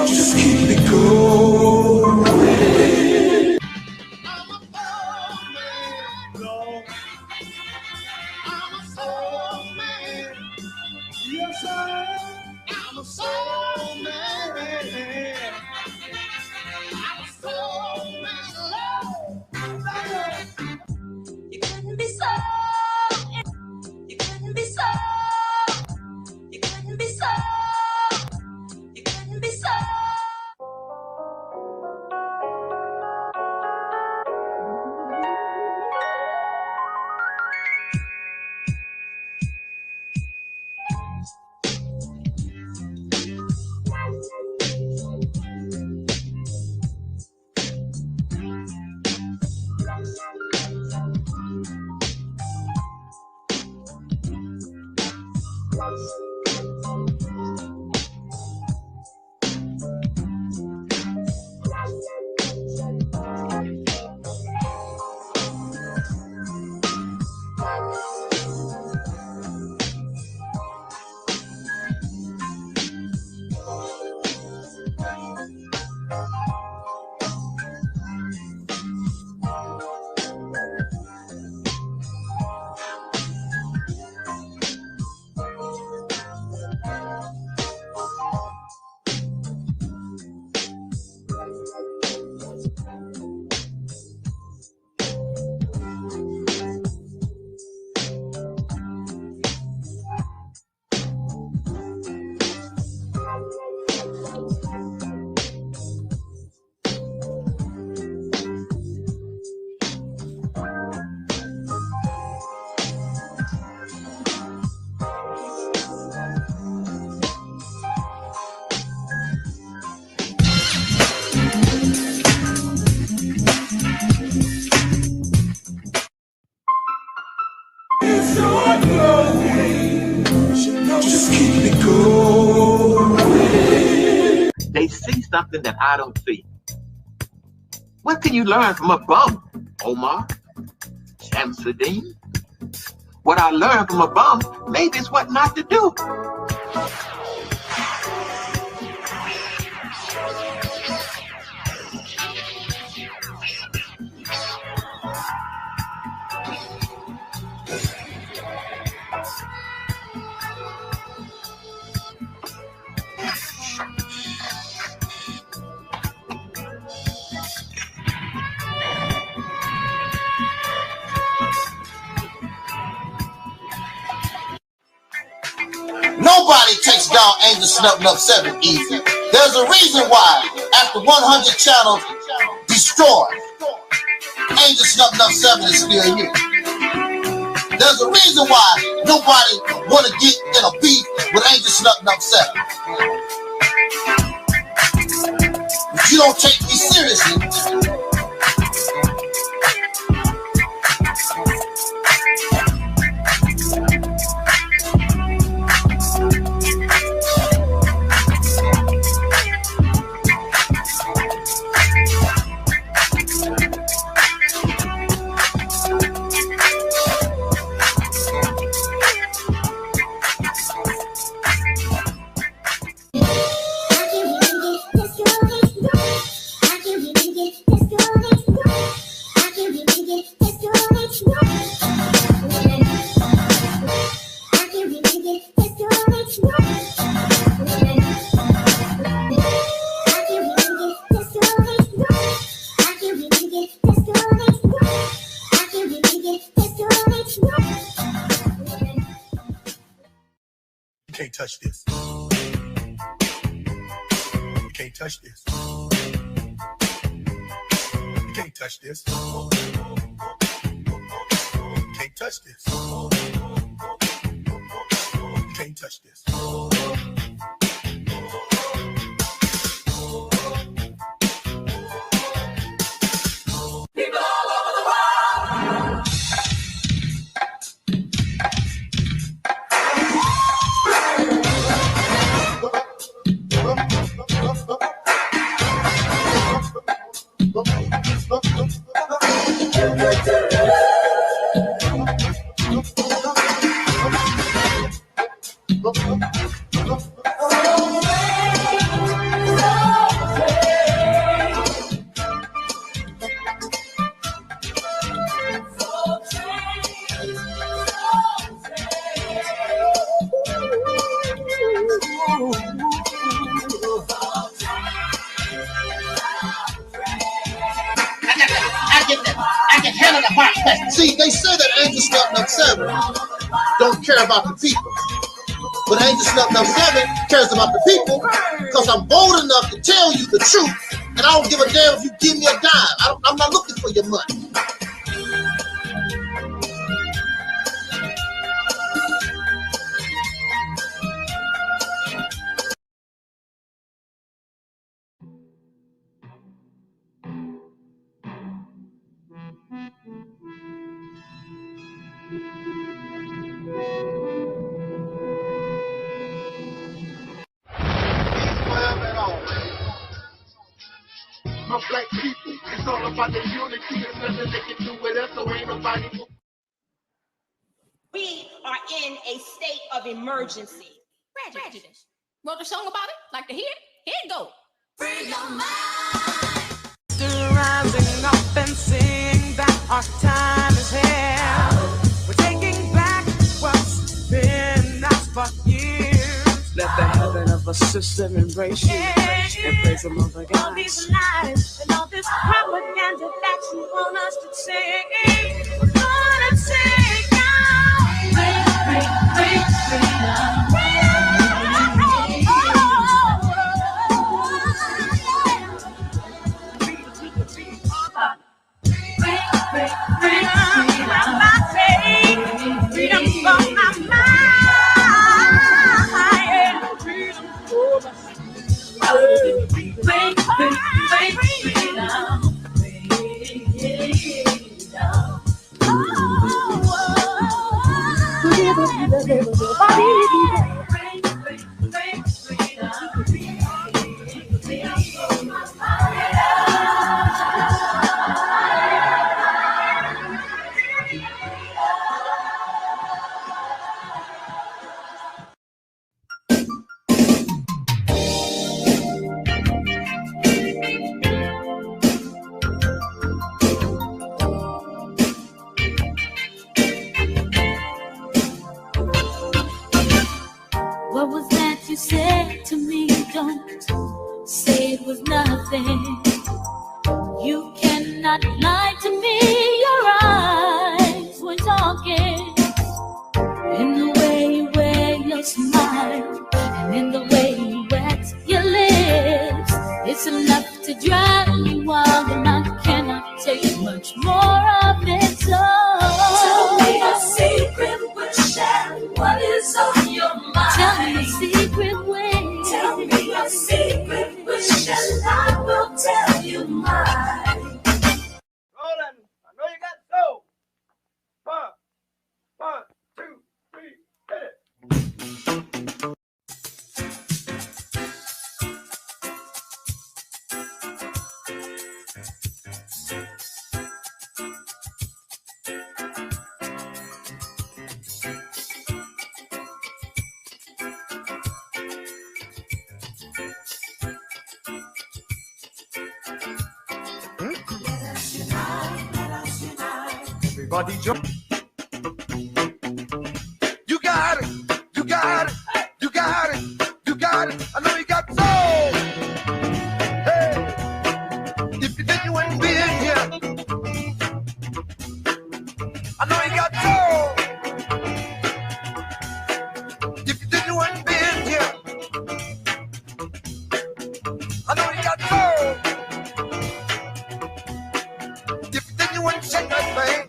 Just keep it going. I'm a soul man. Yes, I am. I'm a soul man. I'm a soul man. You couldn't be so. You couldn't be so. You couldn't be so. You couldn't be so. Just keep it going. They see something that I don't see. What can you learn from a bum, Omar? Shamsuddin? What I learned from a bum, maybe it's what not to do. Nobody takes down Angel Snuffing Up 7 easy. There's a reason why, after 100 channels destroyed, Angel Snuffing Up 7 is still here. There's a reason why nobody want to get in a beef with Angel Snuffing Up 7. But you don't take me seriously. can't touch this. You can't touch this. You can't touch this. You can't touch this. You can't touch this. People all over the world. can handle the hot pack. See, they say that Angel Snub Nub 7 don't care about the people. But Angel Snub Nub 7 cares about the people because I'm bold enough to tell you the truth, and I don't give a damn if you give me a dime. I'm not looking for your money. My black people, it's all about the unity. There's nothing they can do with us, so ain't nobody. We are in a state of emergency. Prejudice. Wrote a song about it? Like to hear it? Here it goes. Free your mind. Rising up and sing that our time is here. We're taking back what's been ours for years. Let the heaven of a system embrace you and praise the mother God. All these lies and all this propaganda that you want us to sing. We're gonna sing now. Free now. Freedom from my mind. What was that you said to me? Don't say it was nothing. You cannot lie to me. Your eyes were talking. In the way you wear your smile, and in the way you wet your lips, it's enough to drive me wild, and I cannot take much more of it. So Tell me a secret, we'll share what is on your mind. tell me a secret way. Tell me a secret, we'll share, and I will tell you mine. Roland, I know you got soul. 1, 2, 3, hit it. Everybody jump. You got it. You got it. You got it. You got it. I know you got soul. Hey, if you did, you ain't been here. I know you got soul. If you did, you ain't been here. I know you got soul. If you did, you ain't saying nothing.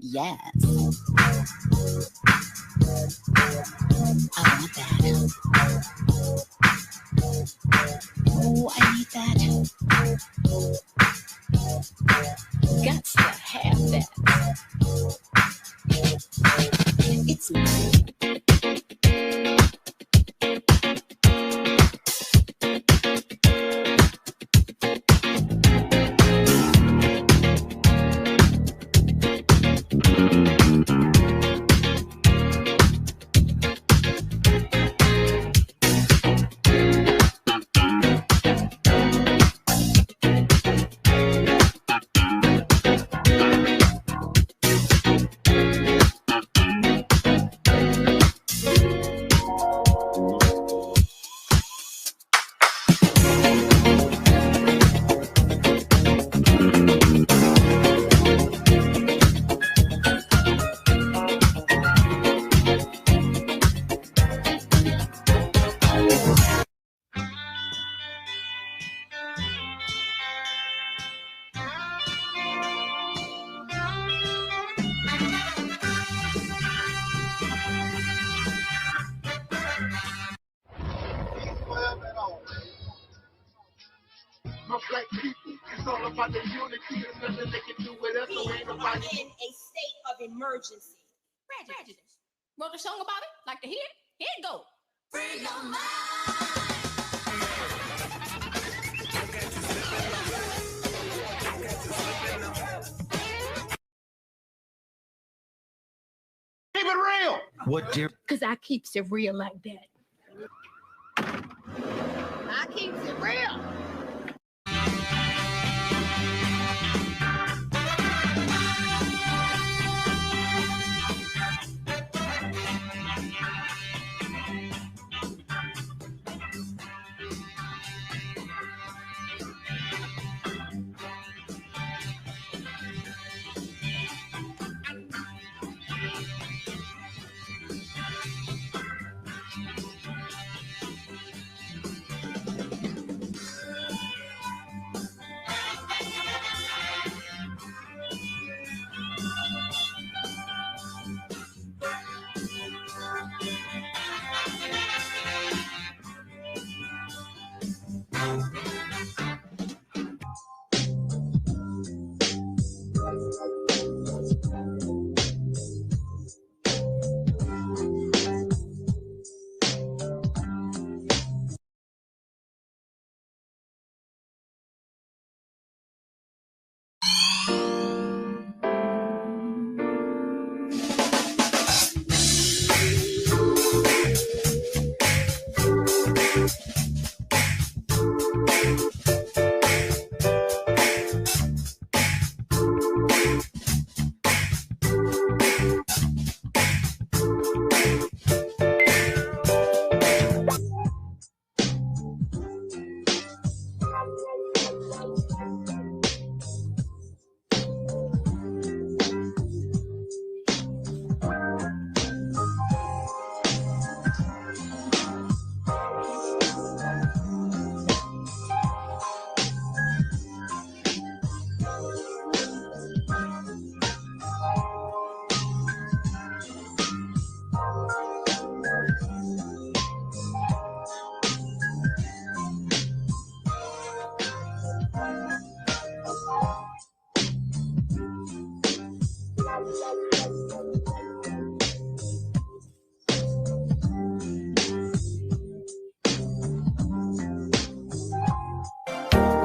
Yes. I want that. Oh, I need that. Gots to have that. It's mine. black people. It's all about the unity. There's nothing they can do with us. So ain't nobody in a state of emergency. Prejudice. Wrote a song about it? Like to hear it? Here it goes. Free your mind. keep it real. What dear? Because I keeps it real like that. I keeps it real.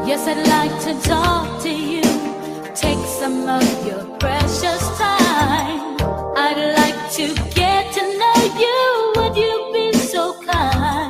Yes, I'd like to talk to you. Take some of your precious time. I'd like to get to know you. Would you be so kind?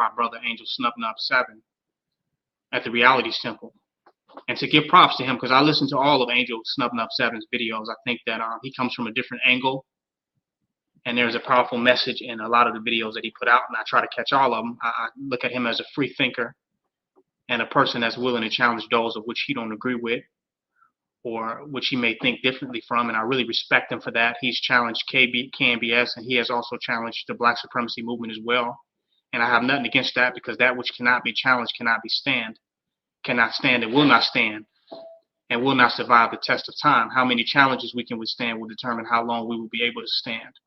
our brother Angel Snub 7 at the Realities Temple. And to give props to him, because I listened to all of Angel Snub 7's videos. I think that he comes from a different angle, and there's a powerful message in a lot of the videos that he put out, and I try to catch all of them. I look at him as a free thinker and a person that's willing to challenge those of which he don't agree with or which he may think differently from, and I really respect him for that. He's challenged KNBS, and he has also challenged the Black supremacy movement as well, and I have nothing against that, because that which cannot be challenged cannot stand and will not stand and will not survive the test of time. How many challenges we can withstand will determine how long we will be able to stand.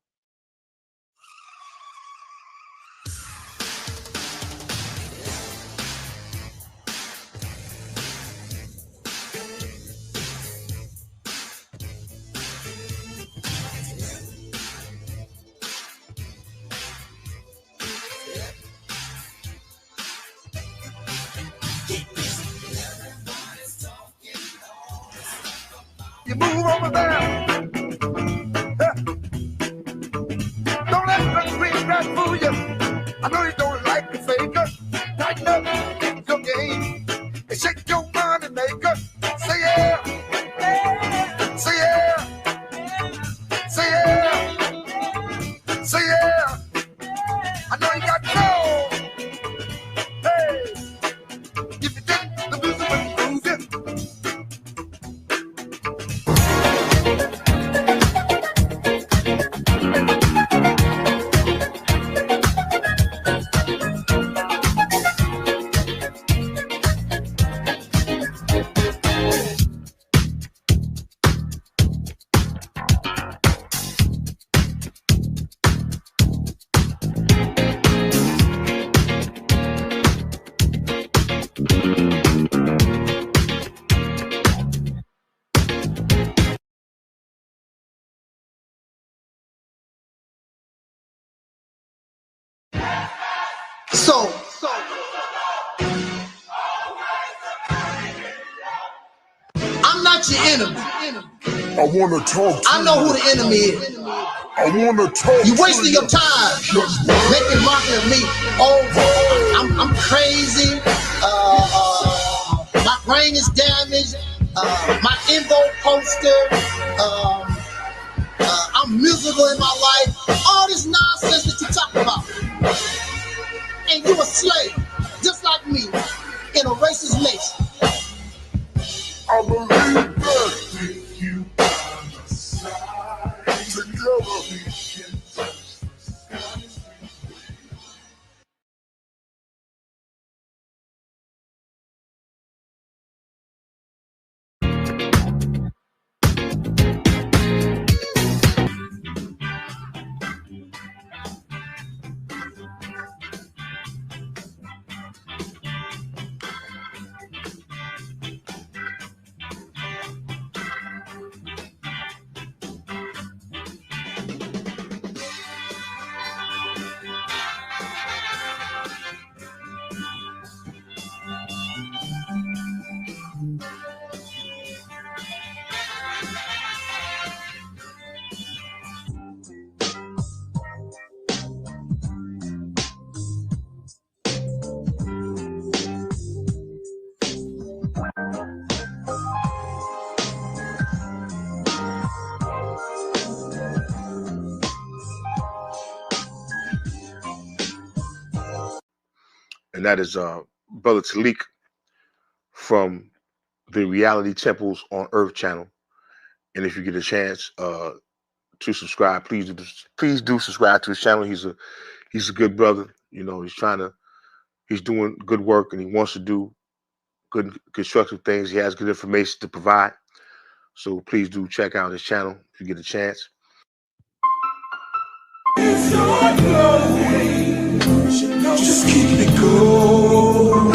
You move over there. Don't let the green grass fool you. I know you don't like the faker. Tighten up your game and shake your money maker. Say yeah. Say yeah. Say yeah. Say yeah. I know you got soul. Hey. If you didn't, the music would prove it. So, I'm not your enemy. I want to talk to I know who the enemy is. I want to talk You're wasting your time making mockery of me. Oh, I'm crazy. My brain is damaged. My EnVogue poster. I'm miserable in my life. All this nonsense that you talk about. And you a slave, just like me, in a racist nation. I believe that with you by my side, together we can touch the skies. And that is Brother Taalik from the Reality Temples on Earth channel. And if you get a chance to subscribe, please do subscribe to his channel. He's a good brother. You know, he's doing good work, and he wants to do good constructive things. He has good information to provide. So please do check out his channel if you get a chance. Just keep it going.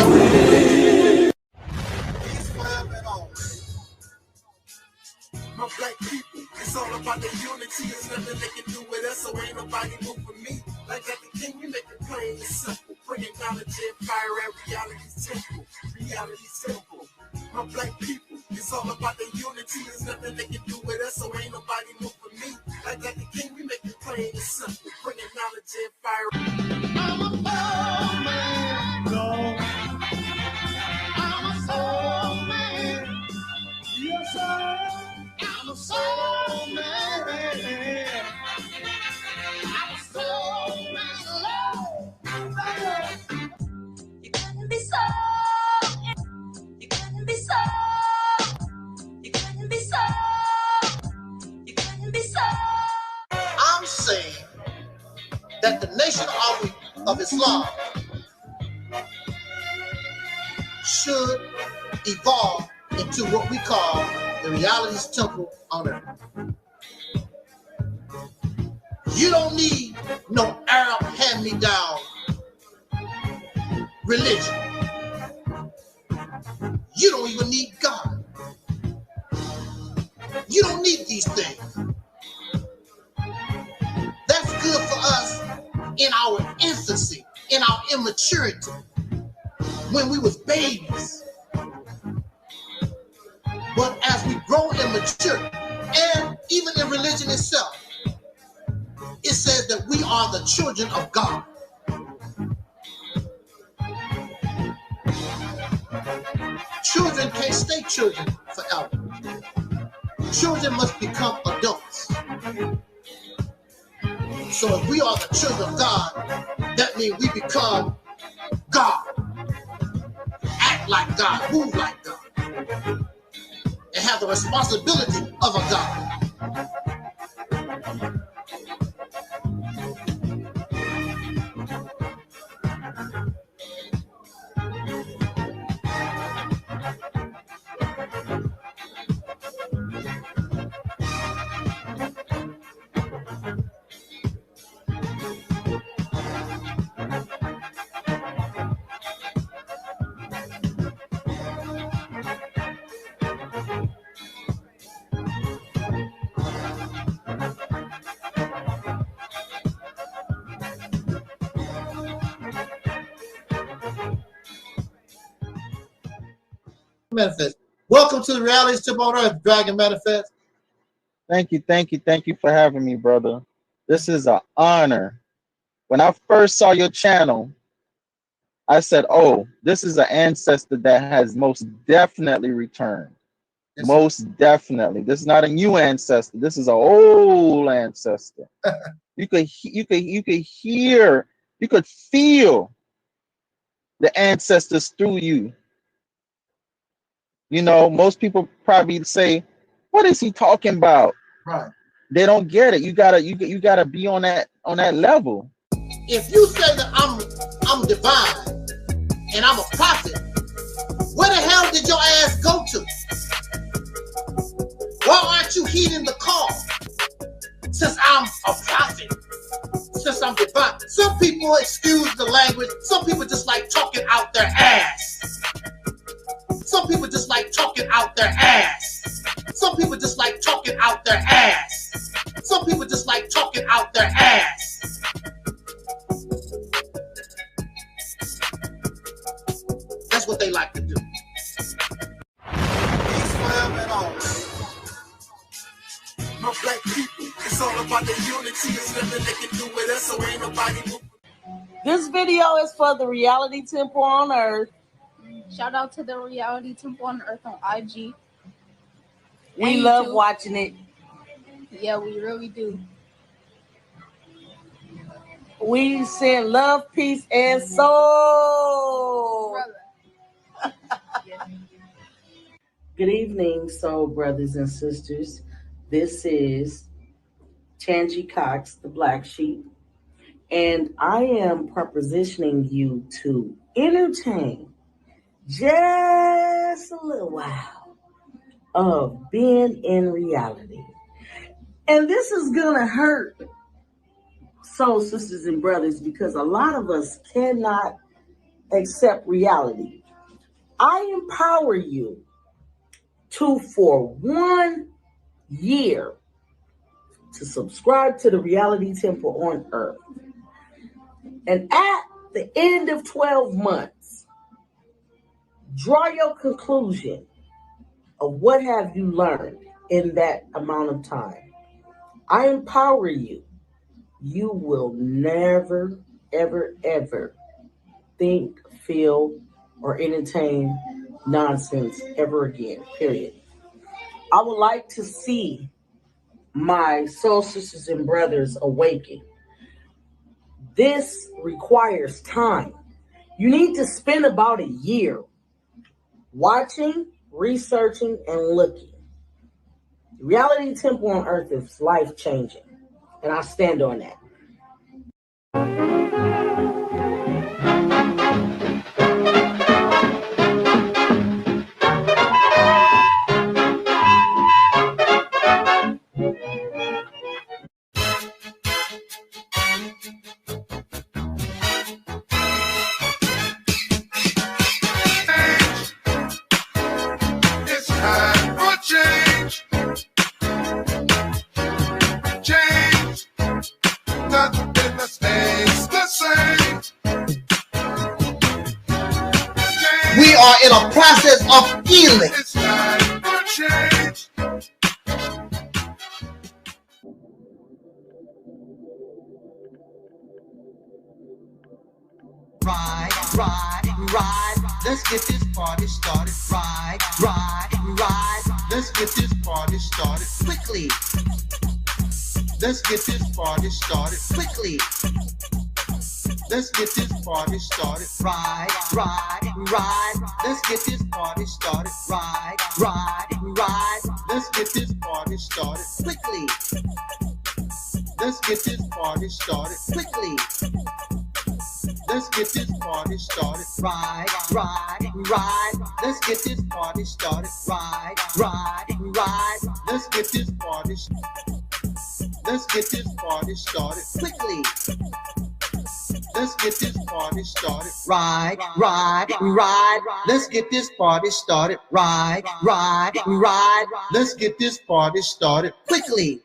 My black people, it's all about the unity. There's nothing they can do with us, so ain't nobody move for me. Like at the king, we make it plain and simple. Bringing knowledge and fire at reality's temple. Reality's temple. My black people, it's all about the unity. There's nothing they can do with us, so ain't nobody move for me. Like at the king, we make it plain and simple. Bringing knowledge and fire. I'm a power man. that the Nation of Islam should evolve into what we call the Reality's Temple on Earth. You don't need no Arab hand-me-down religion. You don't even need God. You don't need these things. That's good for us in our infancy, in our immaturity, when we was babies. But as we grow and mature, and even in religion itself, it says that we are the children of God. Children can't stay children forever. Children must become adults. So if we are the children of God, that means we become God. Act like God, move like God, and have the responsibility of a God. Manifest. Welcome to the Reality Temple on Earth, Dragon Manifest. Thank you for having me, brother. This is an honor. When I first saw your channel, I said, oh, this is an ancestor that has most definitely returned. Yes, most definitely. This is not a new ancestor. This is an old ancestor. You could hear, you could feel the ancestors through you. You know, most people probably say, what is he talking about? Right. They don't get it. You gotta be on that level. If you say that I'm divine and I'm a prophet, where the hell did your ass go to? Why aren't you heeding the call? Since I'm a prophet, since I'm divine. Some people, excuse the language, some people just like talking out their ass. Some people just like talking out their ass. Some people just like talking out their ass. Some people just like talking out their ass. That's what they like to do. Peace forever and always. My black people, it's all about the unity. It's nothing they can do with us, so ain't nobody moving. This video is for the Reality Temple on Earth. Shout out to the Reality Temple on Earth on IG. We love watching it. Yeah, we really do. We send love, peace, and soul. Good evening, soul brothers and sisters. This is Tangi Cox, the Black Sheep, and I am propositioning you to entertain just a little while of being in reality. And this is gonna hurt soul sisters and brothers because a lot of us cannot accept reality. I empower you to, for 1 year, to subscribe to the Reality Temple on Earth. And at the end of 12 months, draw your conclusion of what have you learned in that amount of time. I empower you. You will never, ever, ever think, feel, or entertain nonsense ever again, period. I would like to see my soul sisters and brothers awaken. This requires time. You need to spend about a year watching, researching, and looking. The Reality Temple on Earth is life-changing, and I stand on that. in a process of healing. It's time for change. Ride. Let's get this party started. Ride. Let's get this party started quickly. Let's get this party started quickly. Let's get this party started. Ride. Let's get this party started. Ride. Let's get this party started quickly. Let's get this party started quickly. Let's get this party started. Ride. Let's get this party started. Ride. Let's get this party. Let's get this party started quickly. Let's get this party started. Ride. Let's get this party started. Ride. Let's get this party started quickly.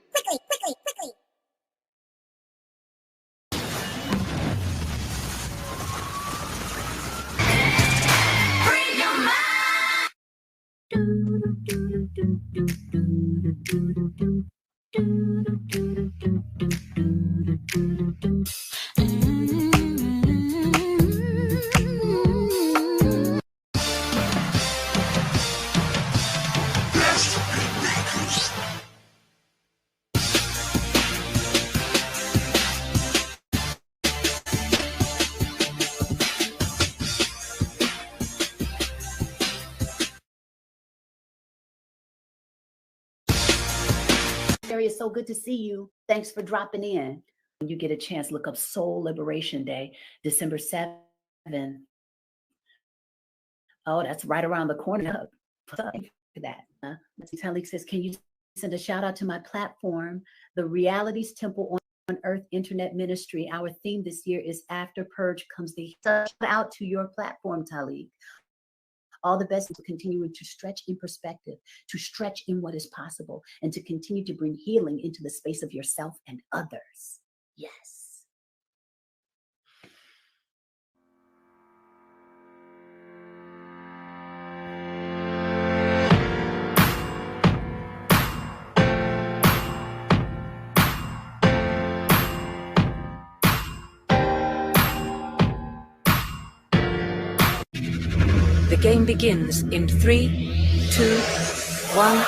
It's so good to see you. Thanks for dropping in. When you get a chance, look up Soul Liberation Day, December 7th. Oh, that's right around the corner. Thank you for that. Taalik says, can you send a shout out to my platform, the Realities Temple on Earth Internet Ministry? Our theme this year is After Purge Comes the Shout out to your platform, Taalik. All the best to continuing to stretch in perspective, to stretch in what is possible, and to continue to bring healing into the space of yourself and others. Yes. The game begins in 3, 2, 1.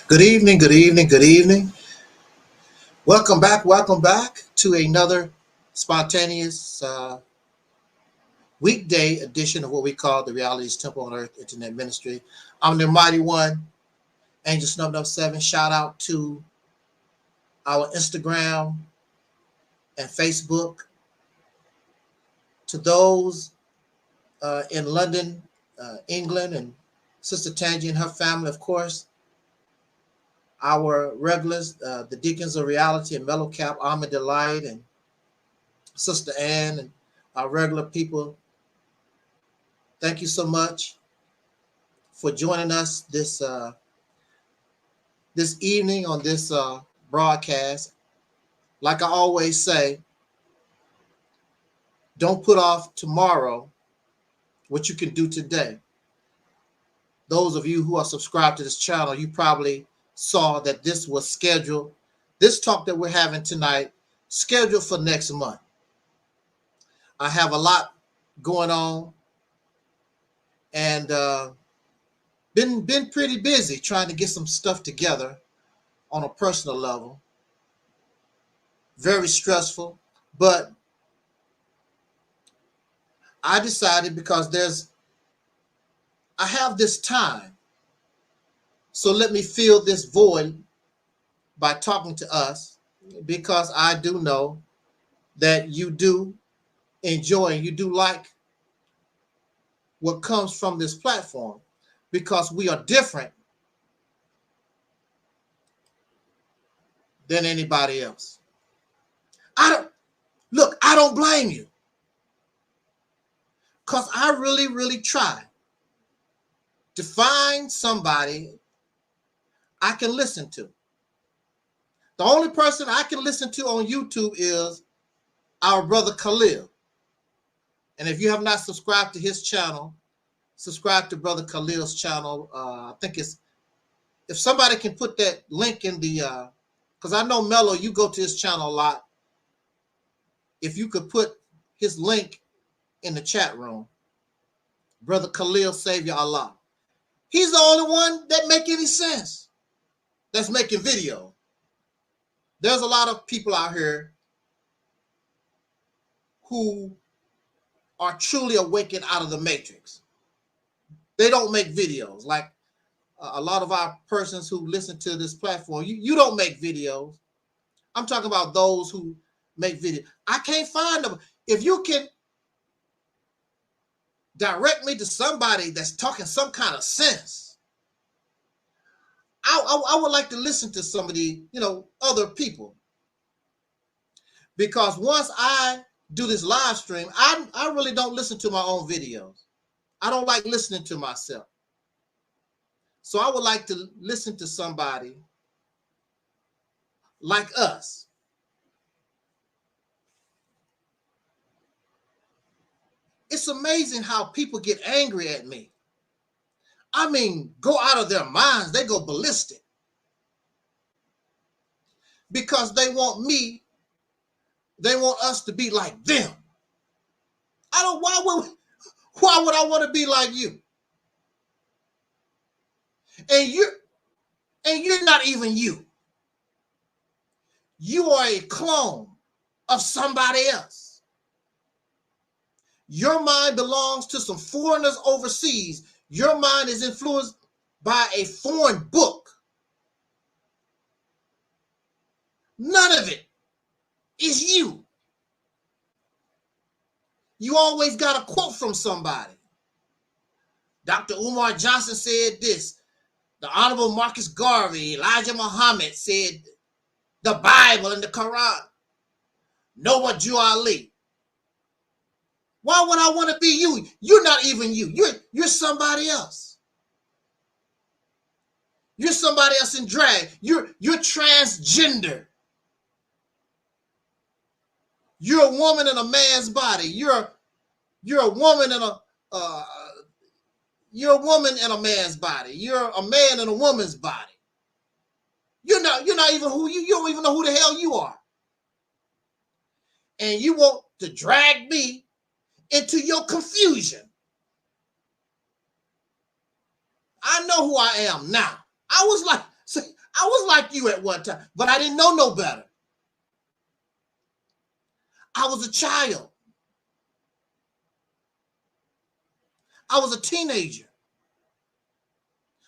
Good evening, good evening, good evening. Welcome back to another spontaneous weekday edition of what we call the Reality's Temple on Earth Internet Ministry. I'm the mighty one, Angel Snubbed Up 7. Shout out to our Instagram and Facebook. To those in London, England, and Sister Tangi and her family, of course. Our regulars, the Deacons of Reality and Mellow Cap, Ahmed Delight, and Sister Ann, and our regular people. Thank you so much for joining us this evening on this broadcast. Like I always say, don't put off tomorrow what you can do today. Those of you who are subscribed to this channel, you probably saw that this was scheduled. This talk that we're having tonight, scheduled for next month. I have a lot going on and been pretty busy trying to get some stuff together on a personal level. Very stressful, but I decided because I have this time, so let me fill this void by talking to us, because I do know that you do enjoy and you do like what comes from this platform, because we are different than anybody else. I don't blame you, because I really try to find somebody I can listen to. The only person I can listen to on YouTube is our brother Khalil. And if you have not subscribed to his channel, subscribe to Brother Khalil's channel. I think it's, if somebody can put that link in the, because I know Mello, you go to his channel a lot. If you could put his link in the chat room, Brother Khalil Xavier Allah. He's the only one that make any sense that's making video. There's a lot of people out here who are truly awakened out of the matrix. They don't make videos. Like a lot of our persons who listen to this platform, you don't make videos. I'm talking about those who make videos. I can't find them. If you can direct me to somebody that's talking some kind of sense, I would like to listen to some of the, other people. Because once I do this live stream, I really don't listen to my own videos. I don't like listening to myself. So I would like to listen to somebody like us. It's amazing how people get angry at me. I mean, go out of their minds. They go ballistic. Because they want us to be like them. Why would I want to be like you? And you're not even you. You are a clone of somebody else. Your mind belongs to some foreigners overseas. Your mind is influenced by a foreign book. None of it is you. You always got a quote from somebody. Dr. Umar Johnson said this. The Honorable Marcus Garvey, Elijah Muhammad said the Bible and the Quran. Noah Jew Ali. Why would I want to be you? You're not even you. You're somebody else. You're somebody else in drag. You're transgender. You're a woman in a man's body. You're a woman in you're a woman in a man's body. You're a man in a woman's body. You're not even who you don't even know who the hell you are. And you want to drag me into your confusion. I know who I am now. I was like, See, I was like you at one time, but I didn't know no better. I was a child. I was a teenager.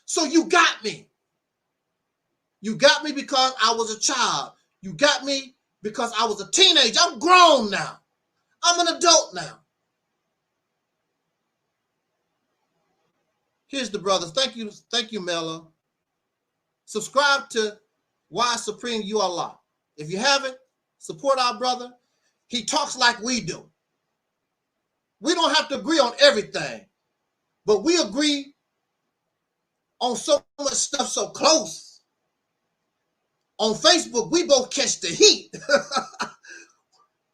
So you got me. You got me because I was a child. You got me because I was a teenager. I'm grown now. I'm an adult now. Here's the brothers. Thank you, Mela. Subscribe to Why Supreme You Allah. If you haven't, support our brother. He talks like we do. We don't have to agree on everything, but we agree on so much stuff so close. On Facebook, we both catch the heat.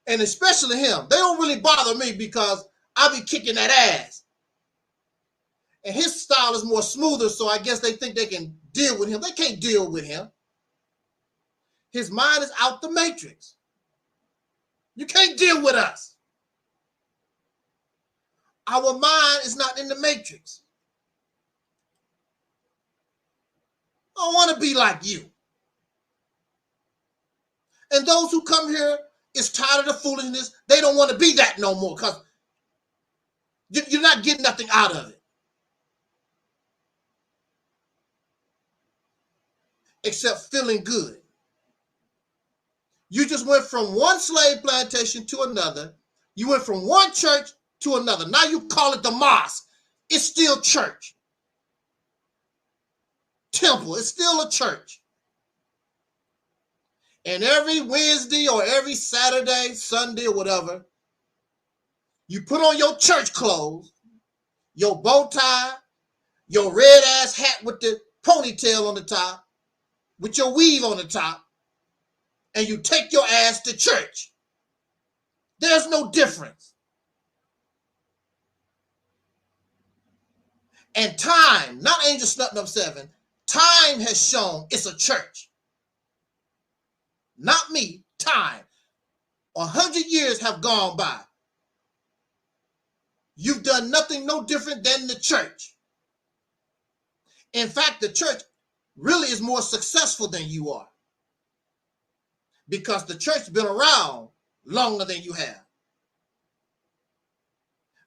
And especially him. They don't really bother me because I be kicking that ass. And his style is more smoother, so I guess they think they can deal with him. They can't deal with him. His mind is out the matrix. You can't deal with us. Our mind is not in the matrix. I don't want to be like you. And those who come here is tired of the foolishness. They don't want to be that no more because you're not getting nothing out of it. Except feeling good. You just went from one slave plantation to another. You went from one church to another. Now you call it the mosque. It's still church. Temple, it's still a church. And every Wednesday or every Saturday, Sunday or whatever, you put on your church clothes, your bow tie, your red ass hat with the ponytail on the top, with your weave on the top, and you take your ass to church. There's no difference. And time, not Angel Snutting Up 7, time has shown it's a church. Not me, time. 100 years have gone by. You've done nothing no different than the church. In fact, the church really is more successful than you are. Because the church's been around longer than you have.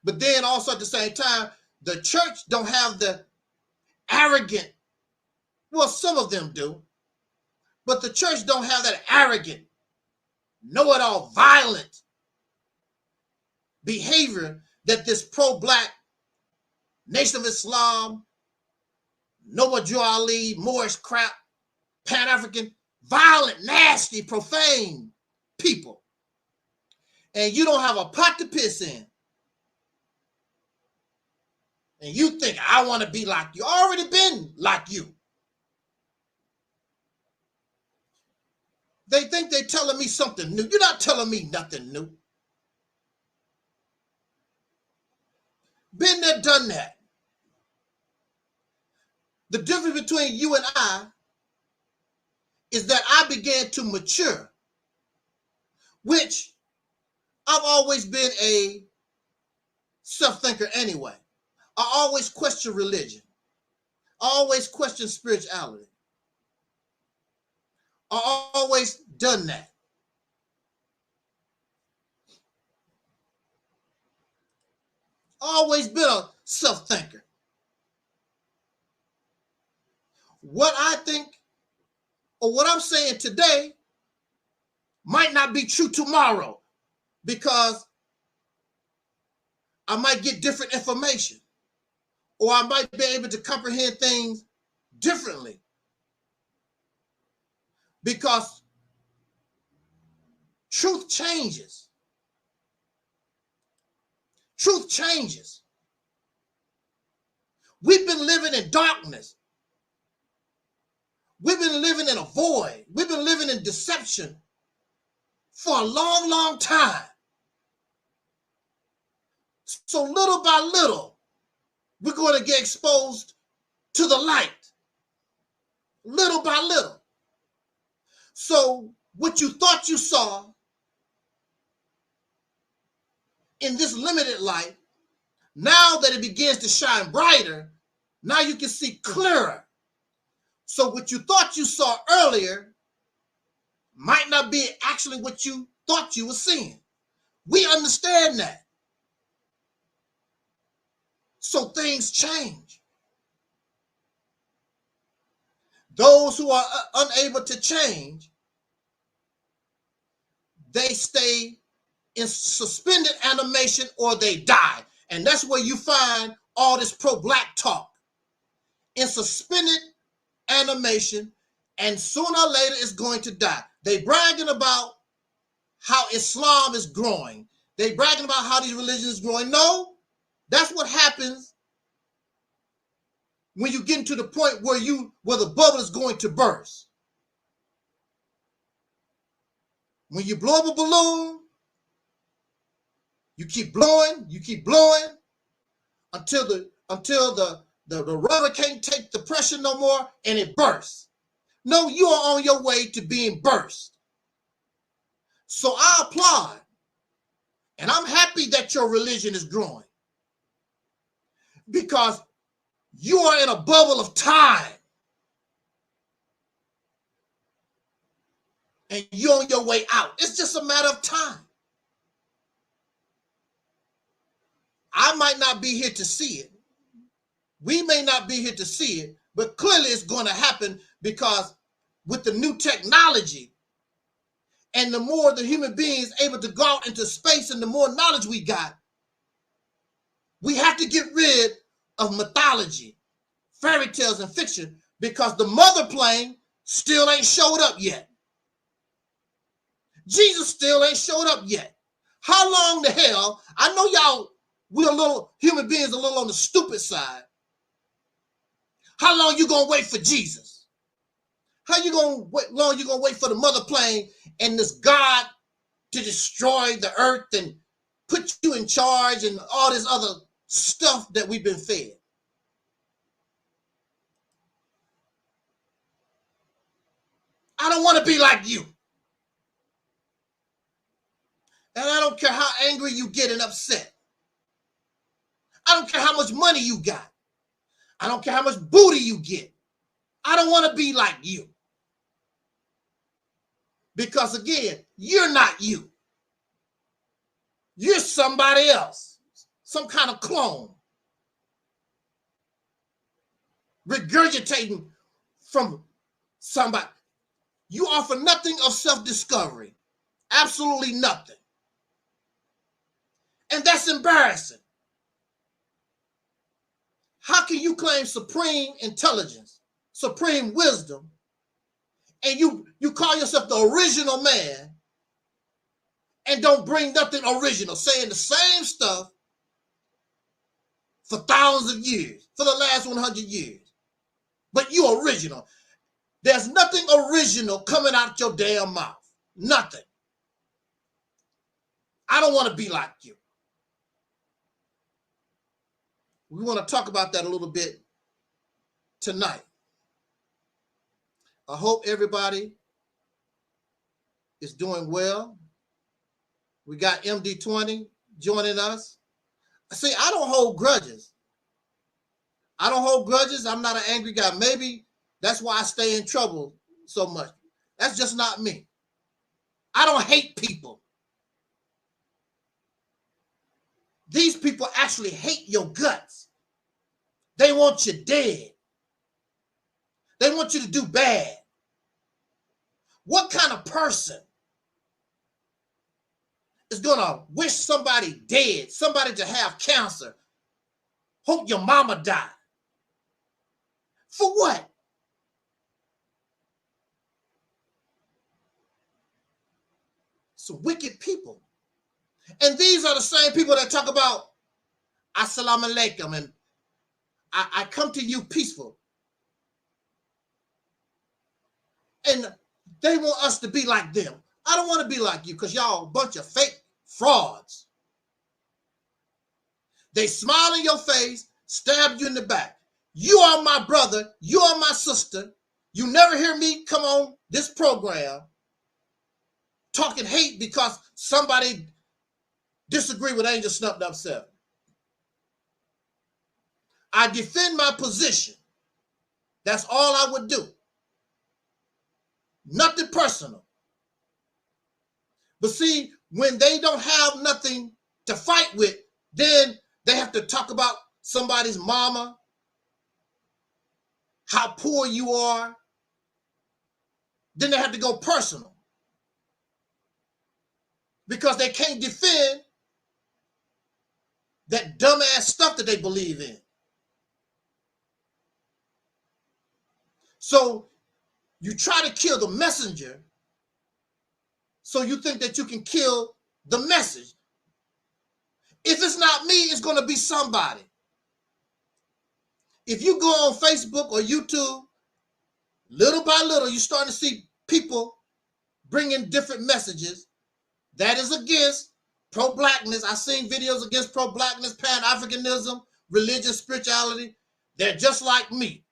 But then also at the same time, the church don't have the arrogant, well, some of them do, but the church don't have that arrogant, know-it-all, violent behavior that this pro-black, Nation of Islam, Noah Ali, Moorish crap, Pan-African, violent, nasty, profane people. And you don't have a pot to piss in. And you think, I want to be like you. Already been like you. They think they're telling me something new. You're not telling me nothing new. Been there, done that. The difference between you and I is that I began to mature, which I've always been a self-thinker anyway. I always question religion. I always question spirituality. I always done that. Always been a self-thinker. What I think or what I'm saying today might not be true tomorrow because I might get different information or I might be able to comprehend things differently because truth changes. Truth changes. We've been living in darkness. We've been living in a void. We've been living in deception for a long, long time. So little by little, we're going to get exposed to the light. Little by little. So what you thought you saw in this limited light, now that it begins to shine brighter, now you can see clearer. So what you thought you saw earlier might not be actually what you thought you were seeing. We understand that. So things change. Those who are unable to change, they stay in suspended animation or they die. And that's where you find all this pro-black talk. In suspended animation, and sooner or later it's going to die. They bragging about how Islam is growing. They bragging about how these religions is growing. No, that's what happens when you get into the point where the bubble is going to burst. When you blow up a balloon, you keep blowing until the rudder can't take the pressure no more and it bursts. No, you are on your way to being burst. So I applaud, and I'm happy that your religion is growing, because you are in a bubble of time and you're on your way out. It's just a matter of time. I might not be here to see it. We may not be here to see it, but clearly it's going to happen, because with the new technology and the more the human beings able to go out into space and the more knowledge we got, we have to get rid of mythology, fairy tales, and fiction, because the mother plane still ain't showed up yet. Jesus still ain't showed up yet. How long the hell? I know y'all, we're a little, human beings a little on the stupid side. How long you gonna wait for Jesus? How long you gonna wait for the mother plane and this God to destroy the earth and put you in charge and all this other stuff that we've been fed? I don't want to be like you. And I don't care how angry you get and upset. I don't care how much money you got. I don't care how much booty you get. I don't want to be like you. Because again, you're not you. You're somebody else. Some kind of clone. Regurgitating from somebody. You offer nothing of self-discovery. Absolutely nothing. And that's embarrassing. How can you claim supreme intelligence, supreme wisdom, and you call yourself the original man and don't bring nothing original, saying the same stuff for thousands of years, for the last 100 years, but you're original. There's nothing original coming out your damn mouth. Nothing. I don't want to be like you. We want to talk about that a little bit tonight. I hope everybody is doing well. We got MD20 joining us. See, I don't hold grudges. I don't hold grudges. I'm not an angry guy. Maybe that's why I stay in trouble so much. That's just not me. I don't hate people. These people actually hate your guts. They want you dead. They want you to do bad. What kind of person is going to wish somebody dead, somebody to have cancer, hope your mama die? For what? Some wicked people. And these are the same people that talk about Assalamu alaikum and I come to you peaceful. And they want us to be like them. I don't want to be like you because y'all a bunch of fake frauds. They smile in your face, stab you in the back. You are my brother. You are my sister. You never hear me come on this program talking hate because somebody disagree with Angel Snuffed Up 7. I defend my position. That's all I would do. Nothing personal. But see, when they don't have nothing to fight with, then they have to talk about somebody's mama, how poor you are. Then they have to go personal because they can't defend that dumbass stuff that they believe in. So you try to kill the messenger, so you think that you can kill the message. If it's not me, it's going to be somebody. If you go on Facebook or YouTube, little by little, you're starting to see people bringing different messages that is against pro-blackness. I've seen videos against pro-blackness, pan-Africanism, religious spirituality. They're just like me.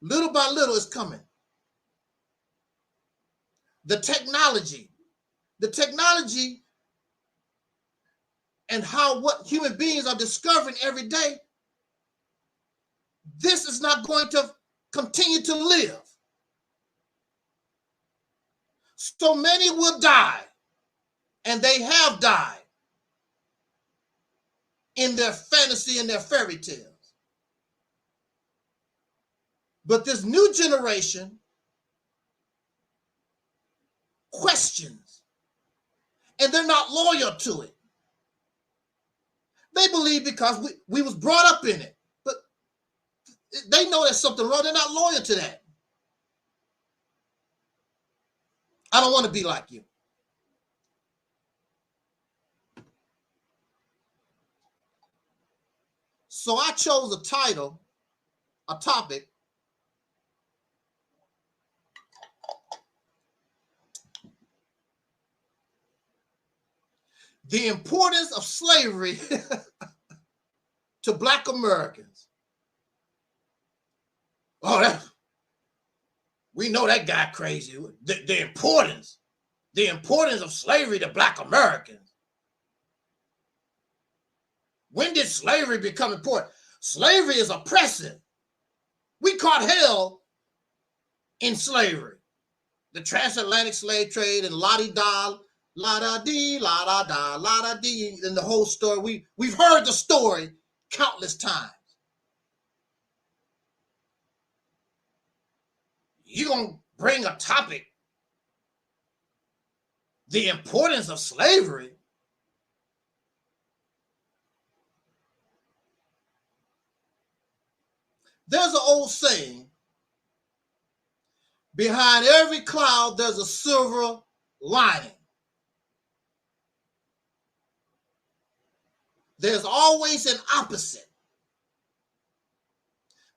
Little by little, it's coming. The technology and what human beings are discovering every day, this is not going to continue to live. So many will die, and they have died in their fantasy and their fairy tales. But this new generation questions, and they're not loyal to it. They believe because we was brought up in it, but they know there's something wrong. They're not loyal to that. I don't want to be like you. So I chose a title, a topic, the importance of slavery to Black Americans. Oh, we know that guy crazy. The importance of slavery to Black Americans. When did slavery become important? Slavery is oppressive. We caught hell in slavery. The transatlantic slave trade and la-di-da, la-da-dee, la-da-da, la-da-dee, and the whole story. We've heard the story countless times. You're going to bring a topic, the importance of slavery. There's an old saying, behind every cloud, there's a silver lining. There's always an opposite.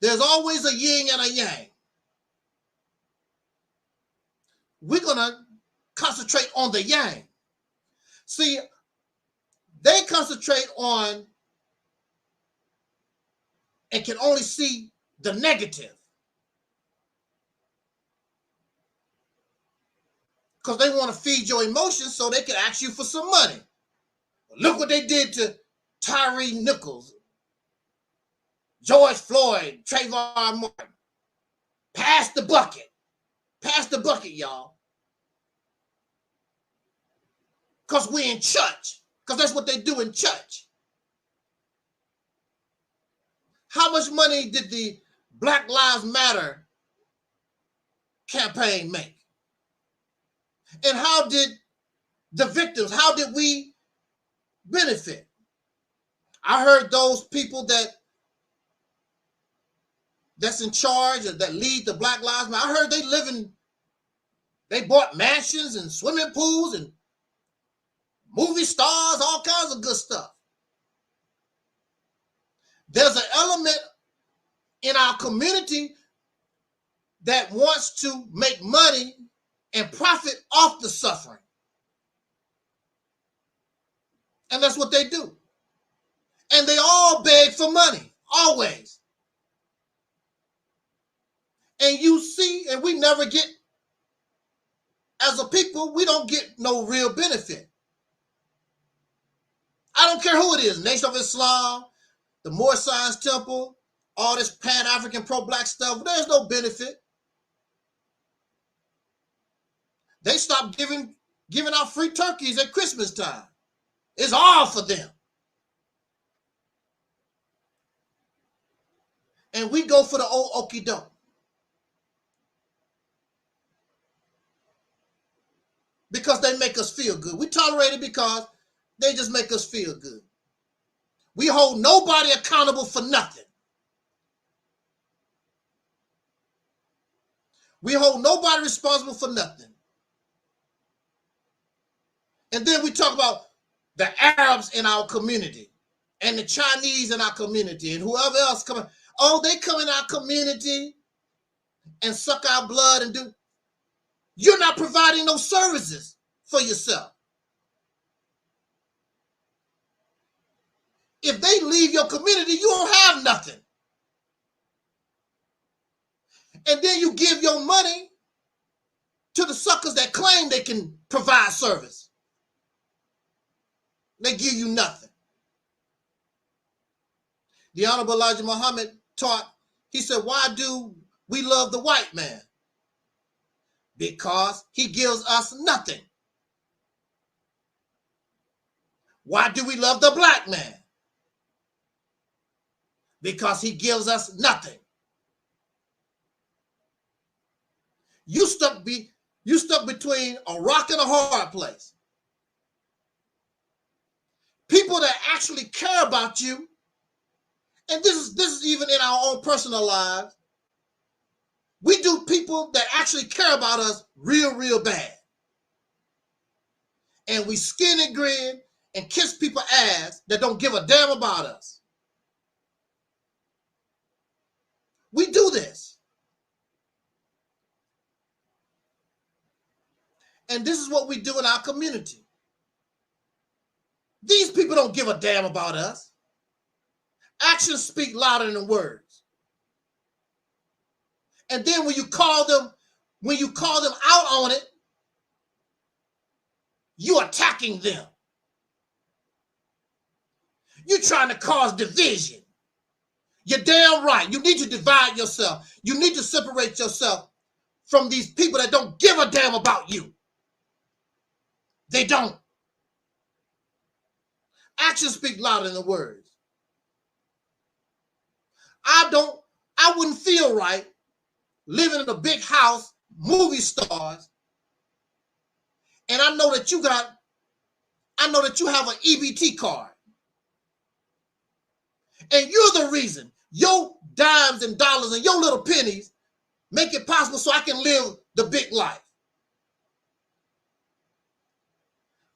There's always a yin and a yang. We're going to concentrate on the yang. See, they concentrate on and can only see the negative. Because they want to feed your emotions so they can ask you for some money. Look what they did to Tyree Nichols, George Floyd, Trayvon Martin. Pass the bucket. Pass the bucket, y'all. Because we're in church. Because that's what they do in church. How much money did the Black Lives Matter campaign make? And how did the victims, how did we benefit? I heard those people that's in charge or that lead the Black Lives Matter, I heard they bought mansions and swimming pools and movie stars, all kinds of good stuff. There's an element in our community that wants to make money and profit off the suffering. And that's what they do. And they all beg for money, always. And you see, and we never get, as a people, we don't get no real benefit. I don't care who it is, Nation of Islam, the Moor Science Temple, all this Pan-African pro-black stuff, there's no benefit. They stopped giving out free turkeys at Christmas time. It's all for them. And we go for the old okie doke. Because they make us feel good. We tolerate it because they just make us feel good. We hold nobody accountable for nothing. We hold nobody responsible for nothing. And then we talk about the Arabs in our community and the Chinese in our community and whoever else coming. Oh, they come in our community and suck our blood and do. You're not providing no services for yourself. If they leave your community, you don't have nothing. And then you give your money to the suckers that claim they can provide service. They give you nothing. The Honorable Elijah Muhammad taught, he said, why do we love the white man? Because he gives us nothing. Why do we love the black man? Because he gives us nothing. You stuck between a rock and a hard place. People that actually care about you, and this is even in our own personal lives. We do people that actually care about us real, real bad. And we skin and grin and kiss people's ass that don't give a damn about us. We do this. And this is what we do in our community. These people don't give a damn about us. Actions speak louder than words. And then when you call them out on it, you're attacking them. You're trying to cause division. You're damn right. You need to divide yourself. You need to separate yourself from these people that don't give a damn about you. They don't. Actions speak louder than the words. I wouldn't feel right living in a big house, movie stars, and I know that you have an EBT card. And you're the reason your dimes and dollars and your little pennies make it possible so I can live the big life.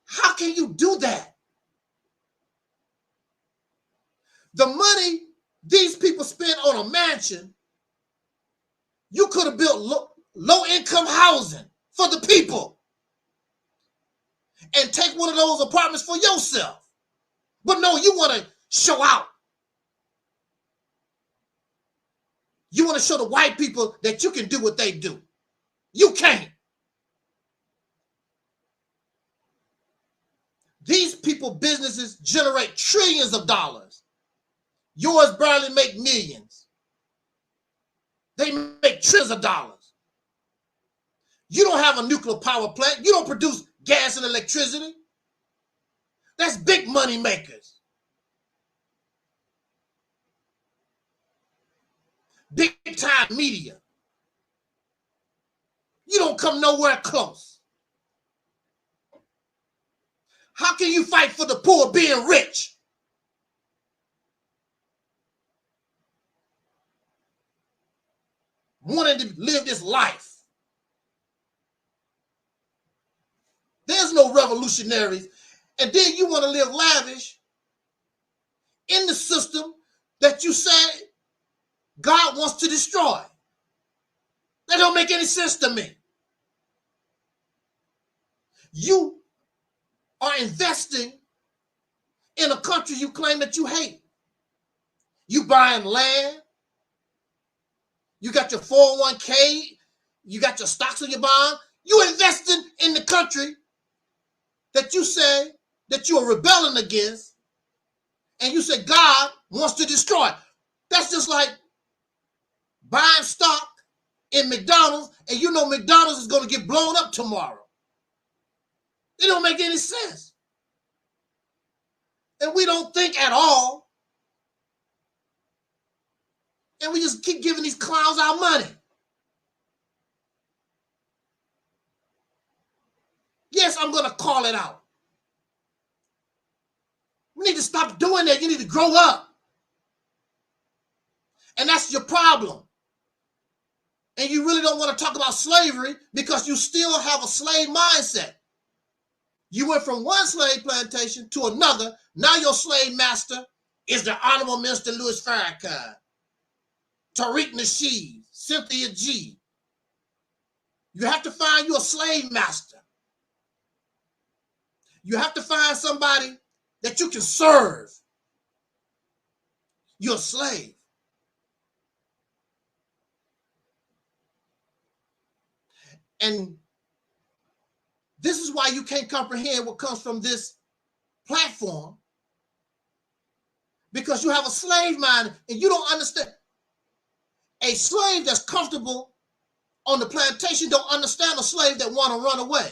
How can you do that? The money these people spend on a mansion, you could have built low-income housing for the people and take one of those apartments for yourself. But no, you want to show out. You want to show the white people that you can do what they do. You can't. These people businesses generate trillions of dollars. Yours barely make millions. They make trillions of dollars. You don't have a nuclear power plant. You don't produce gas and electricity. That's big money makers. Big time media. You don't come nowhere close. How can you fight for the poor being rich? Wanting to live this life. There's no revolutionaries. And then you want to live lavish in the system that you say God wants to destroy. That don't make any sense to me. You are investing in a country you claim that you hate. You buying land. You got your 401k. You got your stocks in your bond. You investing in the country that you say that you are rebelling against, and you say God wants to destroy. That's just like buying stock in McDonald's, and you know McDonald's is going to get blown up tomorrow. It don't make any sense. And we don't think at all. And we just keep giving these clowns our money. Yes, I'm going to call it out. We need to stop doing that. You need to grow up. And that's your problem. And you really don't want to talk about slavery because you still have a slave mindset. You went from one slave plantation to another. Now your slave master is the Honorable Minister Louis Farrakhan, Tariq Nasheed, Cynthia G. You have to find you a slave master. You have to find somebody that you can serve. You're a slave. And this is why you can't comprehend what comes from this platform, because you have a slave mind and you don't understand. A slave that's comfortable on the plantation don't understand a slave that want to run away.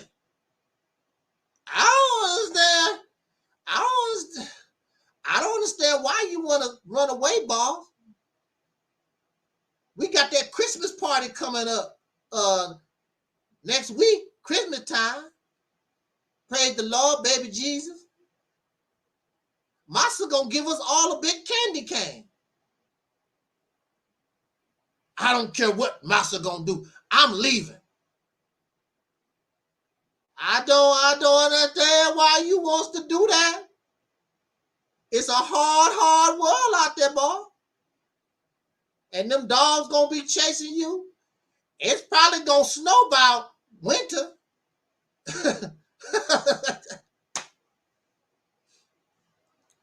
I don't understand why you want to run away, boss. We got that Christmas party coming up next week, Christmas time. Praise the Lord, baby Jesus. Master gonna give us all a big candy cane. I don't care what Master gonna do. I'm leaving. I don't understand why you wants to do that. It's a hard world out there, boy. And them dogs gonna be chasing you. It's probably gonna snow by winter.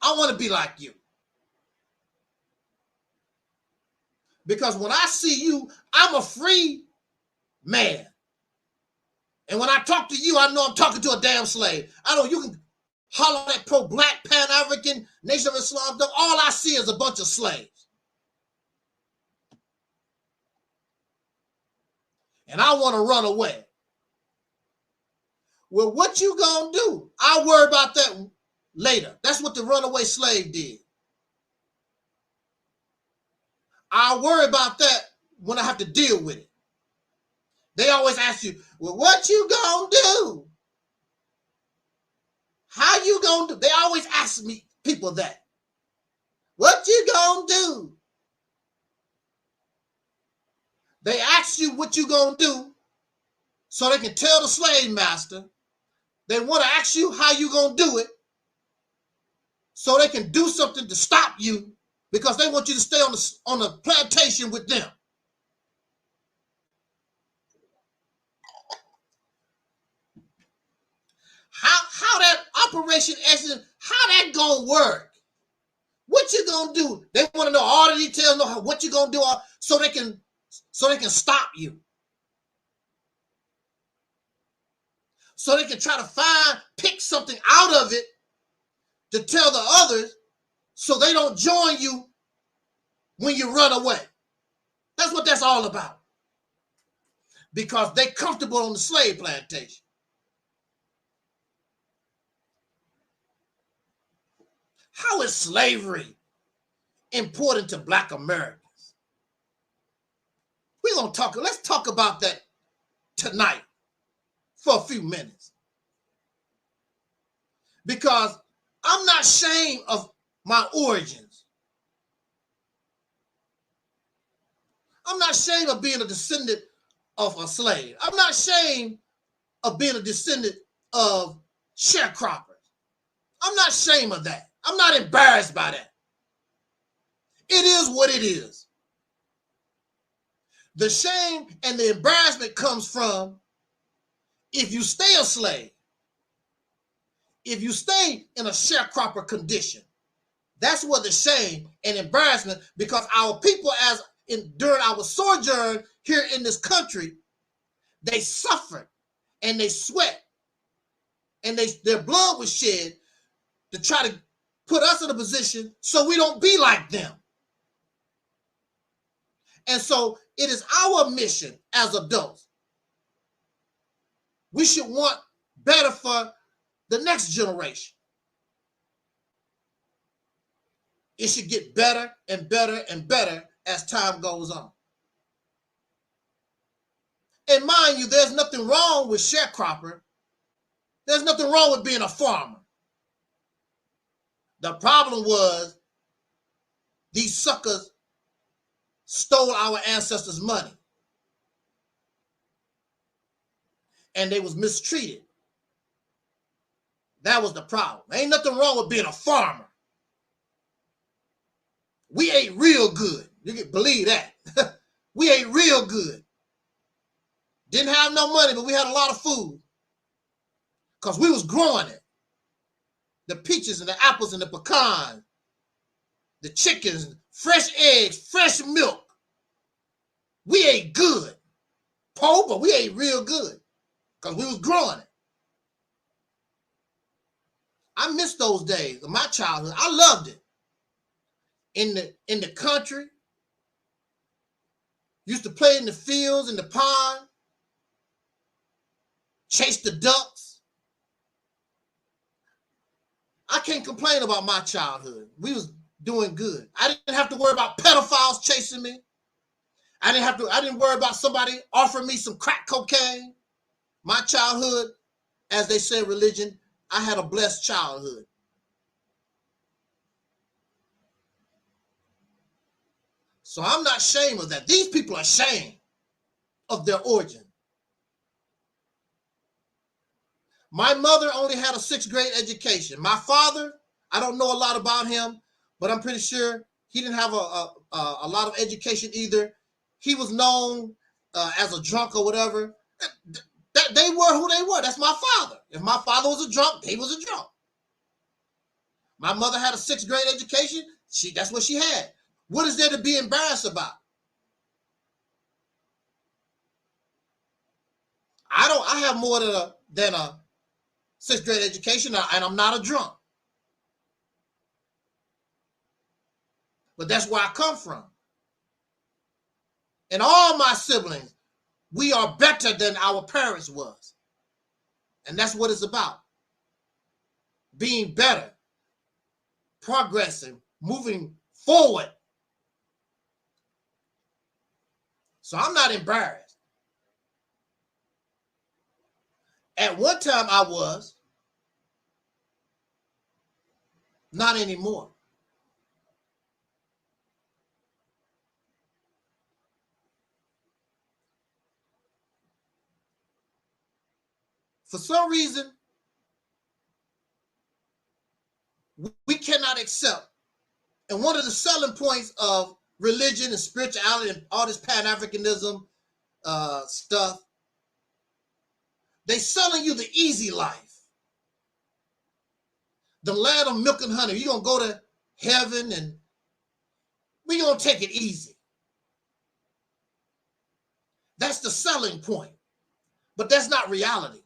I want to be like you. Because when I see you, I'm a free man. And when I talk to you, I know I'm talking to a damn slave. I know you can holler at pro-black, Pan-African, Nation of Islam stuff. All I see is a bunch of slaves. And I want to run away. Well, what you gonna do? I'll worry about that later. That's what the runaway slave did. I'll worry about that when I have to deal with it. They always ask you, well, what you gonna do? How you gonna do? They always ask me, people that. What you gonna do? They ask you what you gonna do so they can tell the slave master. They want to ask you how you gonna do it so they can do something to stop you because they want you to stay on the plantation with them. How that operation actually, how that gonna work? What you gonna do? They want to know all the details, know what you gonna do, so they can stop you. So they can try to pick something out of it to tell the others so they don't join you when you run away. That's what that's all about. Because they're comfortable on the slave plantation. How is slavery important to Black Americans? Let's talk about that tonight for a few minutes. Because I'm not ashamed of my origins. I'm not ashamed of being a descendant of a slave. I'm not ashamed of being a descendant of sharecroppers. I'm not ashamed of that. I'm not embarrassed by that. It is what it is. The shame and the embarrassment comes from if you stay a slave, if you stay in a sharecropper condition. That's where the shame and embarrassment, because our people during our sojourn here in this country, they suffered and they sweat and their blood was shed to try to put us in a position so we don't be like them. And so it is our mission as adults. We should want better for the next generation. It should get better and better and better as time goes on. And mind you, there's nothing wrong with sharecropper. There's nothing wrong with being a farmer. The problem was these suckers stole our ancestors' money. And they was mistreated. That was the problem. Ain't nothing wrong with being a farmer. We ate real good. You can believe that. We ate real good. Didn't have no money, but we had a lot of food. Because we was growing it. The peaches and the apples and the pecans, the chickens, fresh eggs, fresh milk. We ate good. Poor, but we ate real good. Because we was growing it. I miss those days of my childhood. I loved it. In the country. Used to play in the fields, in the pond. Chase the ducks. I can't complain about my childhood. We was doing good. I didn't have to worry about pedophiles chasing me. I didn't worry about somebody offering me some crack cocaine. My childhood, as they say, religion, I had a blessed childhood. So I'm not ashamed of that. These people are ashamed of their origin. My mother only had a 6th grade education. My father, I don't know a lot about him, but I'm pretty sure he didn't have a lot of education either. He was known as a drunk or whatever. They were who they were. That's my father. If my father was a drunk, he was a drunk. My mother had a 6th grade education. That's what she had. What is there to be embarrassed about? I have more than a 6th grade education, and I'm not a drunk. But that's where I come from. And all my siblings, we are better than our parents was. And that's what it's about. Being better, progressing, moving forward. So I'm not embarrassed. At one time I was. Not anymore. For some reason, we cannot accept. And one of the selling points of religion and spirituality and all this Pan-Africanism stuff, they selling you the easy life. The land of milk and honey. You're going to go to heaven and we're going to take it easy. That's the selling point. But that's not reality.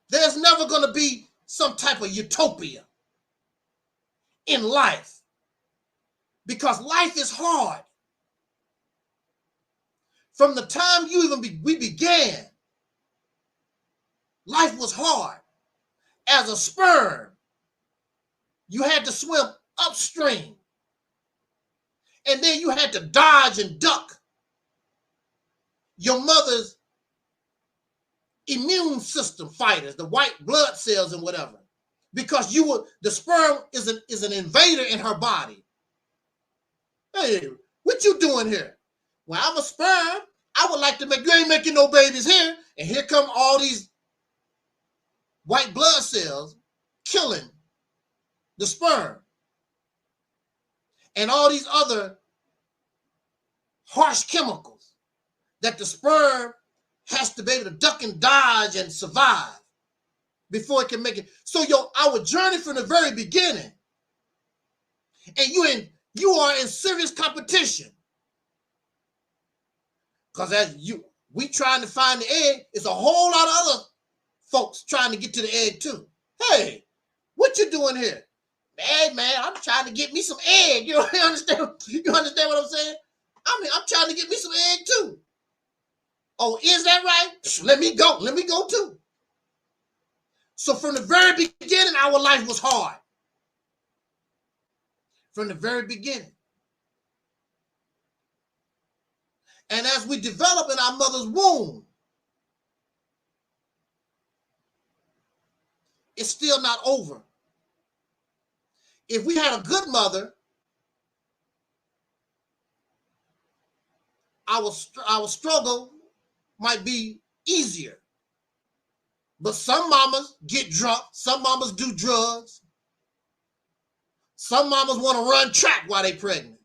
There's never going to be some type of utopia in life because life is hard. From the time we began, life was hard. As a sperm, you had to swim upstream. And then you had to dodge and duck your mother's immune system fighters, the white blood cells and whatever. Because the sperm is an invader in her body. Hey, what you doing here? Well, I'm a sperm. I would like to you ain't making no babies here. And here come all these white blood cells killing the sperm. And all these other harsh chemicals that the sperm has to be able to duck and dodge and survive before it can make it. So our journey from the very beginning, and you are in serious competition. Because we trying to find the egg, it's a whole lot of other folks trying to get to the egg too. Hey, what you doing here? Hey man, I'm trying to get me some egg. You understand? You understand what I'm saying? I mean, I'm trying to get me some egg too. Oh, is that right? Let me go. Let me go too. So from the very beginning, our life was hard. From the very beginning. And as we develop in our mother's womb, it's still not over. If we had a good mother, our struggle might be easier. But some mamas get drunk. Some mamas do drugs. Some mamas want to run track while they pregnant.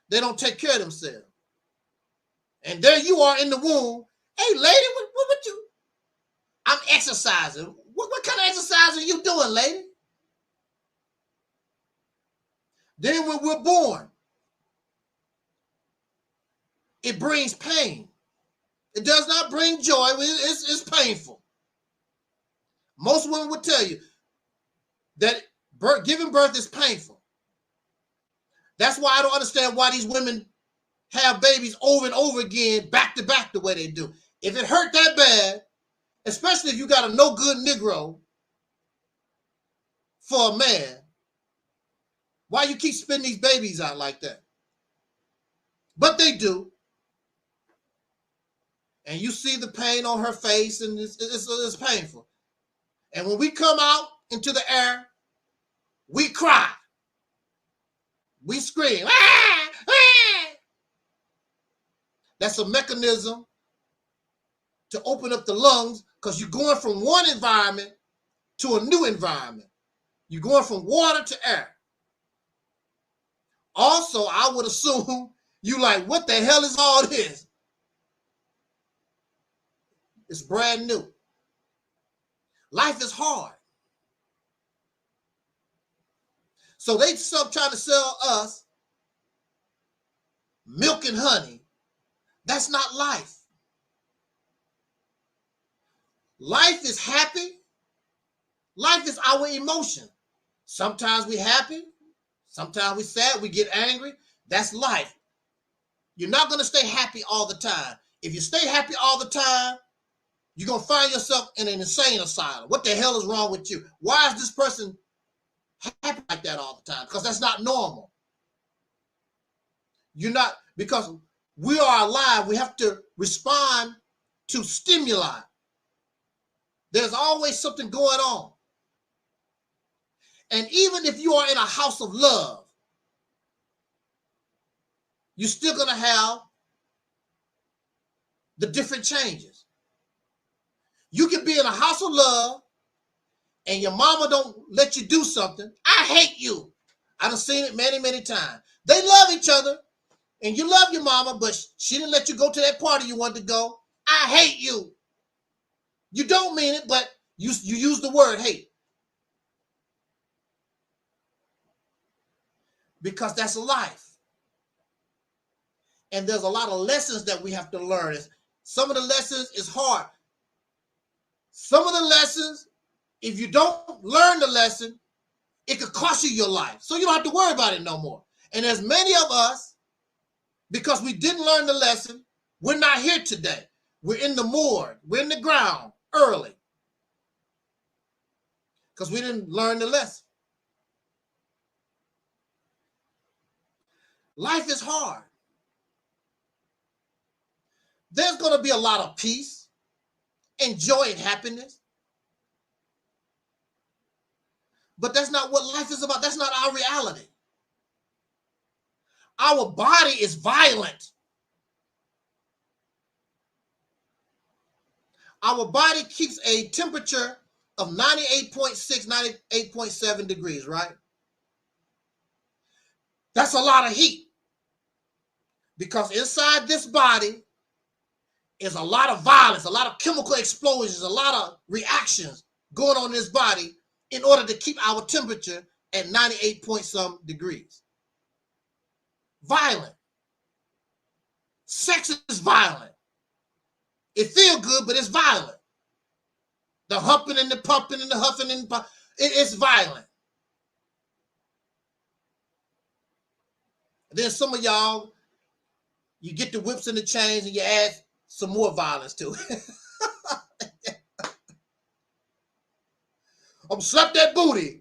They don't take care of themselves. And there you are in the womb. Hey, lady, what you? I'm exercising. What kind of exercise are you doing, lady? Then when we're born, it brings pain. It does not bring joy. It's painful. Most women would tell you that giving birth is painful. That's why I don't understand why these women have babies over and over again, back to back, the way they do. If it hurt that bad, especially if you got a no good Negro for a man, why you keep spitting these babies out like that? But they do. And you see the pain on her face, and it's painful. And when we come out into the air, we cry. We scream. Ah! Ah! That's a mechanism to open up the lungs, because you're going from one environment to a new environment. You're going from water to air. Also, I would assume you like, what the hell is all this? It's brand new. Life is hard. So they stop trying to sell us milk and honey. That's not life. Life is happy. Life is our emotion. Sometimes we're happy. Sometimes we're sad. We get angry. That's life. You're not going to stay happy all the time. If you stay happy all the time, you're going to find yourself in an insane asylum. What the hell is wrong with you? Why is this person happy like that all the time? Because that's not normal. You're not, because we are alive. We have to respond to stimuli. There's always something going on. And even if you are in a house of love, you're still going to have the different changes. You can be in a house of love and your mama don't let you do something. I hate you. I've seen it many, many times. They love each other and you love your mama, but she didn't let you go to that party you wanted to go. I hate you. You don't mean it, but you use the word hate. Because that's life. And there's a lot of lessons that we have to learn. Some of the lessons is hard. Some of the lessons, if you don't learn the lesson, it could cost you your life. So you don't have to worry about it no more. And as many of us, because we didn't learn the lesson, we're not here today. We're in the morgue. We're in the ground early. Because we didn't learn the lesson. Life is hard. There's going to be a lot of peace and joy and happiness. But that's not what life is about. That's not our reality. Our body is violent. Our body keeps a temperature of 98.6, 98.7 degrees, right? That's a lot of heat. Because inside this body is a lot of violence, a lot of chemical explosions, a lot of reactions going on in this body in order to keep our temperature at 98 point some degrees. Violent. Sex is violent. It feels good, but it's violent. The humping and the pumping and the huffing and It's violent. And then some of y'all, you get the whips and the chains and you add some more violence to it. I'm slap that booty.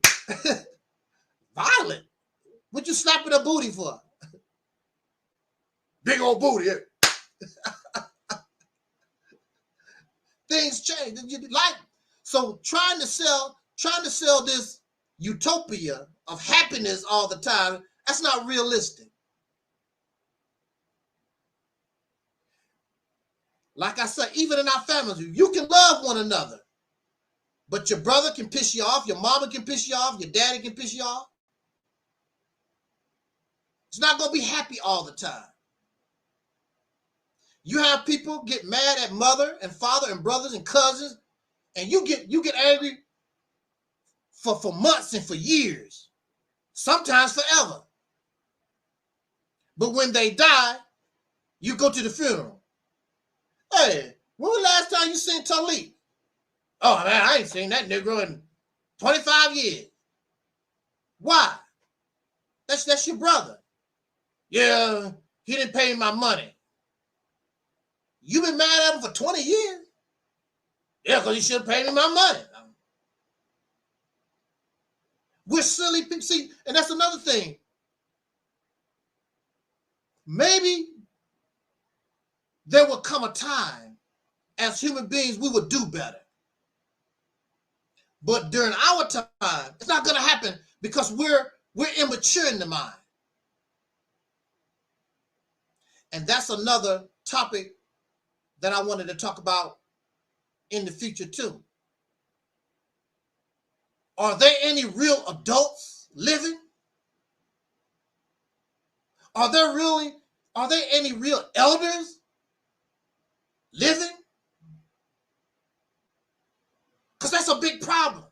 Violent. What you slapping a booty for? Big old booty. Things change. Like, so trying to sell this utopia of happiness all the time, that's not realistic. Like I said, even in our families, you can love one another, but your brother can piss you off, your mama can piss you off, your daddy can piss you off. It's not going to be happy all the time. You have people get mad at mother and father and brothers and cousins, and you get angry for months and for years, sometimes forever. But when they die, you go to the funeral. Hey, when was the last time you seen Taalik? Oh man, I ain't seen that nigga in 25 years. Why? That's your brother. Yeah, he didn't pay me my money. You been mad at him for 20 years? Yeah, because he should have paid me my money. We're silly people. See, and that's another thing. Maybe there will come a time as human beings we would do better. But during our time, it's not going to happen because we're immature in the mind. And that's another topic that I wanted to talk about in the future too. Are there any real adults living? Are there any real elders living? Because that's a big problem.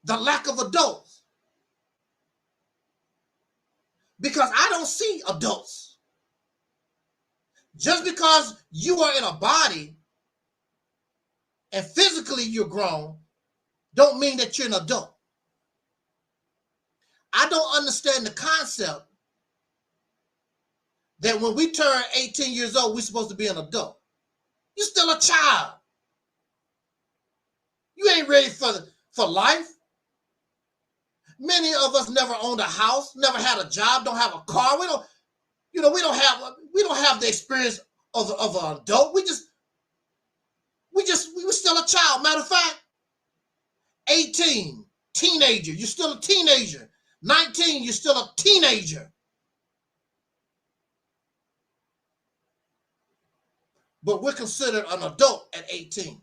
The lack of adults. Because I don't see adults. Just because you are in a body and physically you're grown, don't mean that you're an adult. I don't understand the concept that when we turn 18 years old, we're supposed to be an adult. You're still a child. You ain't ready for life. Many of us never owned a house, never had a job, don't have a car. We don't have the experience of an adult. We were still a child. Matter of fact, 18, teenager, you're still a teenager. 19, you're still a teenager. But we're considered an adult at 18.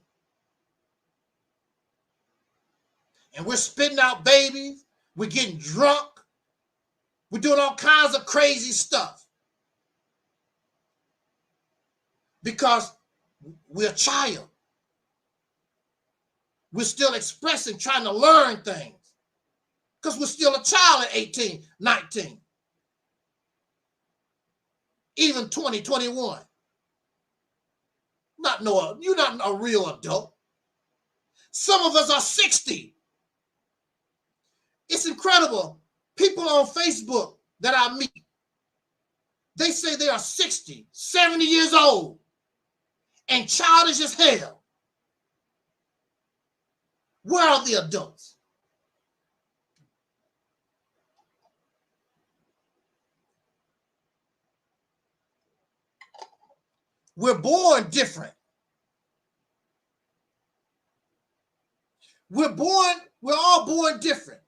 And we're spitting out babies. We're getting drunk. We're doing all kinds of crazy stuff. Because we're a child. We're still expressing, trying to learn things. Because we're still a child at 18, 19. Even 20, 21. You're not a real adult. Some of us are 60. It's incredible. People on Facebook that I meet, they say they are 60, 70 years old and childish as hell. Where are the adults? We're born different. We're all born different.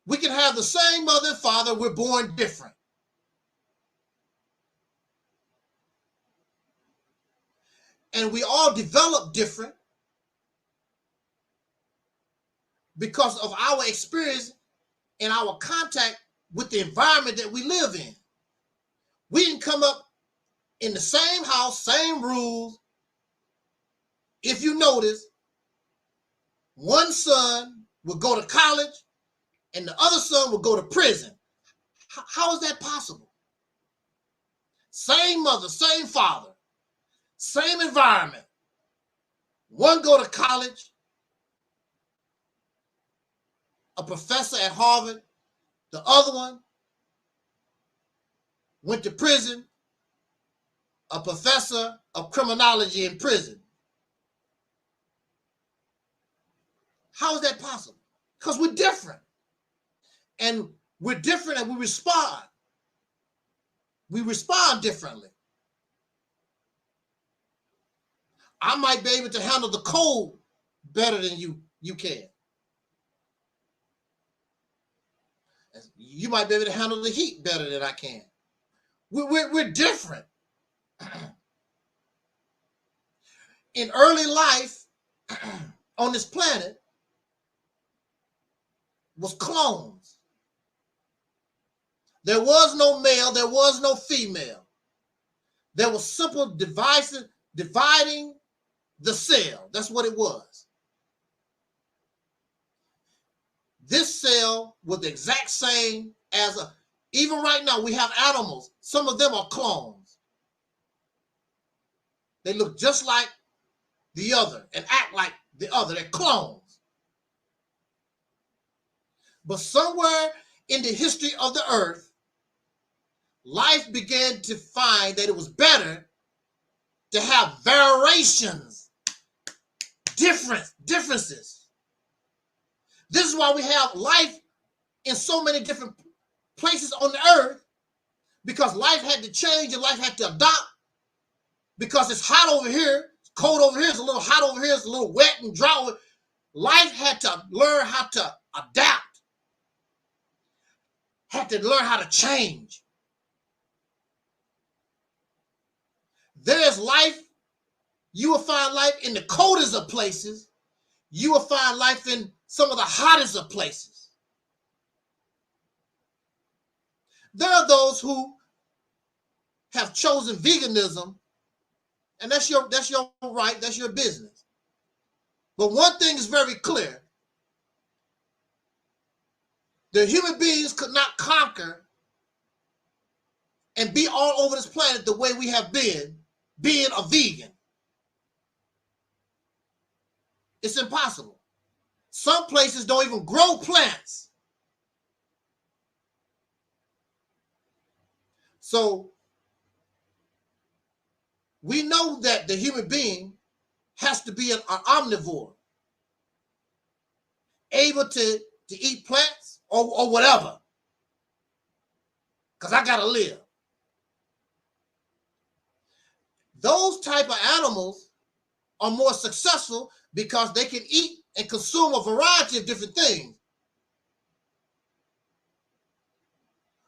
We can have the same mother and father, we're born different. And we all develop different because of our experience and our contact with the environment that we live in. We didn't come up in the same house, same rules. If you notice, one son will go to college and the other son will go to prison. How is that possible? Same mother, same father, same environment. One go to college, a professor at Harvard. The other one went to prison, a professor of criminology in prison. How is that possible? Because we're different. And we're different and we respond. We respond differently. I might be able to handle the cold better than you can. You might be able to handle the heat better than I can. We're different. In early life on this planet was clones. There was no male, there was no female. There was simple dividing the cell. That's what it was. This cell was the exact same as even right now we have animals. Some of them are clones. They look just like the other and act like the other. They're clones. But somewhere in the history of the earth, life began to find that it was better to have variations, differences. This is why we have life in so many different places on the earth, because life had to change and life had to adapt, because it's hot over here, it's cold over here, it's a little hot over here, it's a little wet and dry. Life had to learn how to adapt, had to learn how to change. There's life, you will find life in the coldest of places. You will find life in some of the hottest of places. There are those who have chosen veganism, and that's your right, that's your business. But one thing is very clear. The human beings could not conquer and be all over this planet the way we have been, being a vegan. It's impossible. Some places don't even grow plants. So we know that the human being has to be an omnivore, able to eat plants or whatever, because I gotta live. Those type of animals are more successful because they can eat and consume a variety of different things.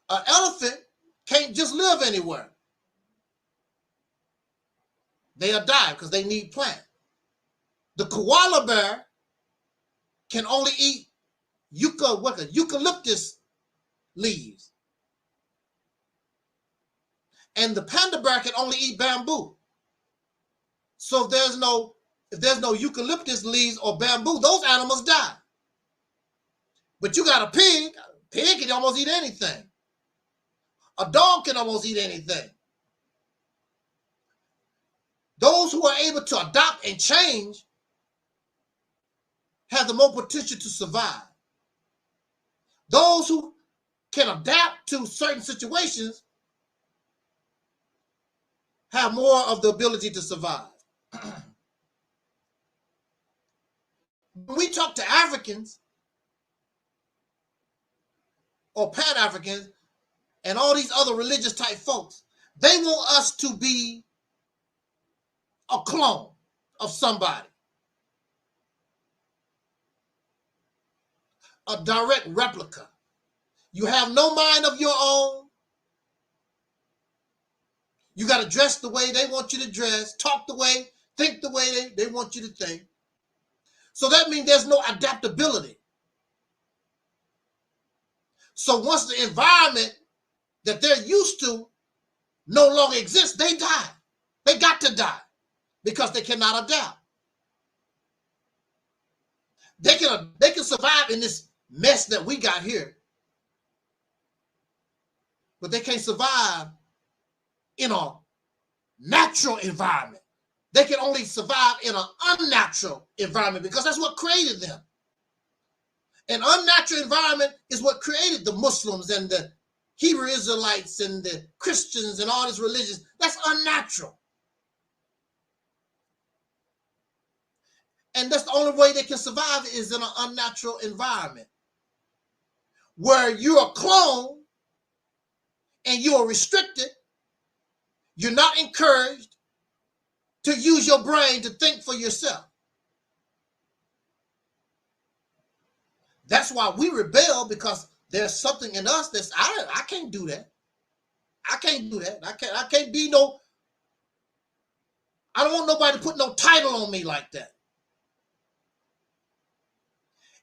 An elephant can't just live anywhere. They'll die because they need plant. The koala bear can only eat eucalyptus leaves. And the panda bear can only eat bamboo. So if there's no eucalyptus leaves or bamboo, those animals die. But you got a pig can almost eat anything. A dog can almost eat anything. Those who are able to adopt and change have the more potential to survive. Those who can adapt to certain situations have more of the ability to survive. When we talk to Africans or Pan-Africans and all these other religious type folks, they want us to be a clone of somebody, a direct replica. You have no mind of your own. You got to dress the way they want you to dress, talk the way, think the way they want you to think. So that means there's no adaptability. So once the environment that they're used to no longer exists, they die. They got to die because they cannot adapt. They can survive in this mess that we got here, but they can't survive in a natural environment. They can only survive in an unnatural environment because that's what created them. An unnatural environment is what created the Muslims and the Hebrew Israelites and the Christians and all these religions. That's unnatural. And that's the only way they can survive is in an unnatural environment where you're a clone and you are restricted. You're not encouraged to use your brain to think for yourself. That's why we rebel, because there's something in us that's I can't do that. I can't do that. I can't be no. I don't want nobody to put no title on me like that.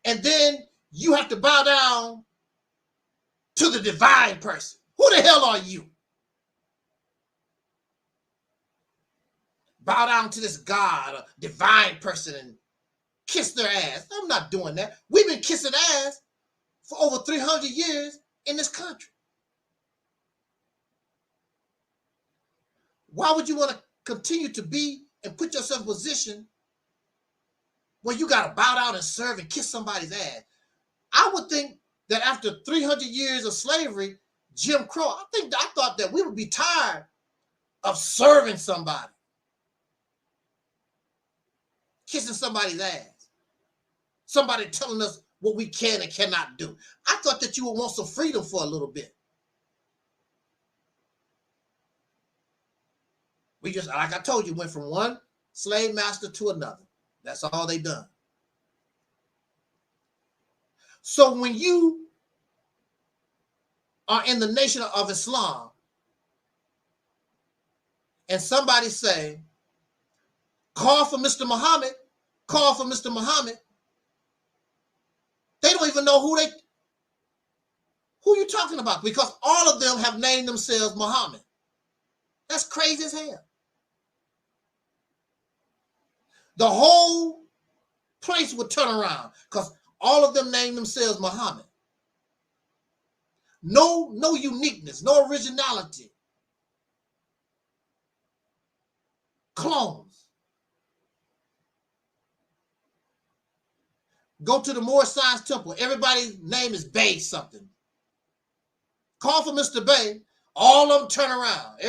And then you have to bow down to the divine person. Who the hell are you? Bow down to this God, a divine person, and kiss their ass. I'm not doing that. We've been kissing ass for over 300 years in this country. Why would you want to continue to be and put yourself in a position where you got to bow down and serve and kiss somebody's ass? I would think that after 300 years of slavery, Jim Crow, I thought that we would be tired of serving somebody, kissing somebody's ass, somebody telling us what we can and cannot do. I thought that you would want some freedom for a little bit. We just, like I told you, went from one slave master to another. That's all they done. So when you are in the nation of Islam and somebody say, call for Mr. Muhammad, call for Mr. Muhammad, they don't even know who you talking about, because all of them have named themselves Muhammad. That's crazy as hell. The whole place would turn around because all of them named themselves Muhammad. No uniqueness, no originality. Clones. Go to the Moorish Science Temple. Everybody's name is Bay something. Call for Mr. Bay. All of them turn around.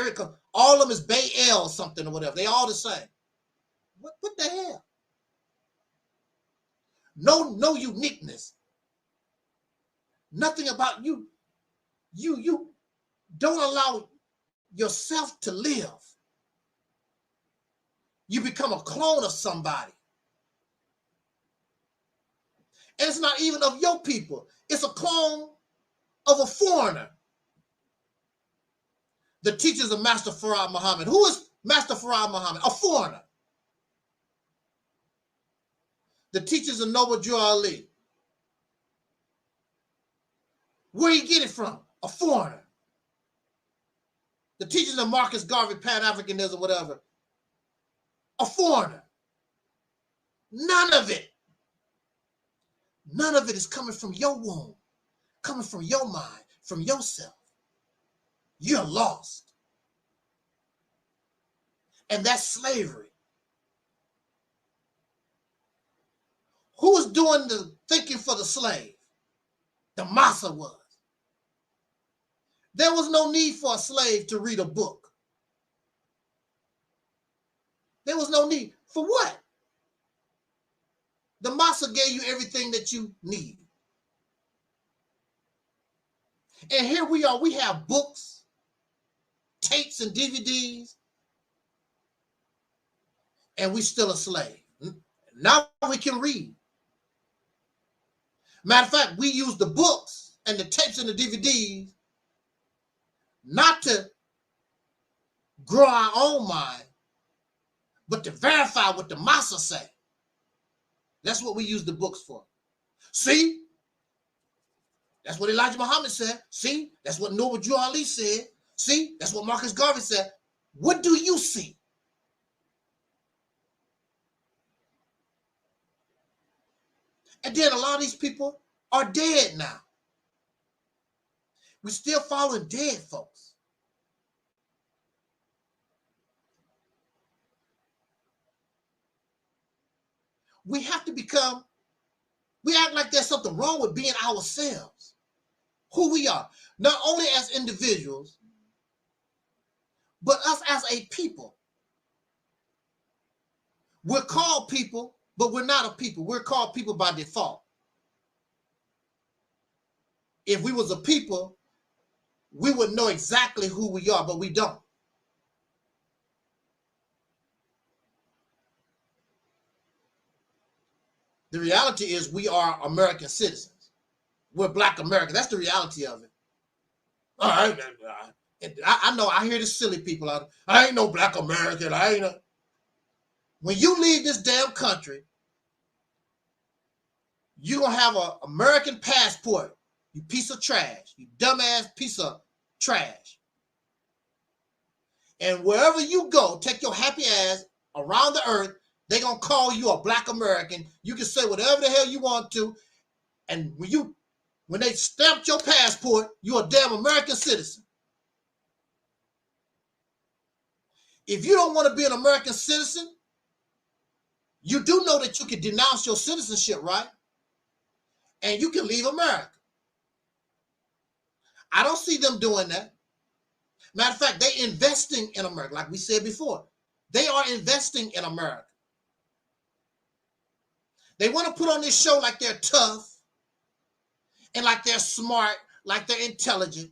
All of them is Bay L something or whatever. They all the same. What the hell? No uniqueness. Nothing about you. You don't allow yourself to live. You become a clone of somebody. And it's not even of your people. It's a clone of a foreigner. The teachers of Master Farad Muhammad. Who is Master Farad Muhammad? A foreigner. The teachers of Noble Drew Ali. Where you get it from? A foreigner. The teachers of Marcus Garvey, Pan-Africanism, whatever. A foreigner. None of it is coming from your womb, coming from your mind, from yourself. You're lost. And that's slavery. Who was doing the thinking for the slave? The massa was. There was no need for a slave to read a book. There was no need. For what? The massa gave you everything that you need. And here we are. We have books, tapes, and DVDs, and we still a slave. Now we can read. Matter of fact, we use the books and the tapes and the DVDs not to grow our own mind, but to verify what the massa say. That's what we use the books for. See? That's what Elijah Muhammad said. See? That's what Noble Drew Ali said. See? That's what Marcus Garvey said. What do you see? And then a lot of these people are dead now. We're still following dead folks. we have to become, we act like there's something wrong with being ourselves, who we are, not only as individuals, but us as a people. We're called people, but we're not a people. We're called people by default. If we was a people, we would know exactly who we are, but we don't. The reality is we are American citizens. We're Black Americans. That's the reality of it. All right. I know I hear the silly people out. I ain't no Black American. I ain't no. When you leave this damn country, you're going to have an American passport, you piece of trash, you dumbass piece of trash. And wherever you go, take your happy ass around the earth, they're going to call you a Black American. You can say whatever the hell you want to. And when they stamped your passport, you're a damn American citizen. If you don't want to be an American citizen, you do know that you can denounce your citizenship, right? And you can leave America. I don't see them doing that. Matter of fact, they're investing in America, like we said before. They are investing in America. They want to put on this show like they're tough and like they're smart, like they're intelligent.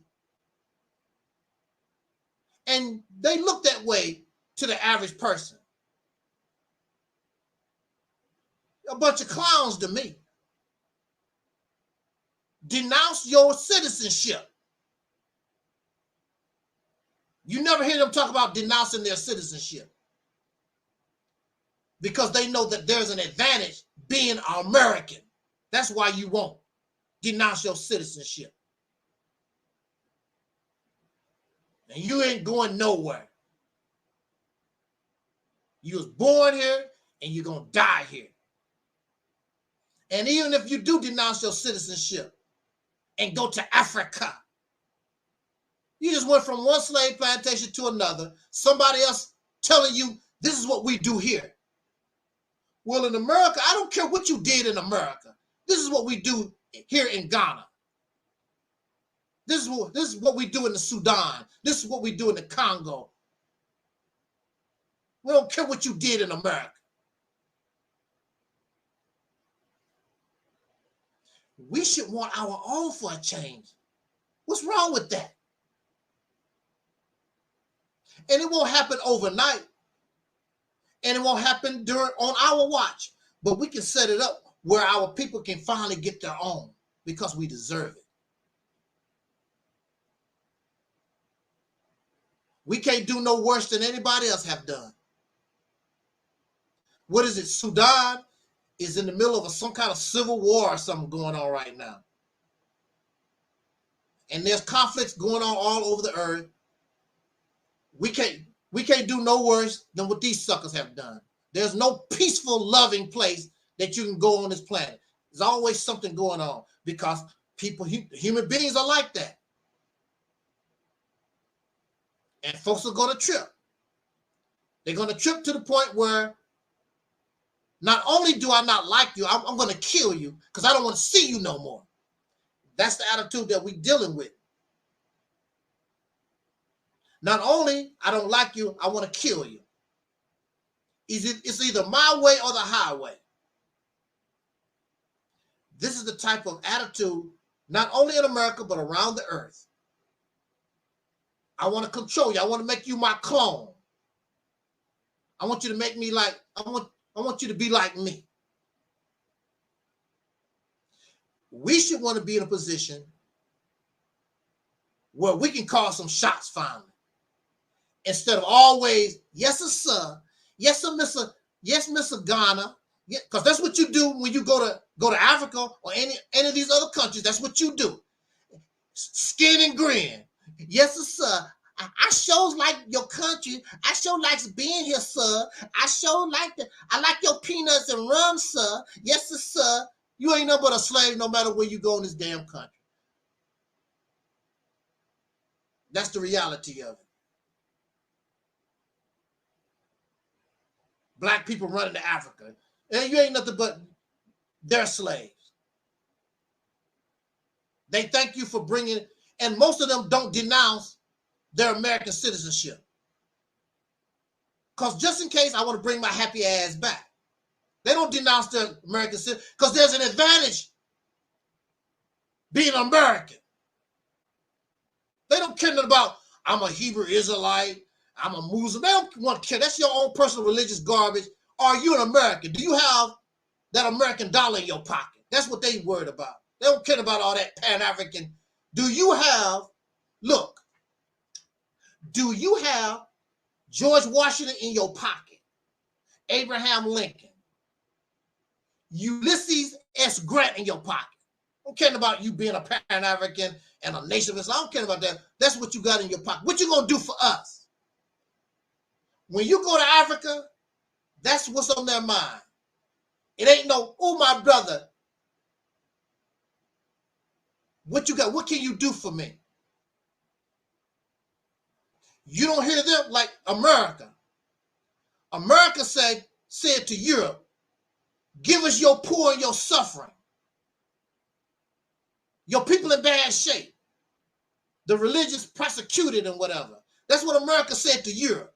And they look that way to the average person. A bunch of clowns to me. Denounce your citizenship. You never hear them talk about denouncing their citizenship because they know that there's an advantage being American. That's why you won't denounce your citizenship. And you ain't going nowhere. You was born here and you're going to die here. And even if you do denounce your citizenship and go to Africa, you just went from one slave plantation to another, somebody else telling you this is what we do here. Well, in America, I don't care what you did in America. This is what we do here in Ghana. This is what we do in the Sudan. This is what we do in the Congo. We don't care what you did in America. We should want our own for a change. What's wrong with that? And it won't happen overnight. And it won't happen on our watch. But we can set it up where our people can finally get their own because we deserve it. We can't do no worse than anybody else have done. What is it? Sudan is in the middle of some kind of civil war or something going on right now. And there's conflicts going on all over the earth. We can't do no worse than what these suckers have done. There's no peaceful, loving place that you can go on this planet. There's always something going on because people, human beings are like that. And folks are going to trip. They're going to trip to the point where not only do I not like you, I'm going to kill you because I don't want to see you no more. That's the attitude that we're dealing with. Not only I don't like you, I want to kill you. It's either my way or the highway. This is the type of attitude, not only in America, but around the earth. I want to control you. I want to make you my clone. I want you to make me like, I want you to be like me. We should want to be in a position where we can call some shots finally. Instead of always, yes, sir, yes, sir, Mr. Yes, Mr. Ghana. Yeah, because that's what you do when you go to Africa or any of these other countries. That's what you do. Skin and grin. Yes, sir. I sure like your country. I sure likes being here, sir. I like your peanuts and rum, sir. Yes, sir. You ain't nothing but a slave no matter where you go in this damn country. That's the reality of it. Black people running to Africa. And you ain't nothing but their slaves. They thank you for bringing, and most of them don't denounce their American citizenship. Because just in case I want to bring my happy ass back. They don't denounce their American citizenship because there's an advantage being American. They don't care about, I'm a Hebrew Israelite, I'm a Muslim. They don't want to care. That's your own personal religious garbage. Are you an American? Do you have that American dollar in your pocket? That's what they worried about. They don't care about all that Pan-African. Do you have, look, do you have George Washington in your pocket? Abraham Lincoln? Ulysses S. Grant in your pocket? I don't care about you being a Pan-African and a nation of Islam. I don't care about that. That's what you got in your pocket. What you gonna do for us? When you go to Africa, that's what's on their mind. It ain't no, oh, my brother, what you got? What can you do for me? You don't hear them like America. America said to Europe, give us your poor and your suffering. Your people in bad shape. The religious persecuted and whatever. That's what America said to Europe.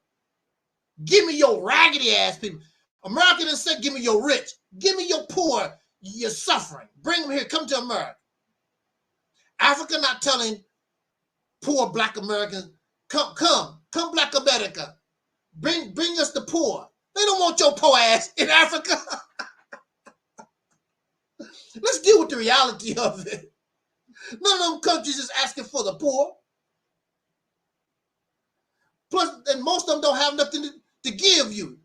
Give me your raggedy ass people. America didn't say give me your rich. Give me your poor, your suffering. Bring them here. Come to America. Africa not telling poor black Americans, come black America. Bring us the poor. They don't want your poor ass in Africa. Let's deal with the reality of it. None of them countries is asking for the poor. Plus, and most of them don't have nothing to give you.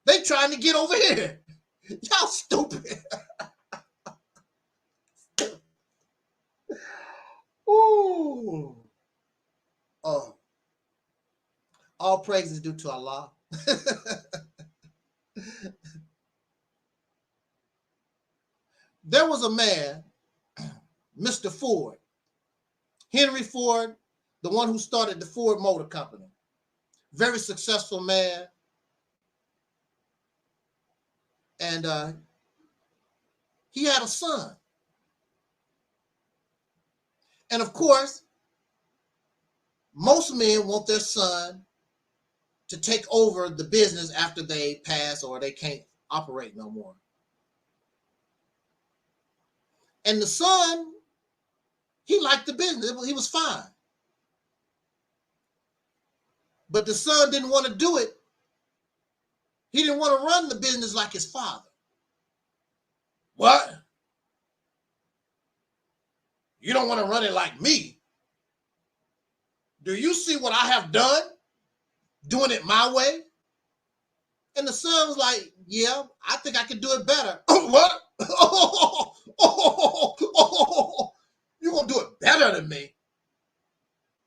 They trying to get over here. Y'all stupid. Ooh. Oh. All praise is due to Allah. There was a man, Mr. Ford, Henry Ford, the one who started the Ford Motor Company. Very successful man. And he had a son. And of course, most men want their son to take over the business after they pass or they can't operate no more. And the son, he liked the business. He was fine. But the son didn't want to do it. He didn't want to run the business like his father. What? You don't want to run it like me? Do you see what I have done? Doing it my way? And the son was like, yeah, I think I can do it better. What? You're going to do it better than me?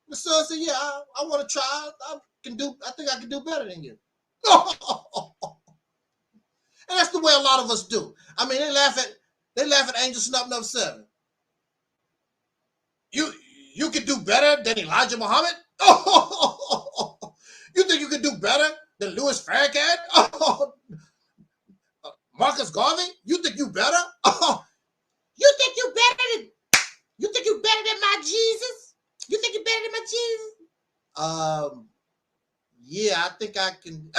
The son said, yeah, I want to try. I think I can do better than you. And that's the way a lot of us do. I mean, they laugh at Angel Snub 7. You can do better than Elijah Muhammad? You think you can do better than Louis Farrakhan? Marcus Garvey? You think you better? You think you better than my Jesus? You think you're better than my Jesus? Yeah, I think I can.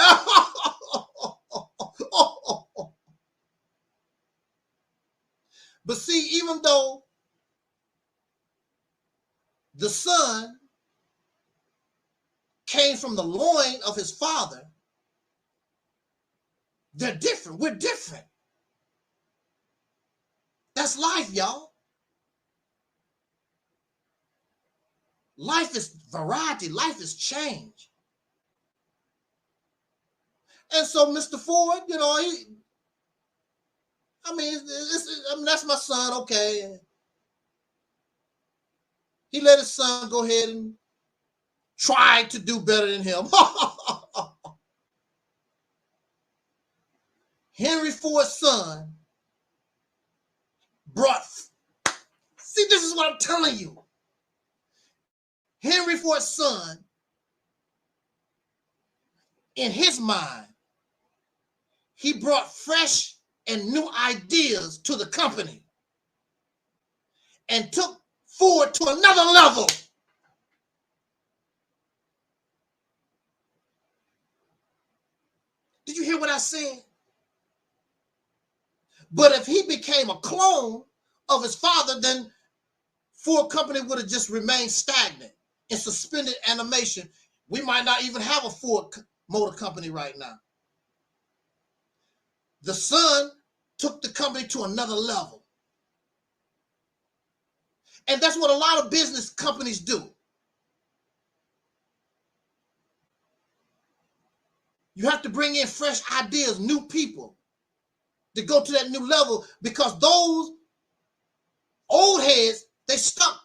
But see, even though the son came from the loin of his father, they're different. We're different. That's life, y'all. Life is variety. Life is change. And so Mr. Ford, you know, that's my son, okay. He let his son go ahead and try to do better than him. Henry Ford's son see, this is what I'm telling you. Henry Ford's son, in his mind, he brought fresh and new ideas to the company and took forward to another level. Did you hear what I said? But if he became a clone of his father, then Ford Company would have just remained stagnant in suspended animation. We might not even have a Ford Motor Company right now. The son took the company to another level. And that's what a lot of business companies do. You have to bring in fresh ideas, new people to go to that new level, because those old heads, they stuck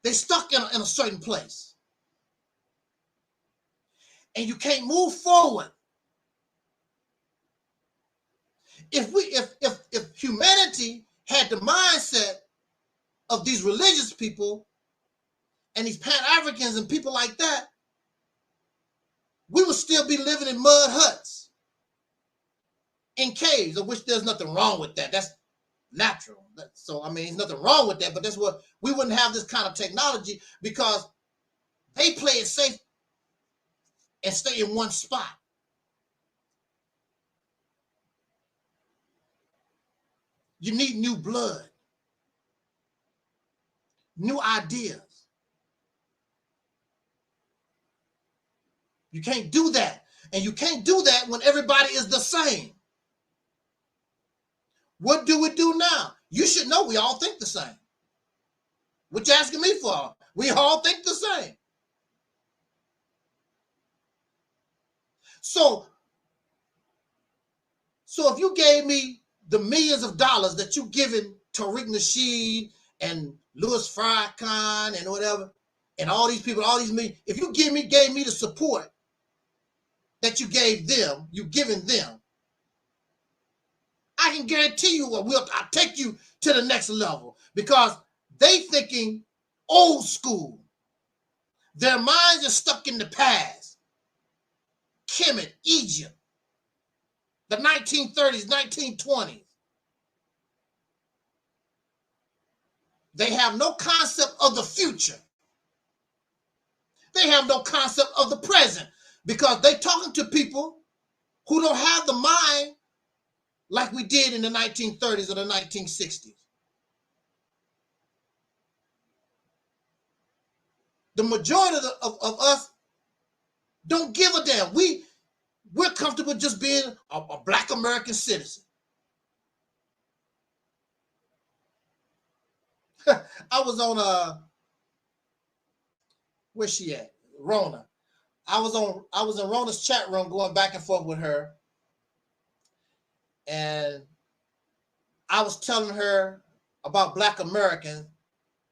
in a certain place. And you can't move forward. If humanity had the mindset of these religious people and these Pan-Africans and people like that, we would still be living in mud huts, in caves, of which there's nothing wrong with that. That's natural. So, I mean, there's nothing wrong with that, but that's what we wouldn't have this kind of technology, because they play it safe and stay in one spot. You need new blood, new ideas. You can't do that. And you can't do that when everybody is the same. What do we do now? You should know we all think the same. What you asking me for? We all think the same. So if you gave me the millions of dollars that you given Tariq Nasheed and Louis Farrakhan and whatever, and all these people, all these millions, if you gave me the support that you gave them, you given them, I can guarantee you I'll take you to the next level, because they thinking old school. Their minds are stuck in the past. Kemet, Egypt, the 1930s, 1920s. They have no concept of the future. They have no concept of the present, because they're talking to people who don't have the mind like we did in the 1930s or the 1960s. The majority of us don't give a damn. We're comfortable just being a Black American citizen. I was on where's she at? Rona. I was in Rona's chat room going back and forth with her. And I was telling her about Black Americans,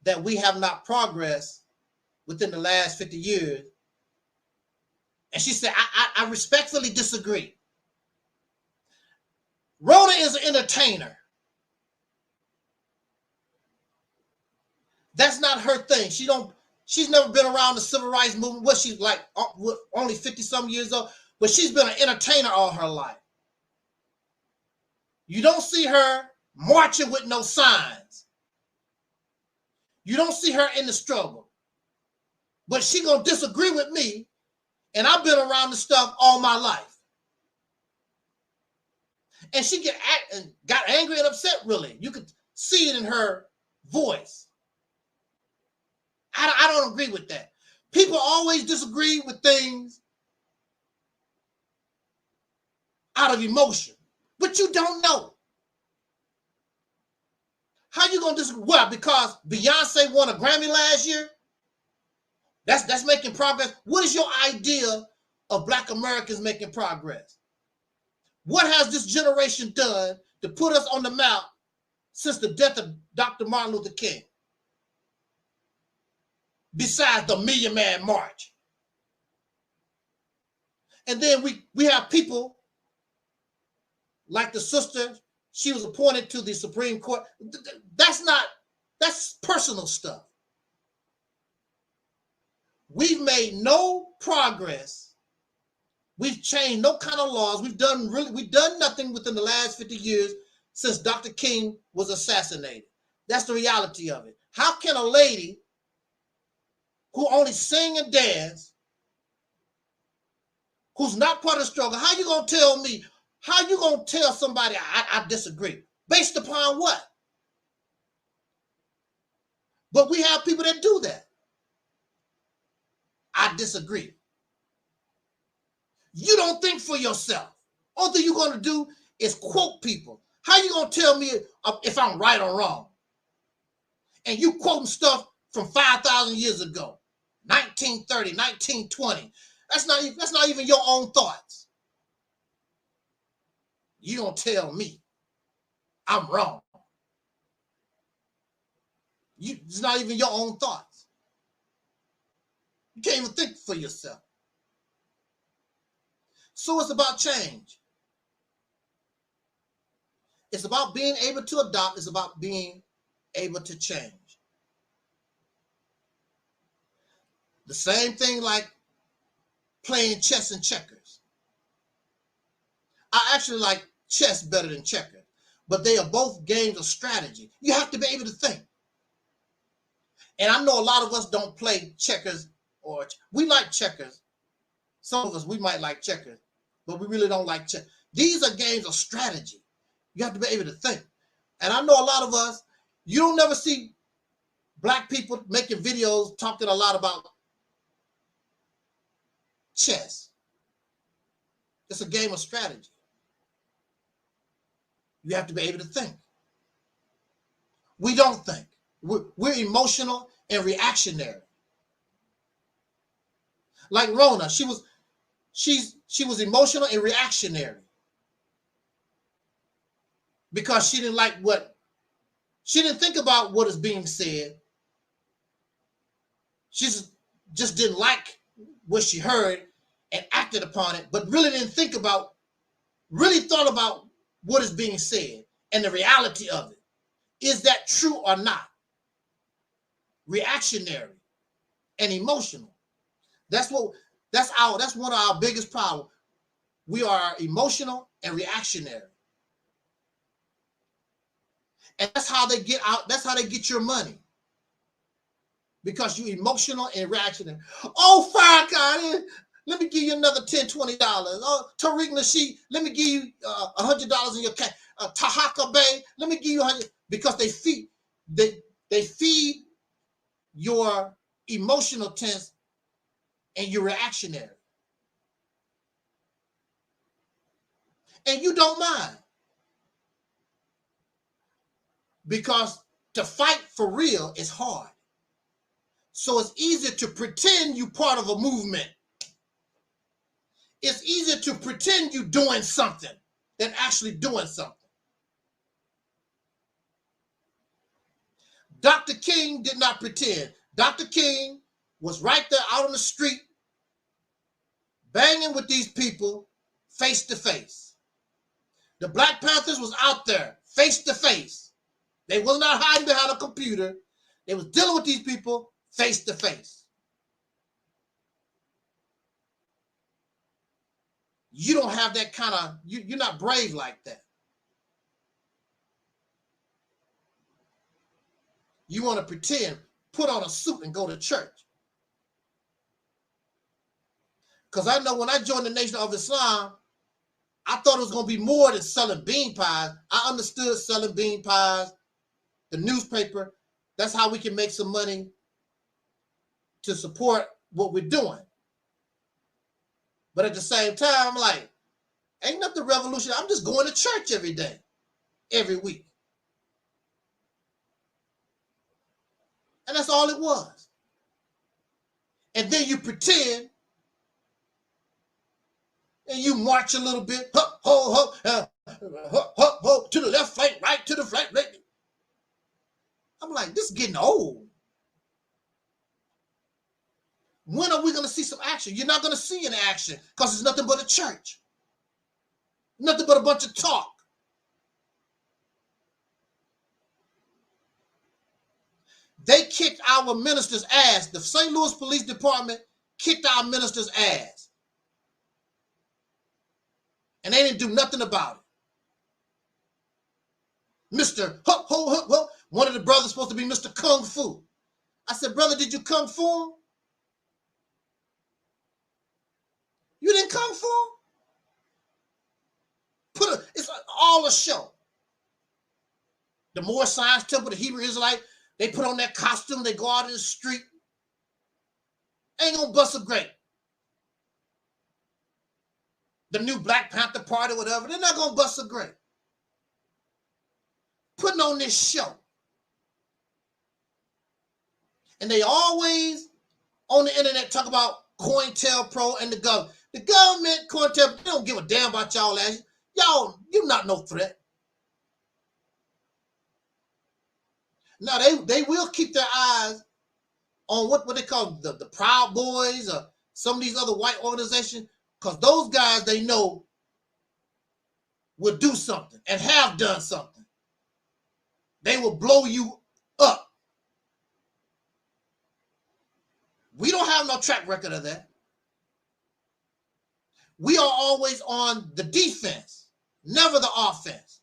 that we have not progressed within the last 50 years. And she said, I respectfully disagree. Rona is an entertainer. That's not her thing. She's never been around the civil rights movement. What, she's like only 50-some years old, but she's been an entertainer all her life. You don't see her marching with no signs. You don't see her in the struggle. But she gonna disagree with me, and I've been around this stuff all my life. And she got angry and upset, really. You could see it in her voice. I don't agree with that. People always disagree with things out of emotion, but you don't know. How you gonna disagree? Well, because Beyonce won a Grammy last year? That's making progress. What is your idea of Black Americans making progress? What has this generation done to put us on the map since the death of Dr. Martin Luther King? Besides the Million Man March. And then we have people like the sister, she was appointed to the Supreme Court. That's personal stuff. We've made no progress We've changed no kind of laws. We've done nothing within the last 50 years since Dr. King was assassinated. That's the reality of it. How can a lady who only sing and dance, who's not part of the struggle, how you gonna tell me, how you gonna tell somebody I disagree? Based upon what? But we have people that do that. I disagree. You don't think for yourself. All thing you're going to do is quote people. How you going to tell me if I'm right or wrong? And you quoting stuff from 5,000 years ago, 1930, 1920. That's not even your own thoughts. You don't tell me I'm wrong. It's not even your own thoughts. You can't even think for yourself. So it's about change. It's about being able to adopt. It's about being able to change. The same thing like playing chess and checkers. I actually like chess better than checkers, but they are both games of strategy. You have to be able to think. And I know a lot of us don't play checkers, or we like checkers. Some of us, we might like checkers, but we really don't like checkers. These are games of strategy. You have to be able to think. And I know a lot of us, you don't never see black people making videos talking a lot about chess. It's a game of strategy. You have to be able to think. We don't think. We're emotional and reactionary. Like Rona, she was emotional and reactionary because she didn't think about what is being said. She just didn't like what she heard and acted upon it, but really thought about what is being said and the reality of it. Is that true or not? Reactionary and emotional. That's one of our biggest problems. We are emotional and reactionary. And that's how they get out. That's how they get your money. Because you're emotional and reactionary. Oh, Farrakhan, let me give you another $10, $20. Oh, Tariq Nasheed, let me give you $100 in your cash. Tahaka Bay, let me give you $100. Because they feed your emotional tense and you're reactionary. And you don't mind. Because to fight for real is hard. So it's easier to pretend you're part of a movement. It's easier to pretend you're doing something than actually doing something. Dr. King did not pretend. Dr. King was right there out on the street, banging with these people face to face. The Black Panthers was out there face to face. They was not hiding behind a computer. They was dealing with these people face to face. You don't have that kind of, you're not brave like that. You want to pretend, put on a suit and go to church. Because I know when I joined the Nation of Islam, I thought it was going to be more than selling bean pies. I understood selling bean pies, the newspaper. That's how we can make some money to support what we're doing. But at the same time, I'm like, ain't nothing revolutionary. I'm just going to church every day, every week. And that's all it was. And then you pretend and you march a little bit, to the left flank, right to the flank, right. I'm like, this is getting old. When are we going to see some action? You're not going to see any action because it's nothing but a church. Nothing but a bunch of talk. They kicked our minister's ass. The St. Louis Police Department kicked our minister's ass. And they didn't do nothing about it. Mr. Hup, ho, hup, hup. One of the brothers supposed to be Mr. Kung Fu. I said, brother, did you Kung Fu him? You didn't Kung Fu him? It's all a show. The Moor Science Temple, the Hebrew Israelite, they put on that costume, they go out in the street. Ain't gonna bust a grape. The new Black Panther Party, whatever, they're not gonna bust a grape. Putting on this show. And they always on the internet talk about COINTELPRO and the government. The government, COINTELPRO, they don't give a damn about y'all ass. Y'all, you're not no threat. Now they will keep their eyes on what they call the Proud Boys or some of these other white organizations, because those guys they know will do something and have done something. They will blow you up. We don't have no track record of that. We are always on the defense, never the offense.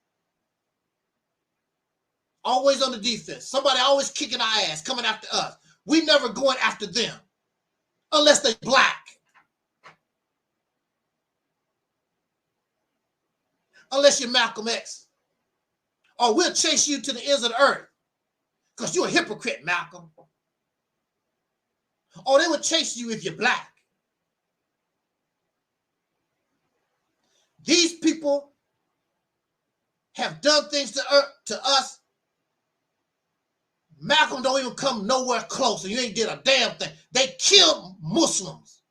Always on the defense. Somebody always kicking our ass, coming after us. We never going after them unless they're black. Unless you're Malcolm X. Or we'll chase you to the ends of the earth because you're a hypocrite, Malcolm. Or they would chase you if you're black. These people have done things to us. Malcolm don't even come nowhere close, and you ain't did a damn thing. They killed Muslims.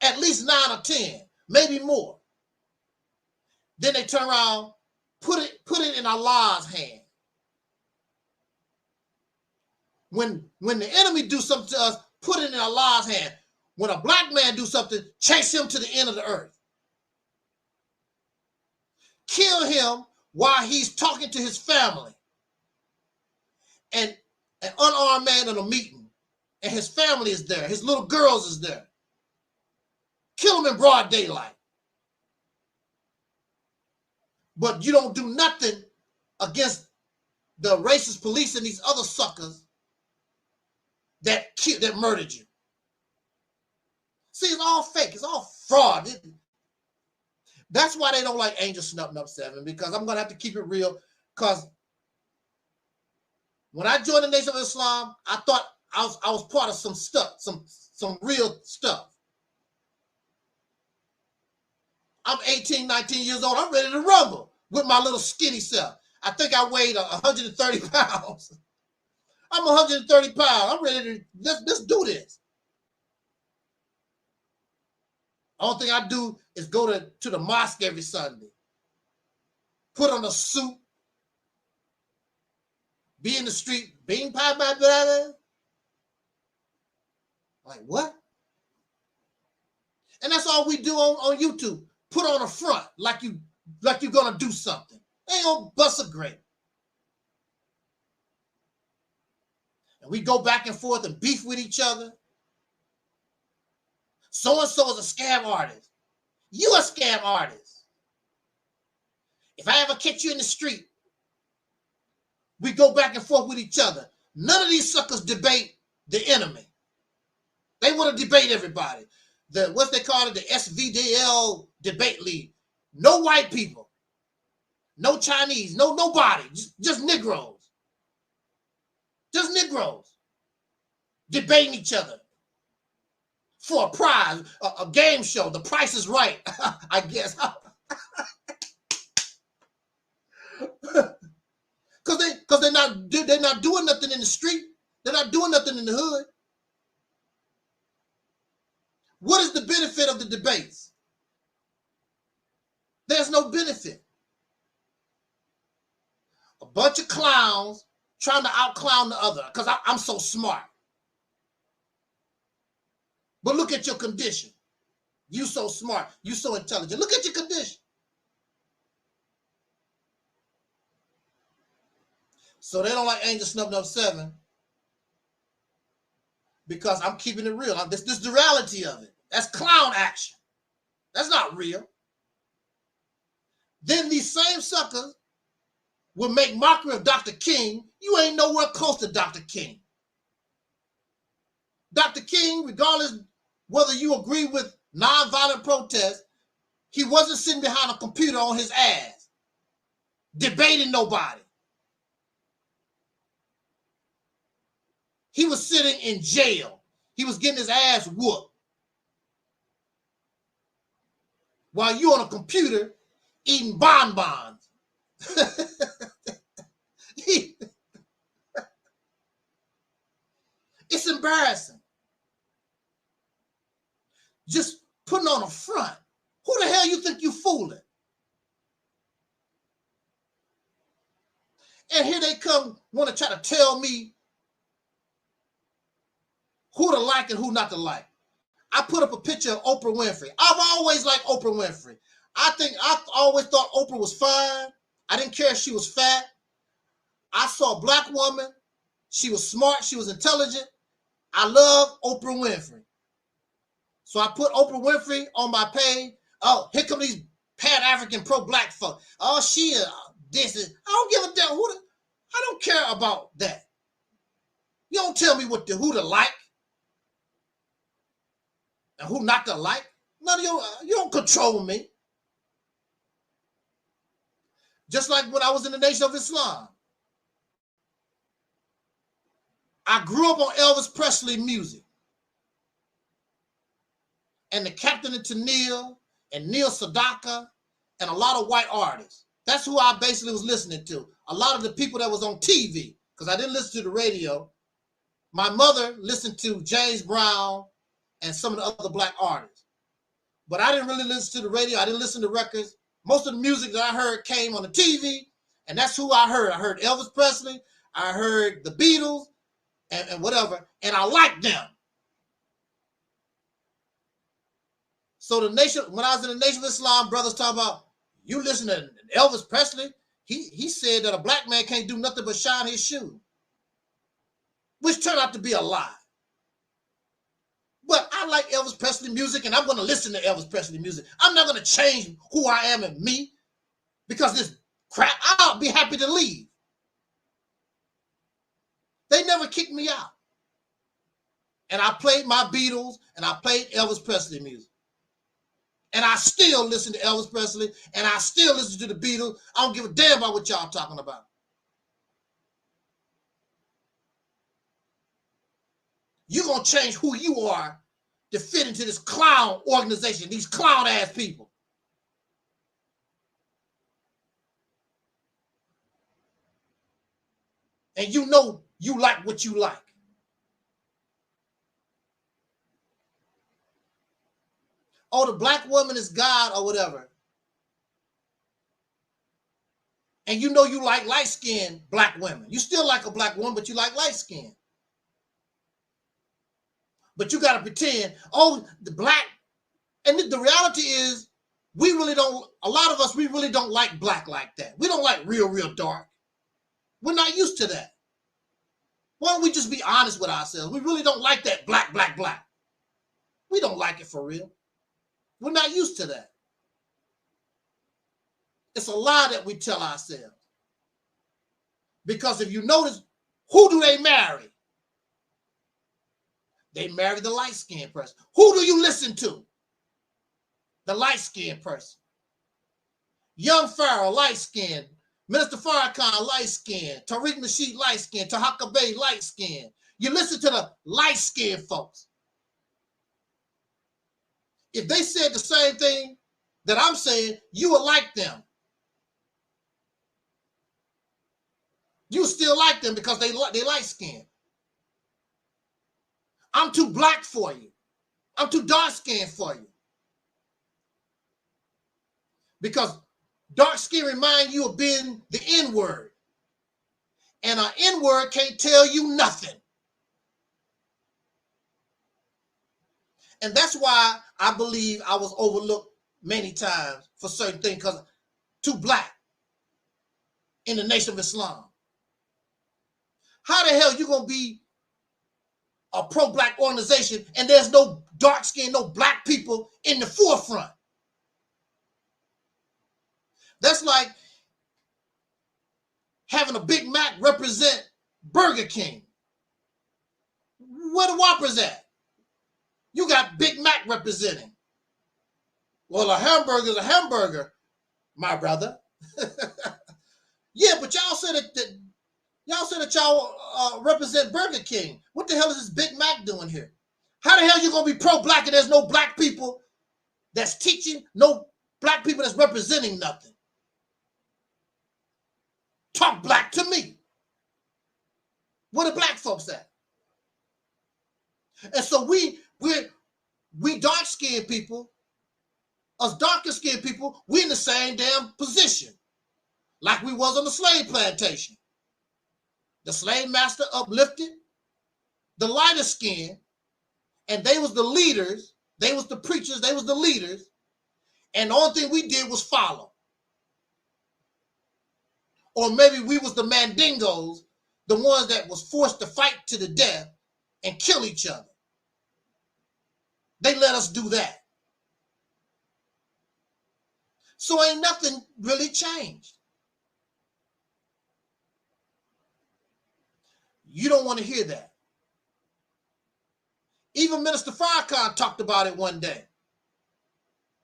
At least 9 or 10, maybe more. Then they turn around, put it in Allah's hand. When the enemy do something to us, put it in Allah's hand. When a black man do something, chase him to the end of the earth. Kill him while he's talking to his family. And an unarmed man in a meeting, and his family is there, his little girls is there. Kill him in broad daylight. But you don't do nothing against the racist police and these other suckers that murdered you. See, it's all fake. It's all fraud. That's why they don't like Angel Snuffing Up 7, because I'm going to have to keep it real. Because when I joined the Nation of Islam, I thought I was part of some stuff, some real stuff. I'm 18, 19 years old. I'm ready to rumble with my little skinny self. I think I weighed 130 pounds. I'm 130 pounds. I'm ready to, let's do this. Only thing I do is go to the mosque every Sunday. Put on a suit. Be in the street. Being pie by brother. Like what? And that's all we do on YouTube. Put on a front like you're gonna do something. Ain't gonna bust a grape. And we go back and forth and beef with each other. So-and-so is a scam artist. You a scam artist. If I ever catch you in the street, we go back and forth with each other. None of these suckers debate the enemy. They want to debate everybody. What they call it, the SVDL debate league. No white people. No Chinese. Nobody. Just Negroes. Just Negroes. Debating each other. For a prize, a game show. The Price is Right, I guess. Because they're not doing nothing in the street. They're not doing nothing in the hood. What is the benefit of the debates? There's no benefit. A bunch of clowns trying to out-clown the other because I'm so smart. But look at your condition. You so smart. You so intelligent. Look at your condition. So they don't like Angel Snuffing Up 7 because I'm keeping it real. This is the reality of it. That's clown action. That's not real. Then these same suckers will make mockery of Dr. King. You ain't nowhere close to Dr. King. Dr. King, regardless whether you agree with nonviolent protest, he wasn't sitting behind a computer on his ass, debating nobody. He was sitting in jail. He was getting his ass whooped. While you on a computer eating bonbons. It's embarrassing. Just putting on a front. Who the hell you think you fooling? And here they come, want to try to tell me who to like and who not to like. I put up a picture of Oprah Winfrey. I've always liked Oprah Winfrey. I always thought Oprah was fine. I didn't care if she was fat. I saw a black woman. She was smart. She was intelligent. I love Oprah Winfrey. So I put Oprah Winfrey on my page. Oh, here come these Pan-African pro-black folk. Oh, she this is. I don't give a damn. I don't care about that. You don't tell me who to like and who not to like. None of you don't control me. Just like when I was in the Nation of Islam. I grew up on Elvis Presley music. And the Captain and Tennille and Neil Sedaka and a lot of white artists. That's who I basically was listening to. A lot of the people that was on TV, because I didn't listen to the radio. My mother listened to James Brown and some of the other black artists. But I didn't really listen to the radio. I didn't listen to records. Most of the music that I heard came on the TV, and that's who I heard. I heard Elvis Presley. I heard the Beatles and whatever, and I liked them. So when I was in the Nation of Islam, brothers talking about, you listen to Elvis Presley, he said that a black man can't do nothing but shine his shoe, which turned out to be a lie. But I like Elvis Presley music, and I'm going to listen to Elvis Presley music. I'm not going to change who I am and me because this crap. I'll be happy to leave. They never kicked me out. And I played my Beatles, and I played Elvis Presley music. And I still listen to Elvis Presley, and I still listen to the Beatles. I don't give a damn about what y'all talking about. You're going to change who you are to fit into this clown organization, these clown-ass people. And you know you like what you like. Oh, the black woman is God or whatever. And you know you like light-skinned black women. You still like a black woman, but you like light-skinned. But you got to pretend, oh, the black. And the reality is, a lot of us, we really don't like black like that. We don't like real, real dark. We're not used to that. Why don't we just be honest with ourselves? We really don't like that black, black, black. We don't like it for real. We're not used to that. It's a lie that we tell ourselves. Because if you notice, who do they marry? They marry the light-skinned person. Who do you listen to? The light-skinned person. Young Pharaoh, light-skinned. Minister Farrakhan, light-skinned. Tariq Nasheed, light-skinned. Tahaka Bay, light-skinned. You listen to the light-skinned folks. If they said the same thing that I'm saying, you would like them. You still like them because they light-skinned. I'm too black for you. I'm too dark-skinned for you. Because dark skin remind you of being the N-word. And an N-word can't tell you nothing. And that's why I believe I was overlooked many times for certain things because I'm too black in the Nation of Islam. How the hell you going to be a pro-black organization and there's no dark skin, no black people in the forefront? That's like having a Big Mac represent Burger King. Where the Whoppers at? You got Big Mac representing. Well, a hamburger is a hamburger, my brother. Yeah, but y'all said that y'all represent Burger King. What the hell is this Big Mac doing here? How the hell you gonna be pro-black and there's no black people that's teaching, no black people that's representing nothing? Talk black to me. Where the black folks at? And so we dark-skinned people, us darker-skinned people, we in the same damn position like we was on the slave plantation. The slave master uplifted the lighter skin, and they was the leaders, they was the preachers, they was the leaders, and the only thing we did was follow. Or maybe we was the mandingos, the ones that was forced to fight to the death and kill each other. They let us do that. So ain't nothing really changed. You don't want to hear that. Even Minister Farrakhan talked about it one day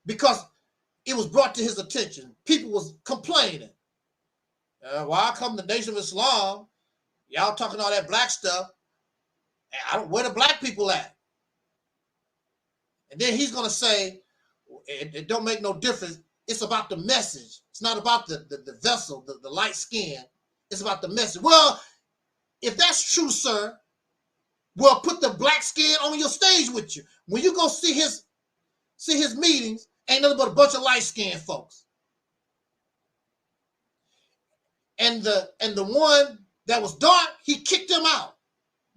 because it was brought to his attention. People was complaining. Why come the Nation of Islam, y'all talking all that black stuff, where the black people at? And then he's going to say, it don't make no difference. It's about the message. It's not about the vessel, the light skin. It's about the message. Well, if that's true, sir, well, put the black skin on your stage with you. When you go see his meetings, ain't nothing but a bunch of light-skinned folks. And the one that was dark, he kicked him out.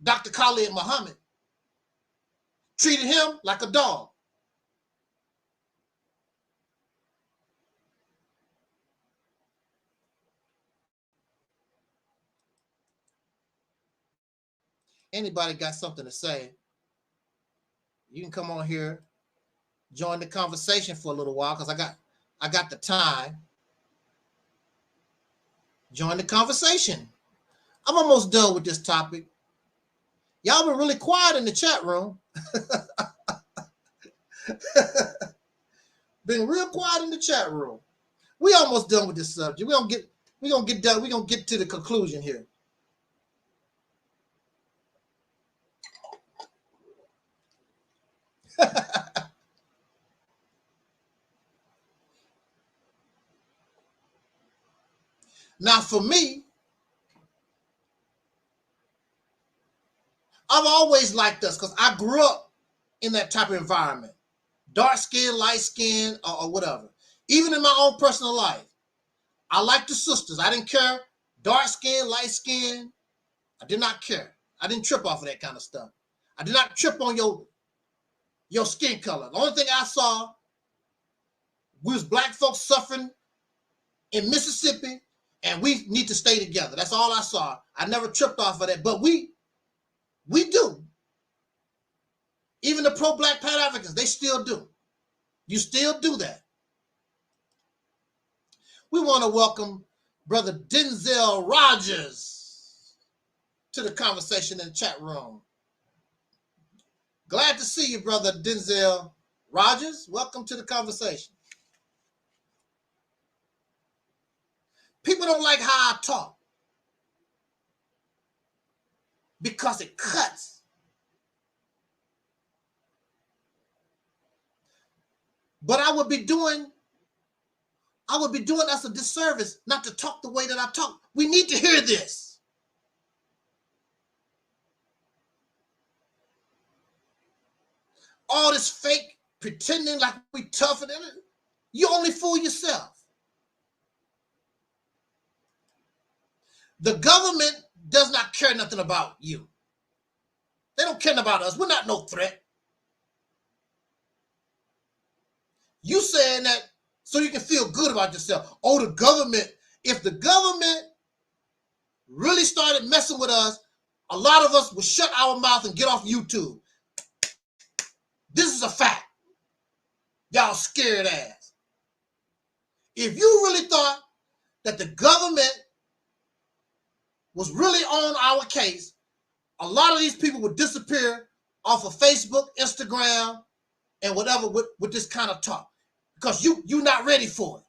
Dr. Khalid Muhammad treated him like a dog. Anybody got something to say, you can come on here, join the conversation for a little while, because I got the time. Join the conversation. I'm almost done with this topic. Y'all been really quiet in the chat room. Been real quiet in the chat room. We almost done with this subject. We're gonna get done. We're gonna get to the conclusion here. Now, for me, I've always liked us because I grew up in that type of environment. Dark skin, light skin, or whatever. Even in my own personal life, I liked the sisters. I didn't care. Dark skin, light skin, I did not care. I didn't trip off of that kind of stuff. I did not trip on your skin color. The only thing I saw, we was black folks suffering in Mississippi, and we need to stay together. That's all I saw. I never tripped off of that, but we do. Even the pro-black Pan-Africans, they still do. You still do that. We want to welcome Brother Denzel Rogers to the conversation in the chat room. Glad to see you, Brother Denzel Rogers. Welcome to the conversation. People don't like how I talk because it cuts. But I would be doing us a disservice not to talk the way that I talk. We need to hear this. All this fake pretending like we tougher than it, you only fool yourself. The government does not care nothing about you. They don't care about us. We're not no threat. You saying that so you can feel good about yourself. Oh, the government, if the government really started messing with us, a lot of us would shut our mouth and get off YouTube. This is a fact. Y'all scared ass. If you really thought that the government was really on our case, a lot of these people would disappear off of Facebook, Instagram, and whatever with this kind of talk, because you're not ready for it.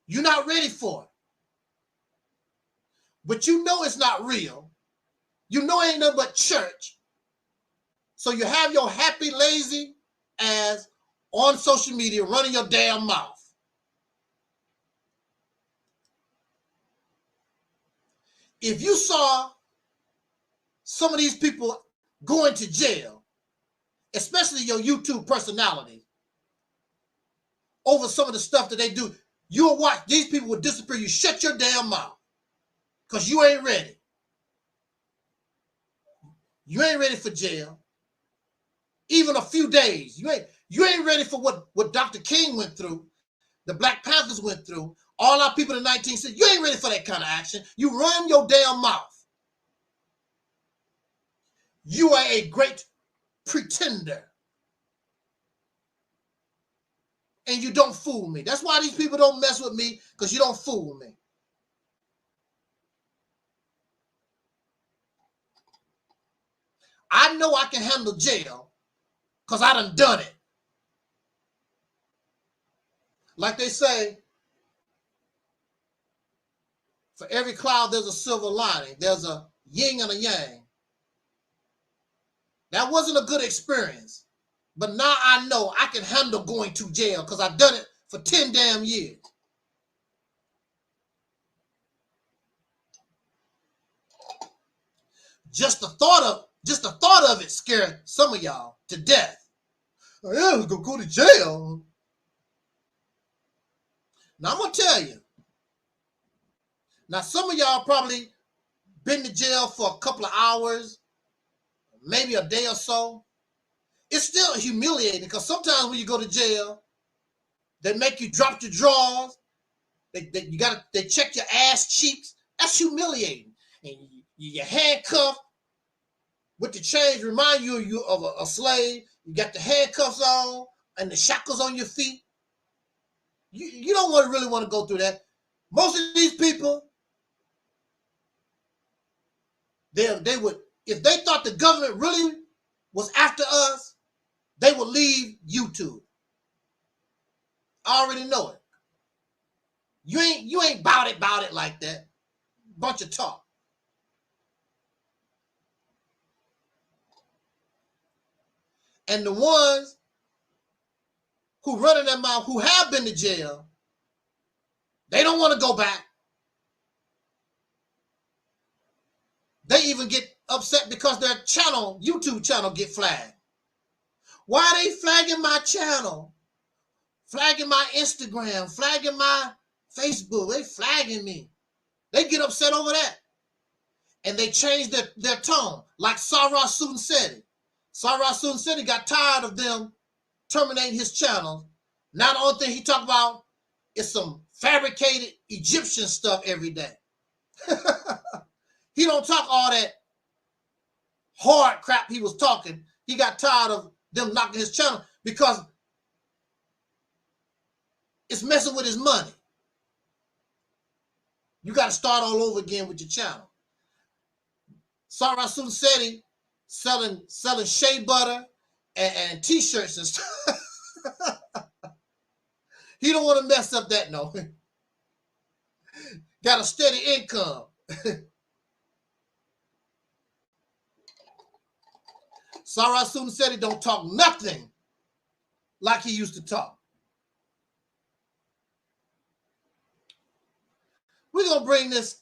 You're not ready for it. But you know it's not real. You know it ain't nothing but church. So you have your happy, lazy ass on social media running your damn mouth. If you saw some of these people going to jail, especially your YouTube personality, over some of the stuff that they do, you'll watch these people will disappear. You shut your damn mouth because you ain't ready. You ain't ready for jail. Even a few days. You ain't ready for what Dr. King went through, the Black Panthers went through, all our people in the 1960s. You ain't ready for that kind of action. You run your damn mouth. You are a great pretender. And you don't fool me. That's why these people don't mess with me, because you don't fool me. I know I can handle jail because I done it. Like they say, for every cloud, there's a silver lining. There's a yin and a yang. That wasn't a good experience. But now I know I can handle going to jail because I've done it for 10 damn years. Just the thought of it scared some of y'all to death. Oh, yeah, I was gonna go to jail. Now I'm gonna tell you. Now some of y'all probably been to jail for a couple of hours, maybe a day or so. It's still humiliating because sometimes when you go to jail, they make you drop your drawers. They check your ass cheeks. That's humiliating. And you're handcuffed with the chains, remind you of a slave. You got the handcuffs on and the shackles on your feet. You don't really want to go through that. Most of these people, they would, if they thought the government really was after us, they would leave YouTube. I already know it. You ain't bout it like that. Bunch of talk. And the ones who running their mouth, who have been to jail, they don't want to go back. They even get upset because their channel, YouTube channel, get flagged. Why are they flagging my channel? Flagging my Instagram, flagging my Facebook. They flagging me. They get upset over that. And they change their tone. Like Sarah Sunseti. Sarah Sunseti got tired of them terminating his channel. Now the only thing he talked about is some fabricated Egyptian stuff every day. He don't talk all that hard crap he was talking. He got tired of them knocking his channel because it's messing with his money. You got to start all over again with your channel. Sarah Sunseti selling shea butter and t-shirts and stuff. He don't want to mess up that, no. Got a steady income. Sarah Sunseti don't talk nothing like he used to talk. We're going to bring this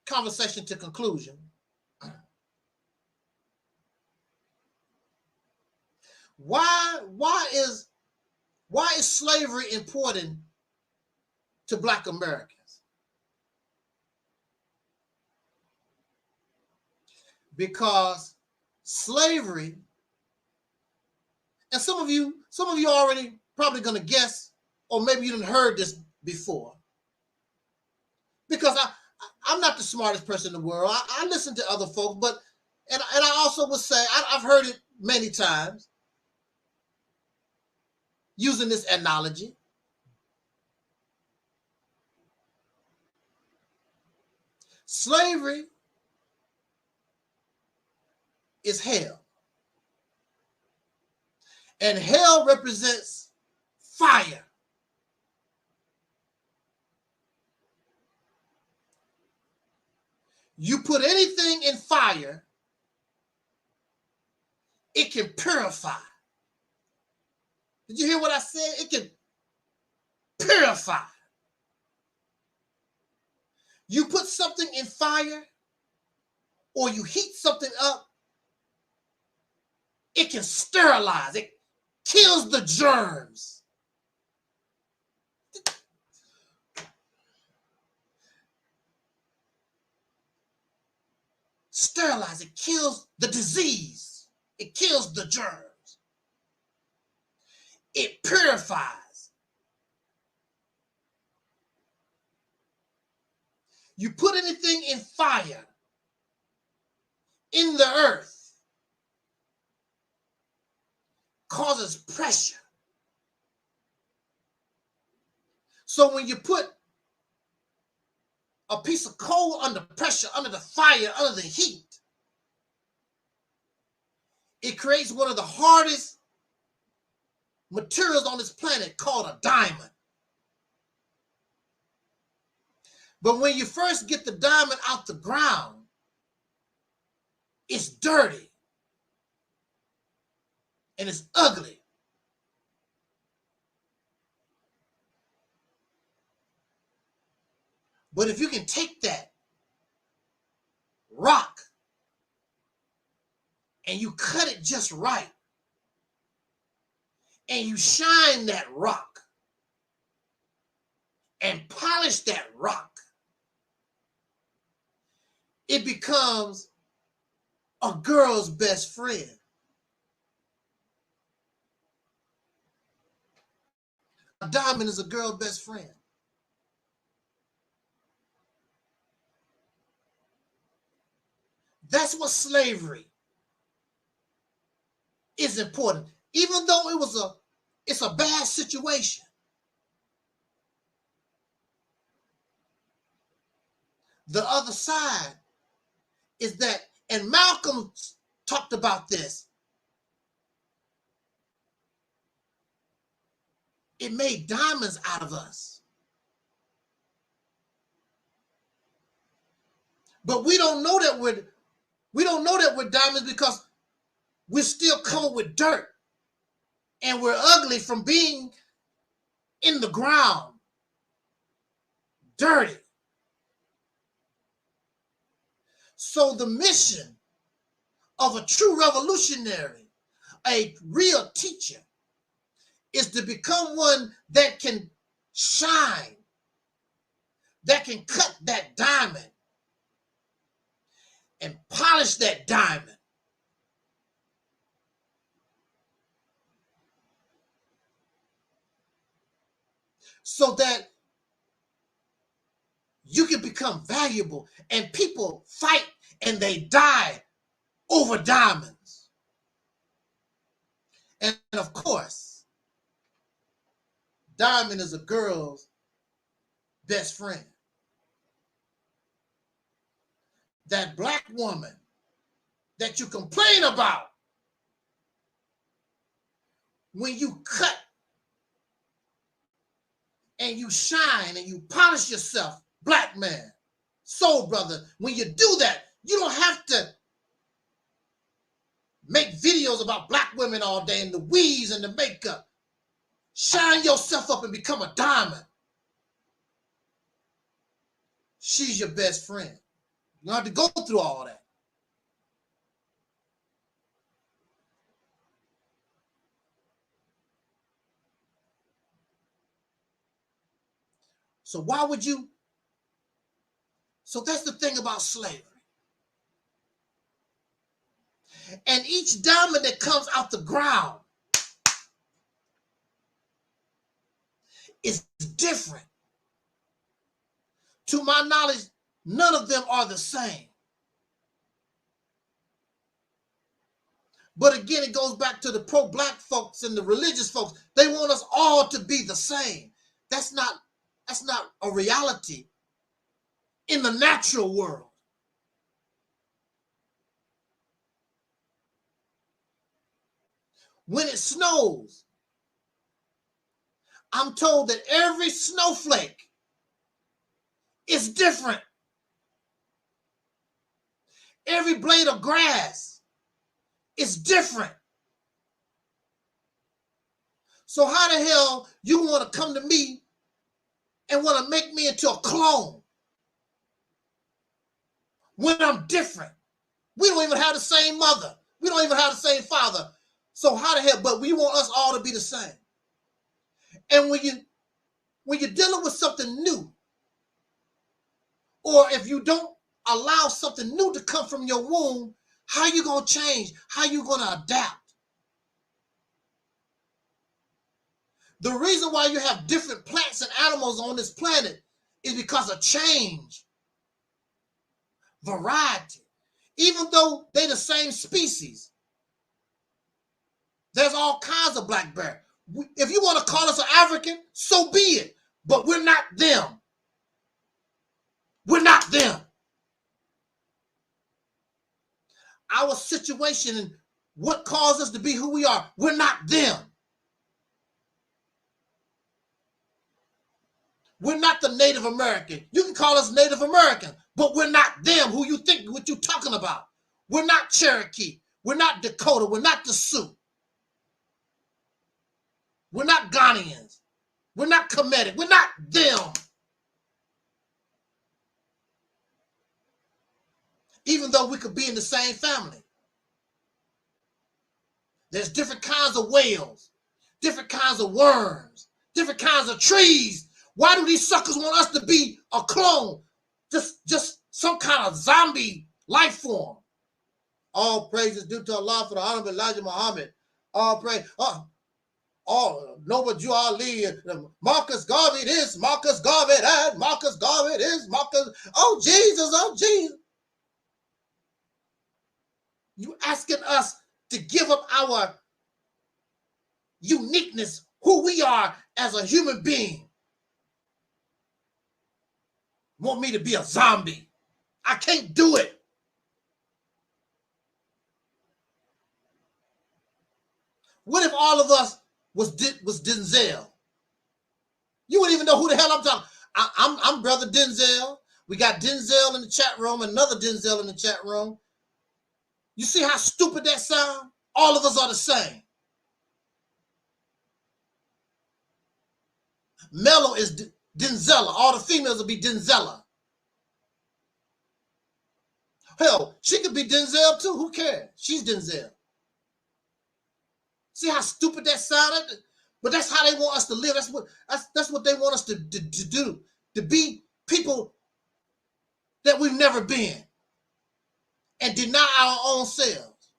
conversation to conclusion. Why is slavery important to Black Americans? Because slavery, and some of you already probably going to guess, or maybe you didn't heard this before. Because I'm not the smartest person in the world. I listen to other folks, but and I also would say I've heard it many times using this analogy. Slavery is hell. And hell represents fire. You put anything in fire, it can purify. Did you hear what I said? It can purify. You put something in fire or you heat something up, it can sterilize. It kills the germs. Sterilize. It kills the disease. It kills the germs. It purifies. You put anything in fire in the earth, causes pressure. So when you put a piece of coal under pressure, under the fire, under the heat, it creates one of the hardest materials on this planet called a diamond. But when you first get the diamond out the ground, it's dirty and it's ugly. But if you can take that rock and you cut it just right and you shine that rock and polish that rock, it becomes a girl's best friend. A diamond is a girl's best friend. That's what slavery is important. Even though it's a bad situation. The other side is that, and Malcolm talked about this, it made diamonds out of us. But we don't know that we're diamonds because we're still covered with dirt and we're ugly from being in the ground, dirty. So the mission of a true revolutionary, a real teacher, is to become one that can shine, that can cut that diamond and polish that diamond. So that you can become valuable, and people fight and they die over diamonds. And of course, diamond is a girl's best friend. That black woman that you complain about, when you cut and you shine and you polish yourself, black man, soul brother, when you do that, you don't have to make videos about black women all day and the weaves and the makeup. Shine yourself up and become a diamond. She's your best friend. You don't have to go through all that. So why would you? So that's the thing about slavery. And each diamond that comes out the ground is different. To my knowledge, none of them are the same. But again, it goes back to the pro-black folks and the religious folks. They want us all to be the same. That's not a reality in the natural world. When it snows, I'm told that every snowflake is different. Every blade of grass is different. So how the hell you want to come to me and want to make me into a clone when I'm different? We don't even have the same mother. We don't even have the same father. So how the hell, but we want us all to be the same. And when you're dealing with something new, or if you don't allow something new to come from your womb, how you going to change? How you going to adapt? The reason why you have different plants and animals on this planet is because of change, variety. Even though they're the same species, there's all kinds of black bear. If you want to call us an African, so be it. But we're not them. We're not them. Our situation and what caused us to be who we are, we're not them. We're not the Native American. You can call us Native American, but we're not them. Who you think, what you talking about? We're not Cherokee. We're not Dakota. We're not the Sioux. We're not Ghanaians. We're not Kemetic. We're not them. Even though we could be in the same family. There's different kinds of whales, different kinds of worms, different kinds of trees. Why do these suckers want us to be a clone? Just some kind of zombie life form. All praise is due to Allah for the honor of Elijah Muhammad. All praise. Nova Aleeyah. Marcus Garvey this, Marcus Garvey that, Marcus Garvey this, Marcus. Oh Jesus, oh Jesus. You asking us to give up our uniqueness, who we are as a human being. Want me to be a zombie. I can't do it. What if all of us was Denzel? You wouldn't even know who the hell I'm talking. I'm brother Denzel. We got Denzel in the chat room, another Denzel in the chat room. You see how stupid that sounds? All of us are the same. Mello is Denzella. All the females will be Denzella. Hell, she could be Denzel too. Who cares? She's Denzel. See how stupid that sounded? But that's how they want us to live. That's what they want us to do. To be people that we've never been. And deny our own selves.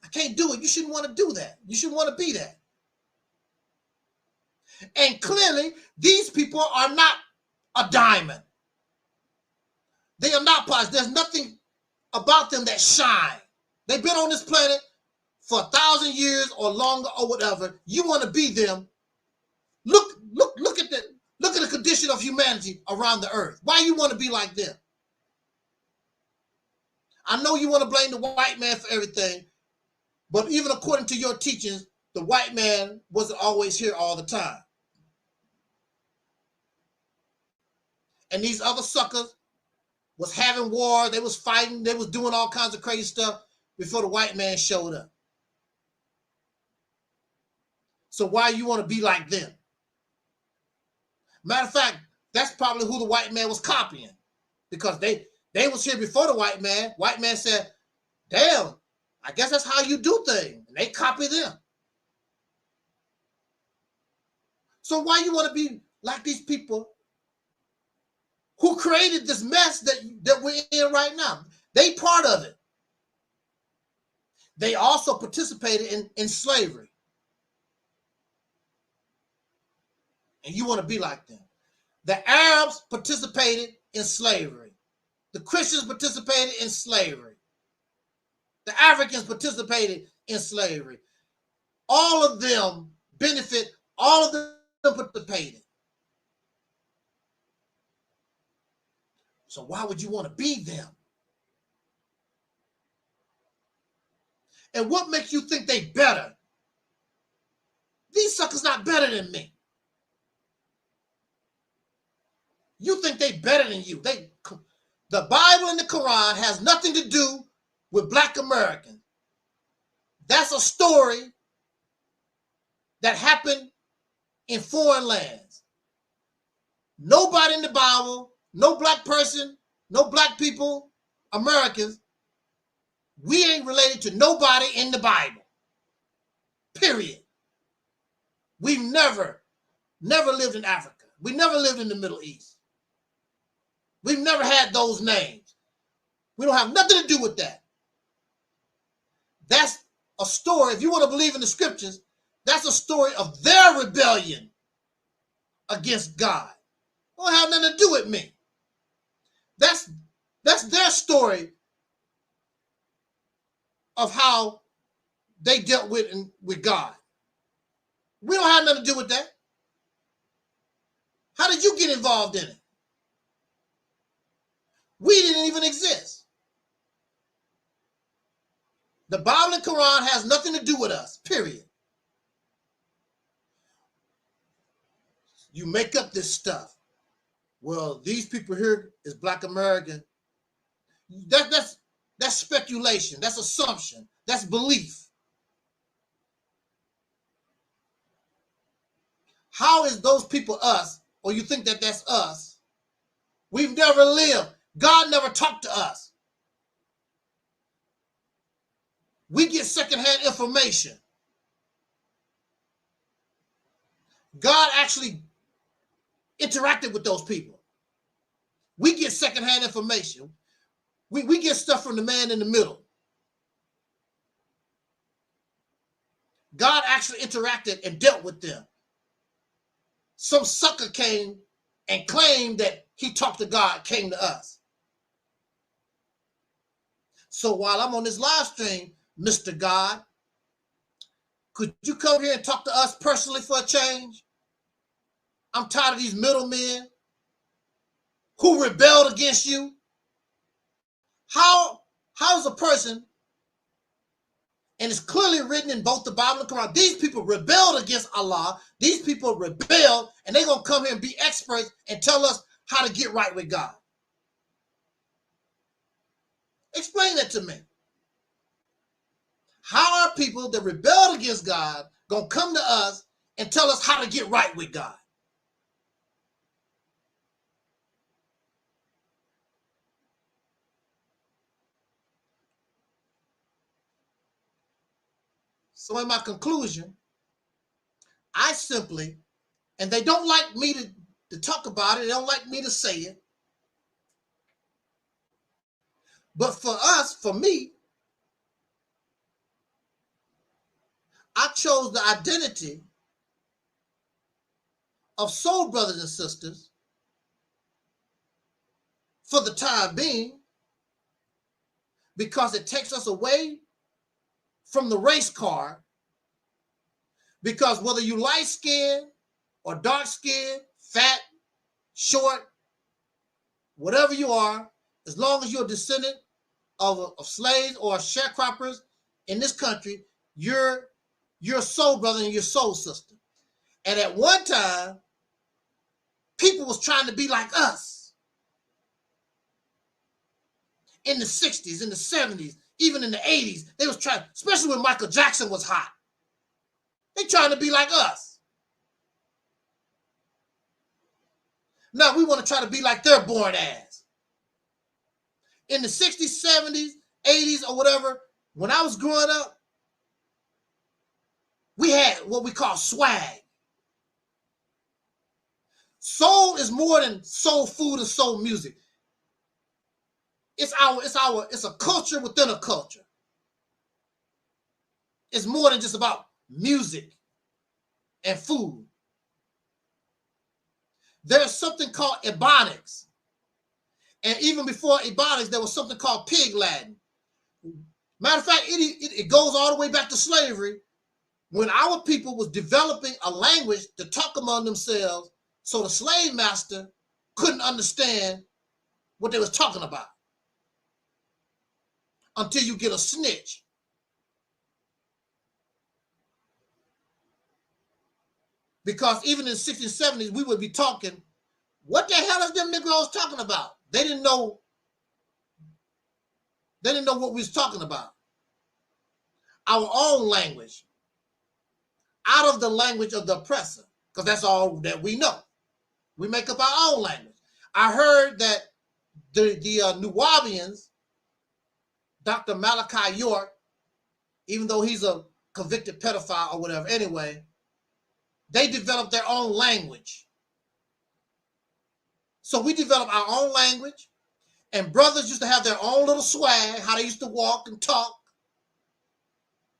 I can't do it. You shouldn't want to do that. You shouldn't want to be that. And clearly, these people are not a diamond. They are not polished. There's nothing about them that shine. They've been on this planet for 1,000 years or longer or whatever. You want to be them. Look at the condition of humanity around the earth. Why you want to be like them? I know you want to blame the white man for everything, but even according to your teachings, the white man wasn't always here all the time. And these other suckers was having war, they was fighting, they was doing all kinds of crazy stuff before the white man showed up. So why you want to be like them? Matter of fact, that's probably who the white man was copying, because they was here before the white man. White man said, damn, I guess that's how you do things. And they copy them. So why you want to be like these people who created this mess that we're in right now? They part of it. They also participated in slavery. And you want to be like them. The Arabs participated in slavery. The Christians participated in slavery. The Africans participated in slavery. All of them benefit All of them participated. So why would you want to be them? And what makes you think they better? These suckers not better than me. You think they better than you. The Bible and the Quran has nothing to do with Black Americans. That's a story that happened in foreign lands. Nobody in the Bible, no Black person, no Black people, Americans, we ain't related to nobody in the Bible. Period. We've never lived in Africa. We never lived in the Middle East. We've never had those names. We don't have nothing to do with that. That's a story. If you want to believe in the scriptures, that's a story of their rebellion against God. It don't have nothing to do with me. That's their story of how they dealt with God. We don't have nothing to do with that. How did you get involved in it? We didn't even exist. The Bible and Quran has nothing to do with us, period. You make up this stuff. Well, these people here is Black American. That's speculation. That's assumption. That's belief. How is those people us, or you think that that's us? We've never lived. God never talked to us. We get secondhand information. God actually interacted with those people. We get secondhand information. We get stuff from the man in the middle. God actually interacted and dealt with them. Some sucker came and claimed that he talked to God, came to us. So while I'm on this live stream, Mr. God, could you come here and talk to us personally for a change? I'm tired of these middlemen who rebelled against you. How is a person, and it's clearly written in both the Bible and the Quran, these people rebelled against Allah. These people rebelled, and they're going to come here and be experts and tell us how to get right with God. Explain that to me. How are people that rebelled against God going to come to us and tell us how to get right with God? So in my conclusion, I simply, and they don't like me to talk about it, they don't like me to say it, but for us, for me, I chose the identity of soul brothers and sisters for the time being, because it takes us away from the race card. Because whether you light skinned or dark skinned, fat, short, whatever you are, as long as you're a descendant of slaves or sharecroppers in this country, you're a soul brother and your soul sister. And at one time, people was trying to be like us. In the 60s, in the 70s, even in the 80s, they was trying, especially when Michael Jackson was hot. They trying to be like us. Now we want to try to be like their born ass. In the 60s, 70s, 80s, or whatever, when I was growing up, we had what we call swag. Soul is more than soul food and soul music. It's a culture within a culture. It's more than just about music and food. There's something called Ebonics. And even before Ebonics, there was something called Pig Latin. Matter of fact, it goes all the way back to slavery, when our people was developing a language to talk among themselves, so the slave master couldn't understand what they was talking about until you get a snitch. Because even in the 60s and 70s, we would be talking, what the hell is them Negroes talking about? They didn't know what we was talking about. Our own language, out of the language of the oppressor, because that's all that we know. We make up our own language. I heard that the Nuwabians, Dr. Malachi York, even though he's a convicted pedophile or whatever, anyway, they developed their own language. So we developed our own language, and brothers used to have their own little swag, how they used to walk and talk.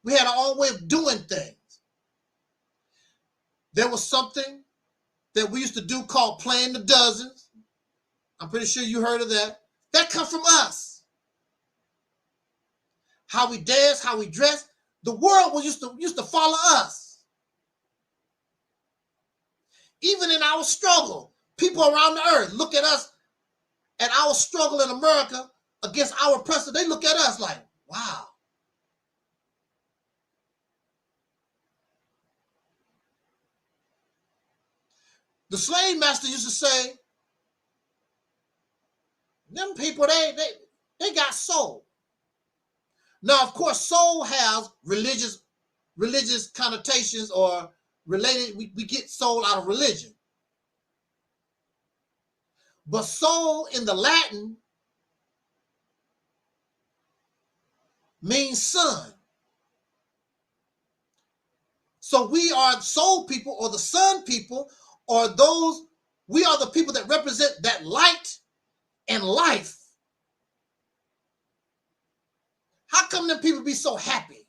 We had our own way of doing things. There was something that we used to do called playing the dozens. I'm pretty sure you heard of that. That comes from us. How we dance, how we dress. The world used to follow us. Even in our struggle, people around the earth look at us, at our struggle in America against our oppressor. They look at us like, wow. The slave master used to say, them people, they got soul. Now, of course, soul has religious connotations or related. We get soul out of religion. But soul in the Latin means sun. So we are soul people or the sun people, or those, we are the people that represent that light and life. How come them people be so happy?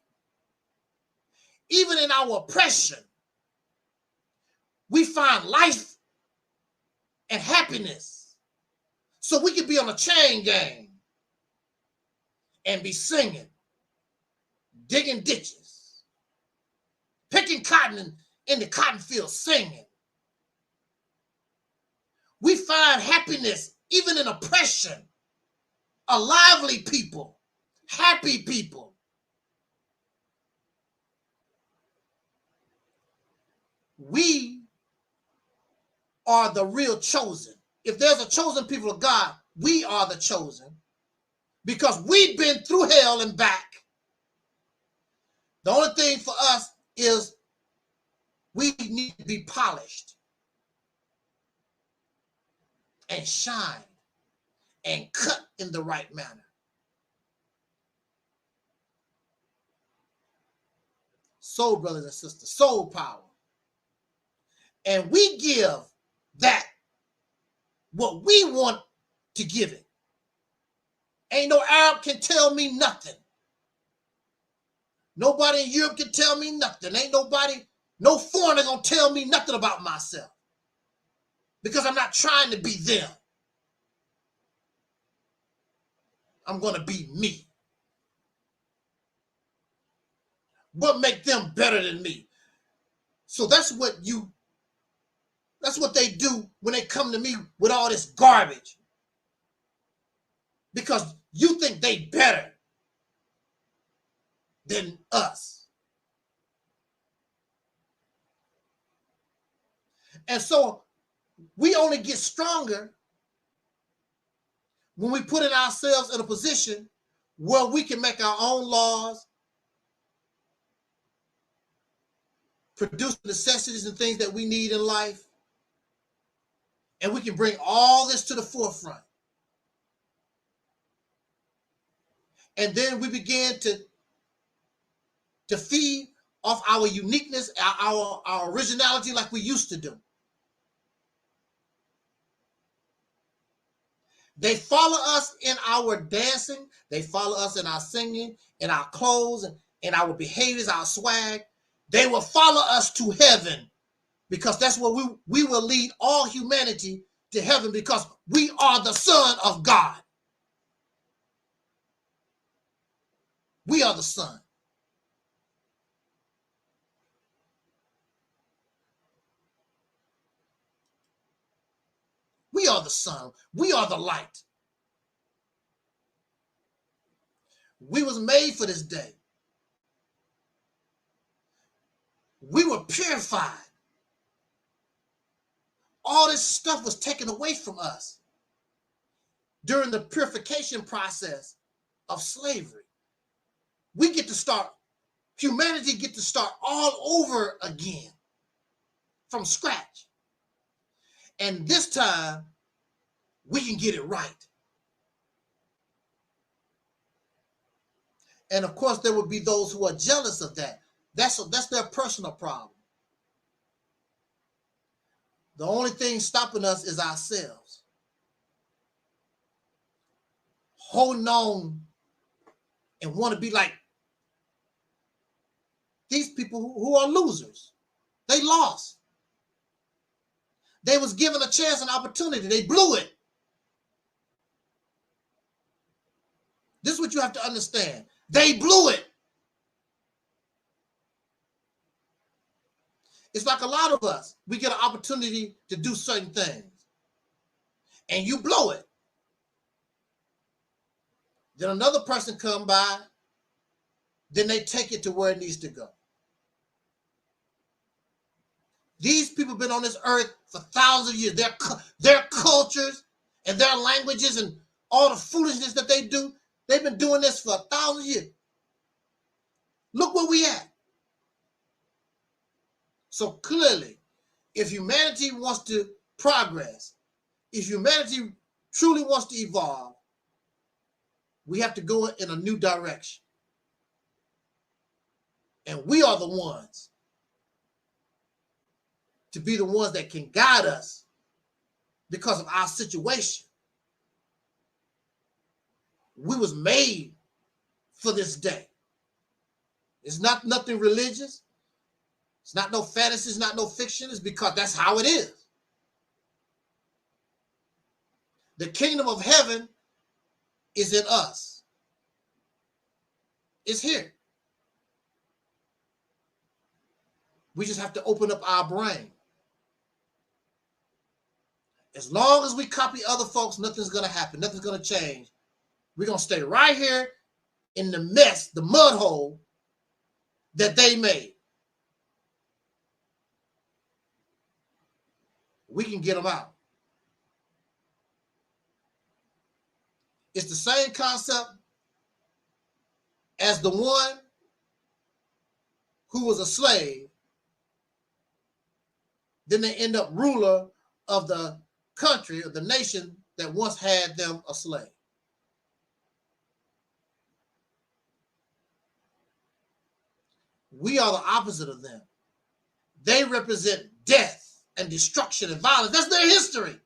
Even in our oppression, we find life and happiness. So we could be on a chain gang and be singing, digging ditches, picking cotton in the cotton field, singing. We find happiness even in oppression. A lively people, happy people. We are the real chosen. If there's a chosen people of God, we are the chosen because we've been through hell and back. The only thing for us is we need to be polished and shine and cut in the right manner. Soul, brothers and sisters, soul power. And we give that what we want to give it. Ain't no Arab can tell me nothing. Nobody in Europe can tell me nothing. Ain't nobody, no foreigner gonna tell me nothing about myself. Because I'm not trying to be them. I'm gonna be me. What make them better than me? So that's what they do when they come to me with all this garbage. Because you think they better than us. And so we only get stronger when we put ourselves in a position where we can make our own laws, produce necessities and things that we need in life, and we can bring all this to the forefront. And then we begin to feed off our uniqueness, our originality like we used to do. They follow us in our dancing. They follow us in our singing, in our clothes, and in our behaviors, our swag. They will follow us to heaven because that's where we will lead all humanity to heaven because we are the Son of God. We are the Son. are the sun. We are the light. We was made for this day. We were purified. All this stuff was taken away from us during the purification process of slavery. We get to start, humanity get to start all over again from scratch. And this time, we can get it right. And of course, there will be those who are jealous of that. That's their personal problem. The only thing stopping us is ourselves. Holding on and want to be like these people who are losers. They lost. They was given a chance, an opportunity. They blew it. This is what you have to understand. They blew it. It's like a lot of us. We get an opportunity to do certain things. And you blow it. Then another person come by. Then they take it to where it needs to go. These people have been on this earth for thousands of years. Their cultures and their languages and all the foolishness that they do, they've been doing this for 1,000 years. Look where we at. So clearly, if humanity wants to progress, if humanity truly wants to evolve, we have to go in a new direction. And we are the ones to be the ones that can guide us because of our situation. We was made for this day. It's not nothing religious. It's not no fantasy. It's not no fiction. It's because that's how it is. The kingdom of heaven is in us. It's here. We just have to open up our brain. As long as we copy other folks, nothing's going to happen. Nothing's going to change. We're going to stay right here in the mess, the mud hole that they made. We can get them out. It's the same concept as the one who was a slave. Then they end up ruler of the country or the nation that once had them a slave. We are the opposite of them. They represent death and destruction and violence. That's their history.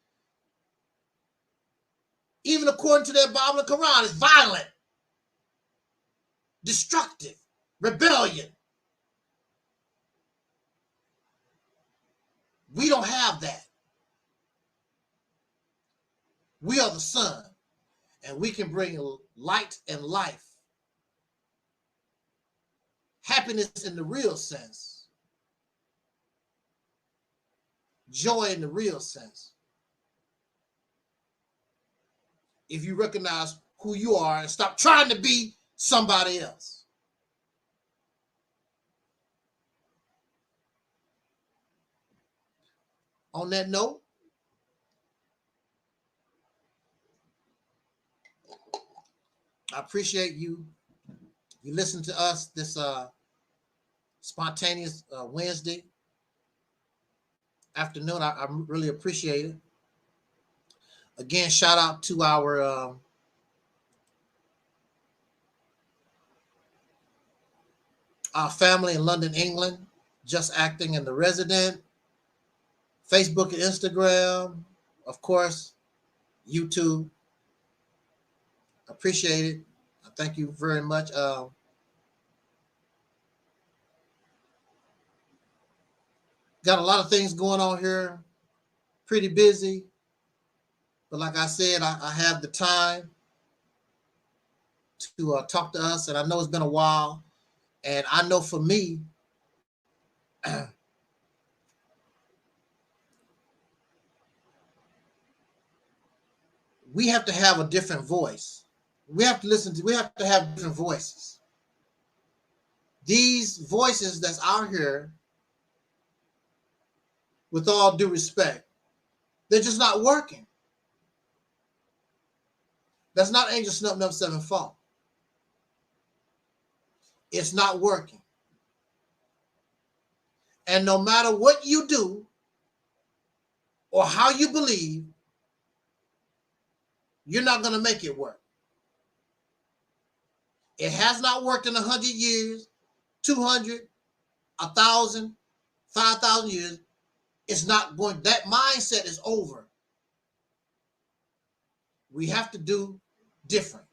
Even according to their Bible and Quran, it's violent, destructive, rebellion. We don't have that. We are the sun, and we can bring light and life. Happiness in the real sense. Joy in the real sense. If you recognize who you are and stop trying to be somebody else. On that note, I appreciate you. You listen to us this spontaneous Wednesday afternoon. I really appreciate it. Again, shout out to our family in London, England, Just Acting and The Resident, Facebook and Instagram, of course, YouTube. Appreciate it. Thank you very much. Got a lot of things going on here. Pretty busy. But like I said, I have the time to talk to us. And I know it's been a while. And I know for me, we have to have a different voice. We have to have different voices. These voices that's out here, with all due respect, they're just not working. That's not Angel Snub 7 fault. It's not working. And no matter what you do or how you believe, you're not going to make it work. It has not worked in 100 years, 200, 1,000, 5,000 years. It's not going, that mindset is over. We have to do different.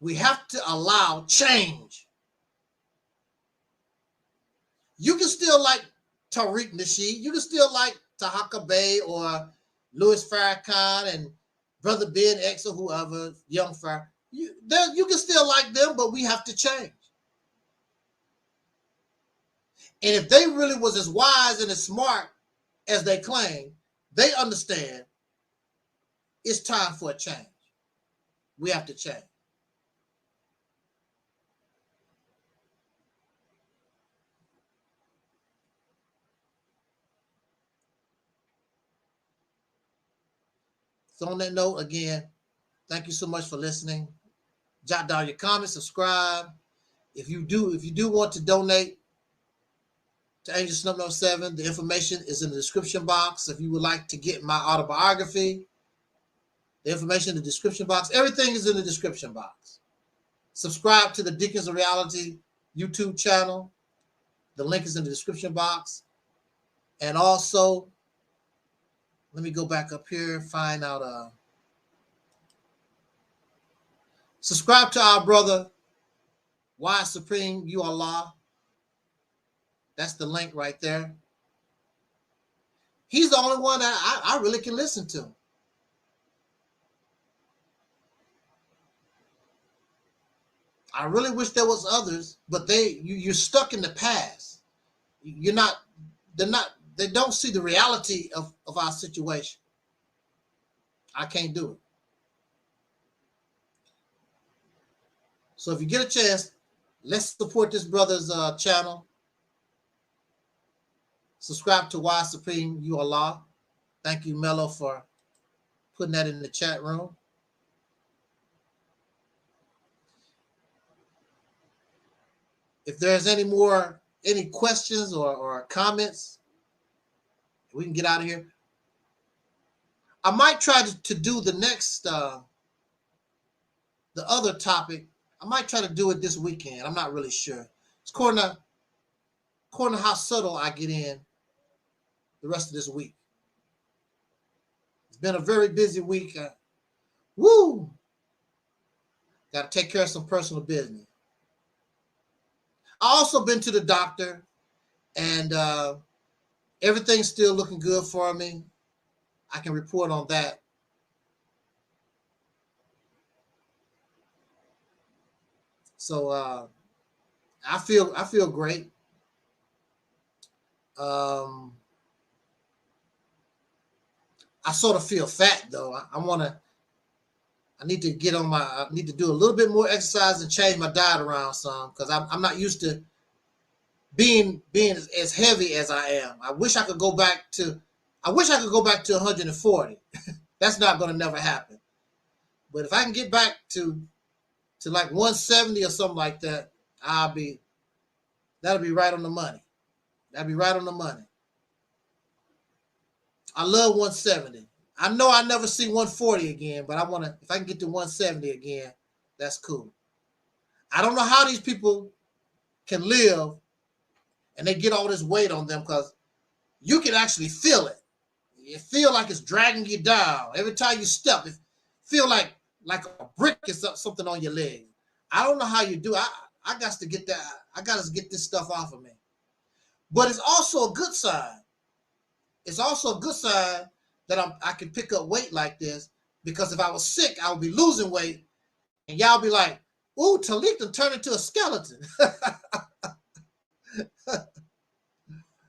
We have to allow change. You can still like Tariq Nasheed. You can still like Tahaka Bay or Louis Farrakhan and Brother Ben X or whoever, Young Fire. You can still like them, but we have to change. And if they really was as wise and as smart as they claim, they understand it's time for a change. We have to change. So on that note, again, thank you so much for listening. Jot down your comments, subscribe. If you do want to donate to Angel Snub 7, the information is in the description box. If you would like to get my autobiography, the information in the description box. Everything is in the description box. Subscribe to the Deacons of Reality YouTube channel. The link is in the description box. And also, let me go back up here, find out. Subscribe to our brother, Why Supreme You Allah. That's the link right there. He's the only one that I really can listen to. I really wish there was others, but you're stuck in the past. They don't see the reality of our situation. I can't do it. So if you get a chance, let's support this brother's channel. Subscribe to Why Supreme You Allah. Thank you, Mello, for putting that in the chat room. If there's any questions or comments, we can get out of here. I might try to do the next, the other topic. I might try to do it this weekend. I'm not really sure. It's according to how subtle I get in the rest of this week. It's been a very busy week. Woo! Got to take care of some personal business. I also been to the doctor, and everything's still looking good for me. I can report on that. So I feel great. I sort of feel fat though. I need to do a little bit more exercise and change my diet around some, because I'm not used to being as heavy as I am. I wish I could go back to 140. That's not going to never happen. But if I can get back to like 170 or something like that, that'll be right on the money. That'll be right on the money. I love 170. I know I never see 140 again, but if I can get to 170 again, that's cool. I don't know how these people can live and they get all this weight on them, because you can actually feel it. You feel like it's dragging you down. Every time you step, it feel like a brick is something on your leg. I don't know how you do. I got to get that. I got to get this stuff off of me. But it's also a good sign. It's also a good sign that I can pick up weight like this, because if I was sick, I would be losing weight, and y'all be like, "Ooh, Taalik done turned into a skeleton."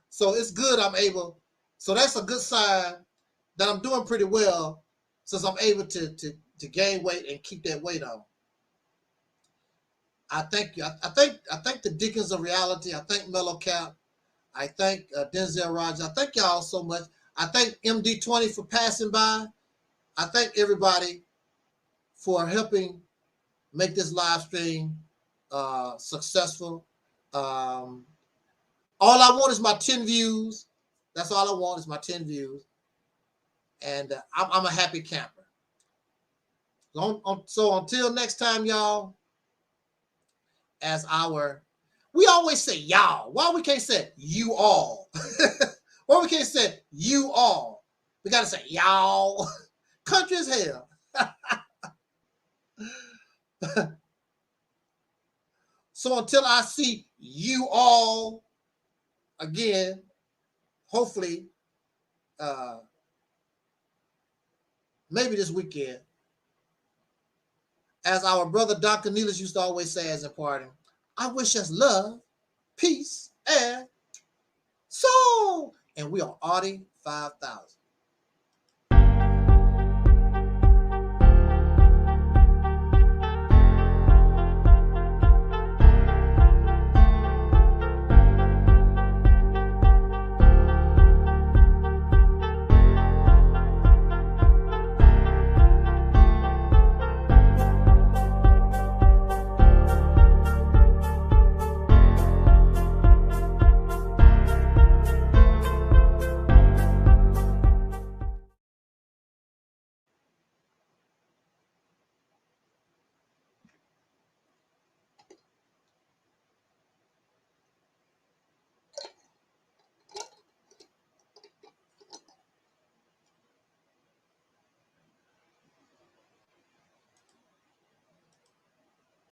So it's good I'm able. So that's a good sign that I'm doing pretty well since I'm able to gain weight and keep that weight on. I thank you. I thank the Deacons of Reality. I thank Mellow Cap. I thank Denzel Rogers. I thank y'all so much. I thank MD20 for passing by. I thank everybody for helping make this live stream successful. All I want is my 10 views. That's all I want is my 10 views. And I'm a happy camper. So until next time, y'all, we always say y'all. Why we can't say you all? Why we can't say you all? We got to say y'all. Country as hell. So until I see you all again, hopefully, maybe this weekend, as our brother Dr. Neelis used to always say as a party, I wish us love, peace, and soul. And we are Audi 5000.